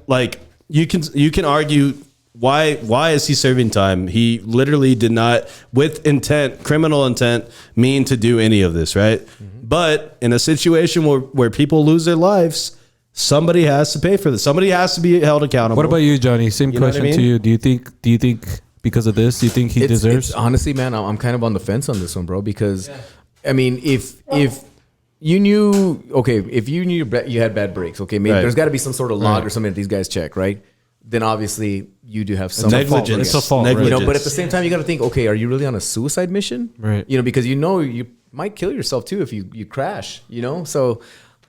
like you can argue why is he serving time? He literally did not, with intent, criminal intent, mean to do any of this, right? But in a situation where people lose their lives, somebody has to pay for this. Somebody has to be held accountable. What about you, Johnny? Same You know what I question to mean? you. Do you think because of this, do you think he deserves? Honestly, man, I'm kind of on the fence on this one, bro. Because I mean, if you knew, okay, if you knew you had bad brakes, okay, maybe Right. there's got to be some sort of log or something that these guys check, right? Then obviously you do have some negligence? It's a fault, right? You know, but at the same time, you got to think, okay, are you really on a suicide mission? Right. You know, because you know you might kill yourself too if you crash. You know, so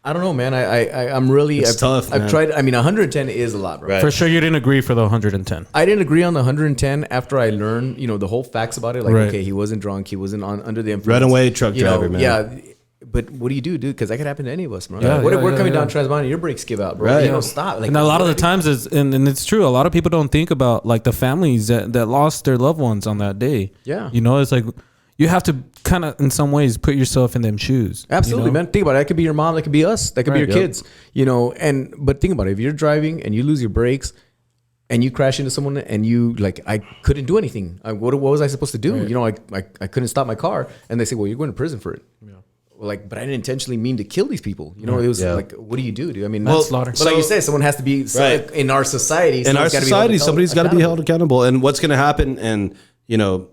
I don't know, man. I'm really It's tough, I've man. tried. I mean, 110 is a lot, bro. Right. For sure, you didn't agree for the 110. I didn't agree on the 110 after I learned, you know, the whole facts about it. Like, Right. okay, he wasn't drunk, he wasn't under the influence. Runaway truck You know, driver, man. Yeah, but what do you do, dude? Because that could happen to any of us, bro. Yeah, what if yeah, we're yeah, coming yeah. down Trans Mountain and your brakes give out, bro? Right. You know, stop. Like, And a lot of the times, and it's true. A lot of people don't think about like the families that lost their loved ones on that day. Yeah. You know, it's like you have to kind of, in some ways, put yourself in them shoes. Absolutely, you know? man. Think about it. That could be your mom. That could be us. That could be Right, your yep. kids. You know, but think about it. If you're driving and you lose your brakes and you crash into someone and you like, I couldn't do anything. What was I supposed to do? You know, I couldn't stop my car. And they say, well, you're going to prison for it. Yeah. Well, like, but I didn't intentionally mean to kill these people. You know, it was Yeah. like, what do you do, dude? I mean, Well, slaughter. But like you said, someone has to be Right. in our society. in our someone's gotta be society, held somebody's got to be accountable. held accountable. And what's going to happen? And you know,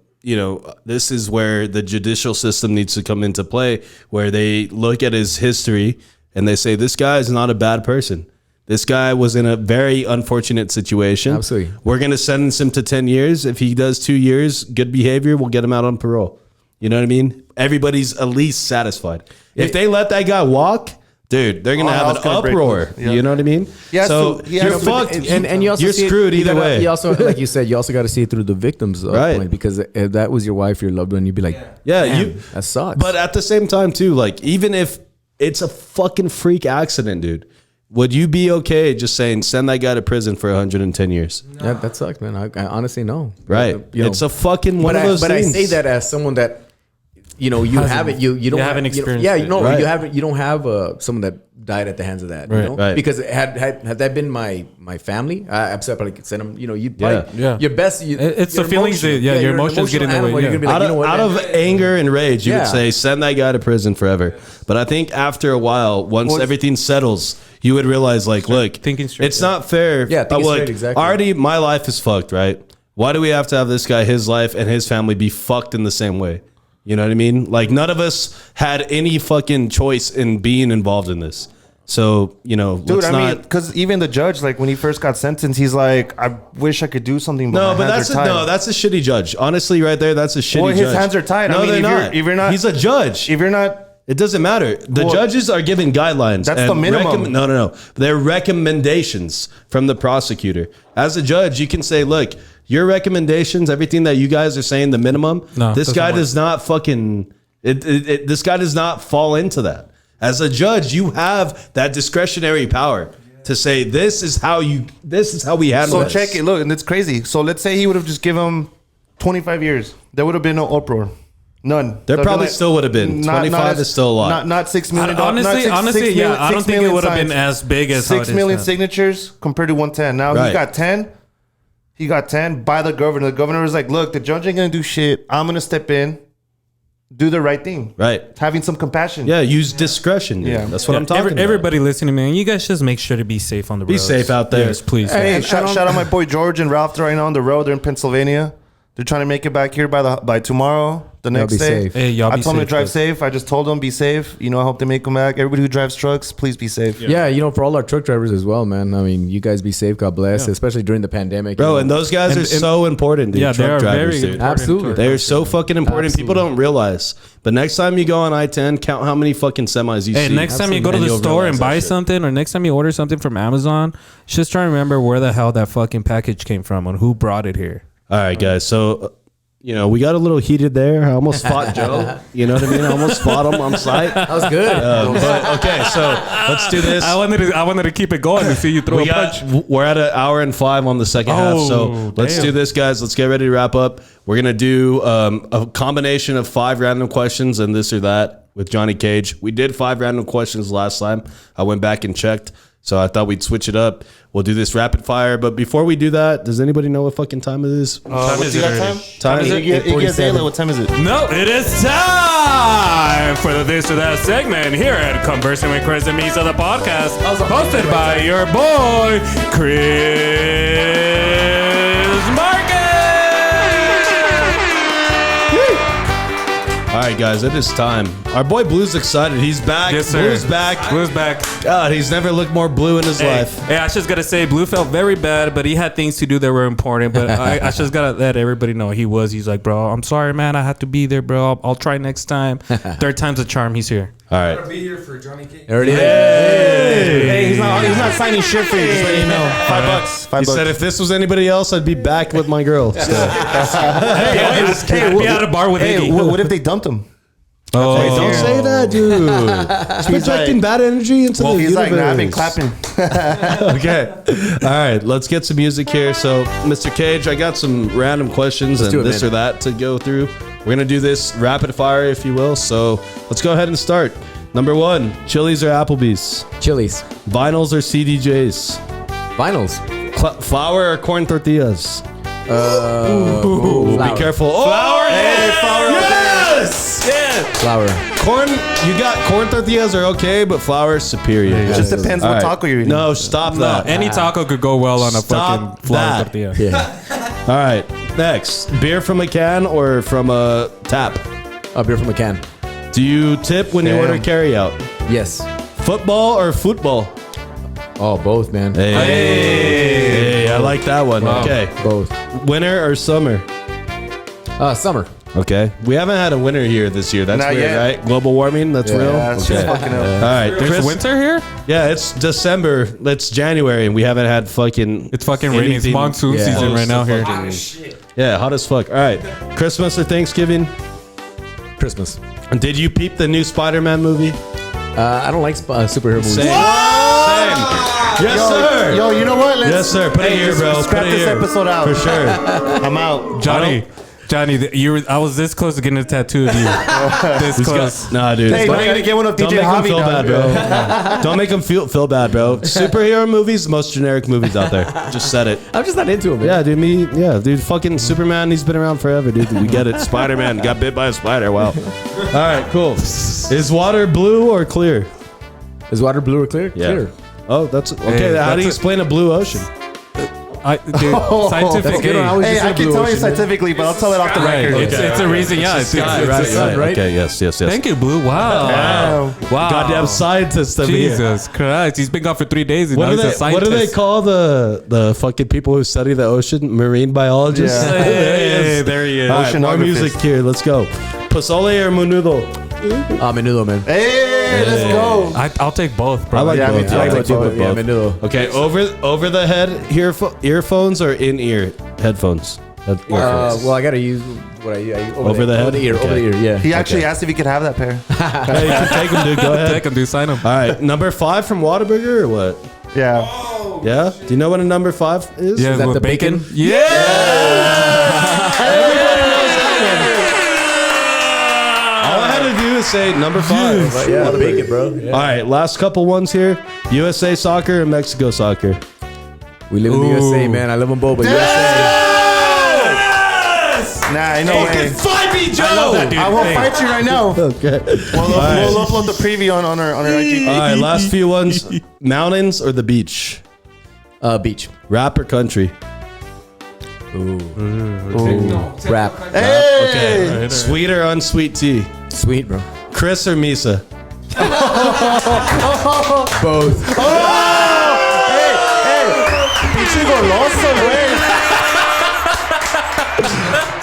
this is where the judicial system needs to come into play, where they look at his history and they say, this guy is not a bad person. This guy was in a very unfortunate situation. Absolutely. We're going to sentence him to 10 years. If he does 2 years, good behavior, we'll get him out on parole. You know what I mean? Everybody's at least satisfied. If they let that guy walk, dude, they're going to All have hell's an gonna break uproar. loose. Yeah. You know what I mean? Yeah, so so- yeah, you're so- fucked. And you also you're see it- screwed you either gotta- way. You also, like you said, you also got to see it through the victim's Right. point, because if that was your wife, your loved one, you'd be like, Yeah, "Damn, that sucks." But at the same time, too, like, even if it's a fucking freak accident, dude, would you be okay just saying, send that guy to prison for 110 years? that sucks, man. I honestly know. Right. You know, It's a fucking one of those but things. I say that as someone that, you know, you haven't, you don't you haven't have, experienced yeah, it. you know, Right. you don't have someone that died at the hands of that, you Right. know, Right. because had that been my family, I'm sorry, probably send them, you know, you'd probably, Yeah. your best, It's your the feelings emotion- that- yeah, your you're an emotions get in the emotional way, animal. You're yeah. gonna be like, out you know what, out man? of anger and rage, you Yeah. would say, send that guy to prison forever. But I think after a while, once everything settles, you would realize, like, look, thinking straight, it's yeah. not fair. Yeah, thinking look, straight, exactly. already my life is fucked, right? Why do we have to have this guy, his life and his family be fucked in the same way? You know what I mean? Like, none of us had any fucking choice in being involved in this. So, you know, Dude, let's not. because even the judge, like when he first got sentenced, he's like, I wish I could do something. No, my but hands that's are tied. that's a shitty judge. Honestly, right there, that's a shitty Well, judge. his hands are tied. No, I mean, they're if you're not, He's a judge. if you're not, It doesn't matter. The Well, judges are given guidelines. that's and the minimum. No. They're recommendations from the prosecutor. As a judge, you can say, look, your recommendations, everything that you guys are saying, the minimum, No, this doesn't guy work. does not fucking, this guy does not fall into that. As a judge, you have that discretionary power to say, this is how we handle so this. check it. Look, and it's crazy. So let's say he would have just given him 25 years. There would have been no uproar. None. There So probably like, still would have been. 25 is still a lot. Not $6 million. Honestly, yeah, I don't think it would have been as big as how it 6 is million now. signatures compared to 110. Now Right. he got 10. He got 10 by the governor. The governor was like, look, the judge ain't gonna do shit. I'm gonna step in, do the right thing. Right. Having some compassion. Yeah, use discretion. Yeah. Yeah. That's what I'm talking about. Everybody listening, man, you guys just make sure to be safe on the road. Be safe out there. Yes, please. Hey, And shout out my boy George and Ralph right now on the road. They're in Pennsylvania. They're trying to make it back here by tomorrow, the next be day. safe. Hey, y'all I be told them safe, to drive guys. safe. I just told them be safe. You know, I hope they make them back. Everybody who drives trucks, please be safe. Yeah, you know, for all our truck drivers as well, man. I mean, you guys be safe. God bless, especially during the pandemic. Bro, you know. and those guys are And- so important, dude. Yeah, they truck are drivers, very dude. important. Absolutely. They're so fucking important. People Absolutely. don't realize. But next time you go on I-10, count how many fucking semis you Hey, see. next time you go to And the you'll store realize and that buy shit. something, or next time you order something from Amazon, just try to remember where the hell that fucking package came from and who brought it here. All right, guys. So, you know, we got a little heated there. I almost fought Joe. You know what I mean? I almost fought him on site. That was good. But okay, so let's do this. I wanted to keep it going to see you throw We're at 1 hour and 5 on the second half. So Oh, let's damn. do this, guys. Let's get ready to wrap up. We're going to do a combination of 5 random questions and this or that with Johnny Kage. We did 5 random questions last time. I went back and checked. So I thought we'd switch it up. We'll do this rapid fire. But before we do that, does anybody know what fucking time it is? What is you it got already? time? Time is it? Iggy Azalea, what time is it? No, it is time for the This or That segment here at Conversing with Chris and Misa, the podcast, hosted by your boy, Chris Marquez. All right, guys, it is time. Our boy Blue's excited. He's back. Yes, sir. Blue's back. Blue's back. God, he's never looked more blue in his life. Hey, I just gotta say, Blue felt very bad, but he had things to do that were important. But I just gotta let everybody know he's like, bro, I'm sorry, man. I have to be there, bro. I'll try next time. Third time's a charm. He's here. All right. Be here for Johnny Kage. There it is. Hey, he's not signing shit for you. Just let you know. $5. He said if this was anybody else, I'd be back with my girl. So. I'd be at a bar with Hey, Iggy. what if they dumped him? Oh, Hey, don't say that, dude. It's projecting like- bad energy into the He's universe. like, nah, I've been clapping. Okay. All right. Let's get some music here. So, Mr. Cage, I got some random questions Let's do and it, this man. or that to go through. We're going to do this rapid fire, if you will. So, let's go ahead and start. Number 1, Chili's or Applebee's? Chili's. Vinyls or CDJs? Vinyls. Flour or corn tortillas? Flour. Be careful. Oh, flour. Hey, flour all day. Yes. Yeah. Flour. Corn. You got corn tortillas are okay, but flour is superior. It just depends All what right. taco you're eating. No, stop that. any taco could go well on a Stop fucking flour that. tortilla. Yeah. All right. Next, beer from a can or from a tap? A beer from a can. Do you tip when you Damn. order carry out? Yes. Football or football? Oh, both, man. Hey, I like that one. Wow. Okay. Both. Winter or summer? Summer. Okay. We haven't had a winter here this year. That's Not weird, yet. right? Global warming. That's real. Yeah, it's just fucking up. All right. There's Chris- winter here? Yeah, it's December. It's January, and we haven't had fucking. It's fucking raining. It's anything monsoon Yeah. season right now here. Yeah, hot as fuck. All right. Christmas or Thanksgiving? Christmas. Did you peep the new Spider-Man movie? I don't like superhero movies. Same. Yes, sir. Yo, you know what? Yes, sir. Put it here, just bro. Scrap Put it this here. episode out. For sure. I'm out. Johnny, I was this close to getting a tattoo of you. This close. Nah, dude. Hey, Don't now you gotta get one of don't DJ make him Javi feel down. bad, bro. Don't make him feel bad, bro. Superhero movies, most generic movies out there. Just said it. I'm just not into them. Yeah, dude. Fucking Superman, he's been around forever, dude. We get it. Spider-Man got bit by a spider. Wow. All right, cool. Is water blue or clear? Is water blue or clear? Yeah. Clear. Oh, that's okay. Hey, How do you that's explain a blue ocean? Scientific. Hey, I can tell you scientifically, but I'll tell it off the record. It's a reason. Yeah, it's Right. Okay. Yes. Thank you, Blue. Wow. Goddamn scientist of here. Jesus Christ. He's been gone for 3 days. And now he's a What scientist. do they call the fucking people who study the ocean? Marine biologists. Yeah. Hey, there he is. All right, more Oceanographist. music here. Let's go. Pozole or menudo? Menudo, man. Hey, let's go. I'll take both, bro. I like Yeah, me both. too. I I like like both. Yeah, menudo. Okay, over the head earphones or in ear headphones? Well, I gotta use what I Over the head? over the ear, Okay. over the ear. Yeah. He actually asked if he could have that pair. Hey, you can take them, dude. Go ahead. Take him, dude. Sign him. All right, number 5 from Whataburger or what? Yeah. Yeah. Do you know what a number 5 is? Yeah, that with the bacon? Yeah. All I had to do is say number 5. Yeah, bacon, bro. Yeah. All right, last couple ones here. USA soccer and Mexico soccer. We live in the USA, man. I love them both, but USA. Nah, ain't no way. Fight me, Joe. I won't fight you right now. Okay. We'll upload the preview on our IG. All right, last few ones. Mountains or the beach? Beach. Rap or country? Rap. Hey! Okay. Sweet or unsweet tea? Sweet, bro. Chris or Misa? Both. Pinche goloso, güey.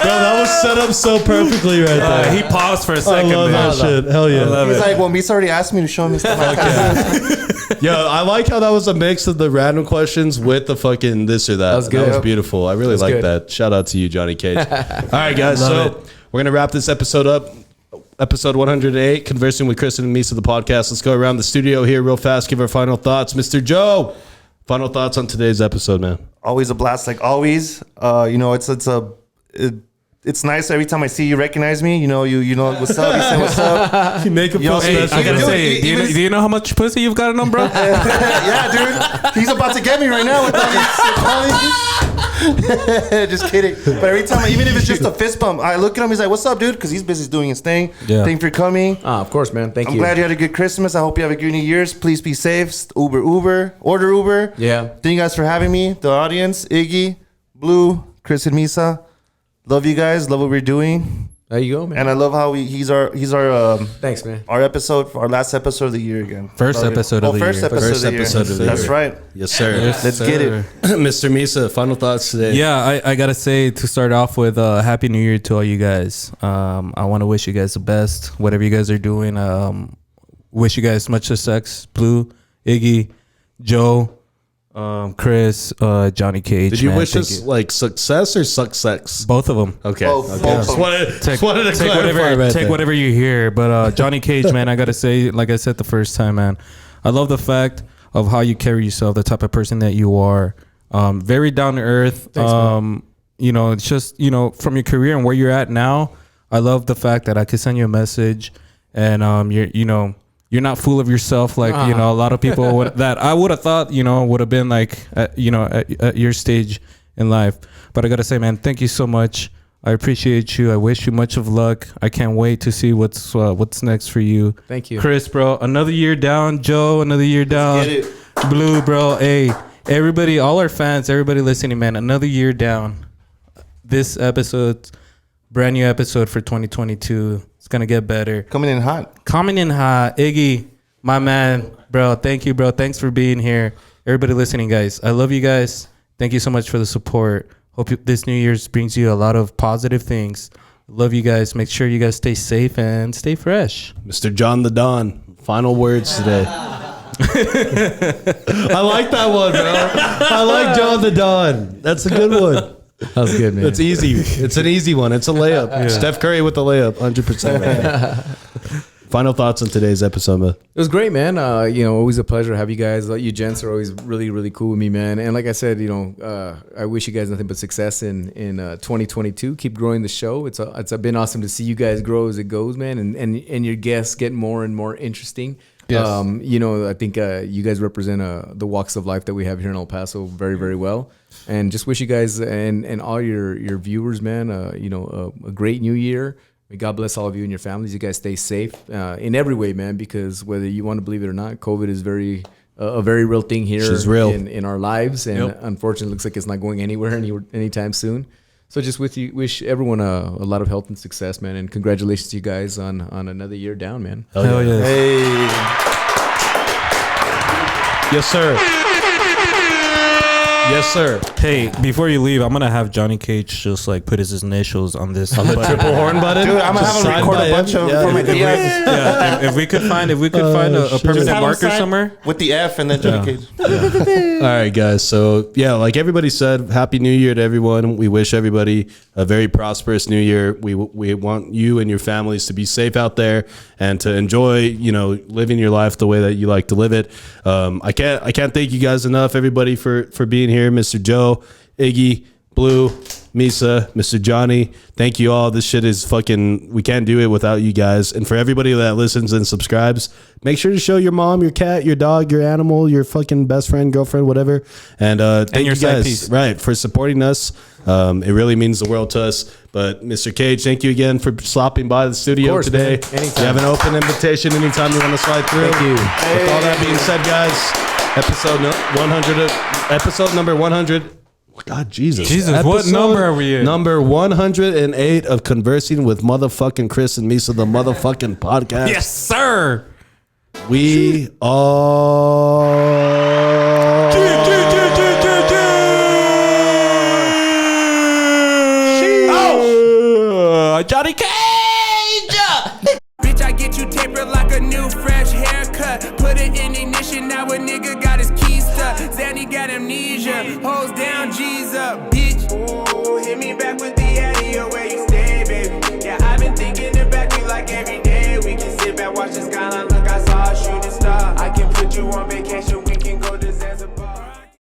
Bro, that was set up so perfectly right there. He paused for a I second. love that shit. Hell yeah. He's like, well, Misa already asked me to show him his stuff. Yo, I like how that was a mix of the random questions with the fucking this or that. That was good. That was beautiful. I really like good. that. Shout out to you, Johnny Cage. All right, guys. So we're going to wrap this episode up. Episode 108, Conversing with Chris and Misa, the podcast. Let's go around the studio here real fast. Give our final thoughts. Mr. Joe, final thoughts on today's episode, man. Always a blast, like always. It's nice every time I see you recognize me. You know what's up. You say what's up. You make him Yo, feel hey, special. I gotta Dude, say, do you know how much pussy you've gotten on, bro? Yeah, dude. He's about to get me right now. Just kidding. But every time, even if it's just a fist bump, I look at him. He's like, "What's up, dude?" Because he's busy doing his thing. Yeah. Thank you for coming. Of course, man. Thank I'm you. glad you had a good Christmas. I hope you have a good New Year's. Please be safe. Order Uber. Yeah. Thank you guys for having me. The audience, Iggy, Blue, Chris and Misa. Love you guys. Love what we're doing. There you go, man. And I love how he's our Thanks, man. our last episode of the year again. First Love it. episode of the First year. episode First of the year. episode of the That's year. right. Yes, sir. Let's get it. Mr. Misa, final thoughts today. Yeah, I gotta say to start off with Happy New Year to all you guys. I want to wish you guys the best, whatever you guys are doing. Wish you guys much success. Blue, Iggy, Joe, Chris, Johnny Cage. Did you man, wish thank us you. like success or success? Both of them? Okay. Both. Okay. Both. Just wanted to Take clarify right there. whatever you hear. But Johnny Cage, man, I gotta say, like I said the first time, man, I love the fact of how you carry yourself, the type of person that you are. Very down to earth. Thanks, It's just from your career and where you're at now. I love the fact that I could send you a message, and you're not full of yourself like a lot of people that I would have thought would have been like at your stage in life. But I gotta say, man, thank you so much. I appreciate you. I wish you much of luck. I can't wait to see what's next for you. Thank you. Chris, bro. Another year down. Joe, another year down. Get it. Blue, bro. Hey, everybody, all our fans, everybody listening, man. Another year down. This episode, brand new episode for 2022. It's gonna get better. Coming in hot. Iggy, my man, bro. Thank you, bro. Thanks for being here. Everybody listening, guys. I love you guys. Thank you so much for the support. Hope this New Year's brings you a lot of positive things. Love you guys. Make sure you guys stay safe and stay fresh. Mr. John the Don, final words today. I like that one, bro. I like John the Don. That's a good one. That was good, man. It's easy. It's an easy one. It's a layup. Yeah. Steph Curry with the layup, 100%. Final thoughts on today's episode, man. It was great, man. Always a pleasure to have you guys. You gents are always really, really cool with me, man. And like I said, I wish you guys nothing but success in 2022. Keep growing the show. It's been awesome to see you guys grow as it goes, man. And your guests get more and more interesting. Yes. I think you guys represent the walks of life that we have here in El Paso very, very well. And just wish you guys and all your viewers, man, a great new year. May God bless all of you and your families. You guys stay safe in every way, man, because whether you want to believe it or not, COVID is very, a very real thing here She's real. in our lives, and Yep. unfortunately, it looks like it's not going anywhere anytime soon. So just wish everyone a lot of health and success, man, and congratulations to you guys on another year down, man. Hell yeah. Hey. Yes, sir. Yes, sir. Hey, before you leave, I'm gonna have Johnny Cage just like put his initials on this. On the triple horn button. Dude, I'm gonna Just have him signed record by a bunch him. of Yeah. for my DMs. Yeah, if we could find a shit. permanent Just have him marker sign somewhere. with the F and then Johnny Cage. All right, guys. So, yeah, like everybody said, Happy New Year to everyone. We wish everybody a very prosperous New Year. We want you and your families to be safe out there and to enjoy, living your life the way that you like to live it. I can't thank you guys enough, everybody, for being here. Mr. Joe, Iggy, Blue, Misa, Mr. Johnny, thank you all. This shit is fucking, we can't do it without you guys. And for everybody that listens and subscribes, make sure to show your mom, your cat, your dog, your animal, your fucking best friend, girlfriend, whatever. And thank your you side guys, piece. right, for supporting us. It really means the world to us. But Mr. Cage, thank you again for stopping by the studio course, today. man. Anytime. You have an open invitation anytime you want to slide through. Thank you. With all that being said, guys, episode number 100. God, Jesus. What number are we in? Number 108 of Conversing with Motherfucking Chris and Misa, the motherfucking podcast. Yes, sir. We are... Johnny Cage. Bitch, I get you tapered like a new fresh haircut. Put it in ignition, now a nigga got his keys stuck. Zanny got amnesia, hoes down, G's up. Bitch,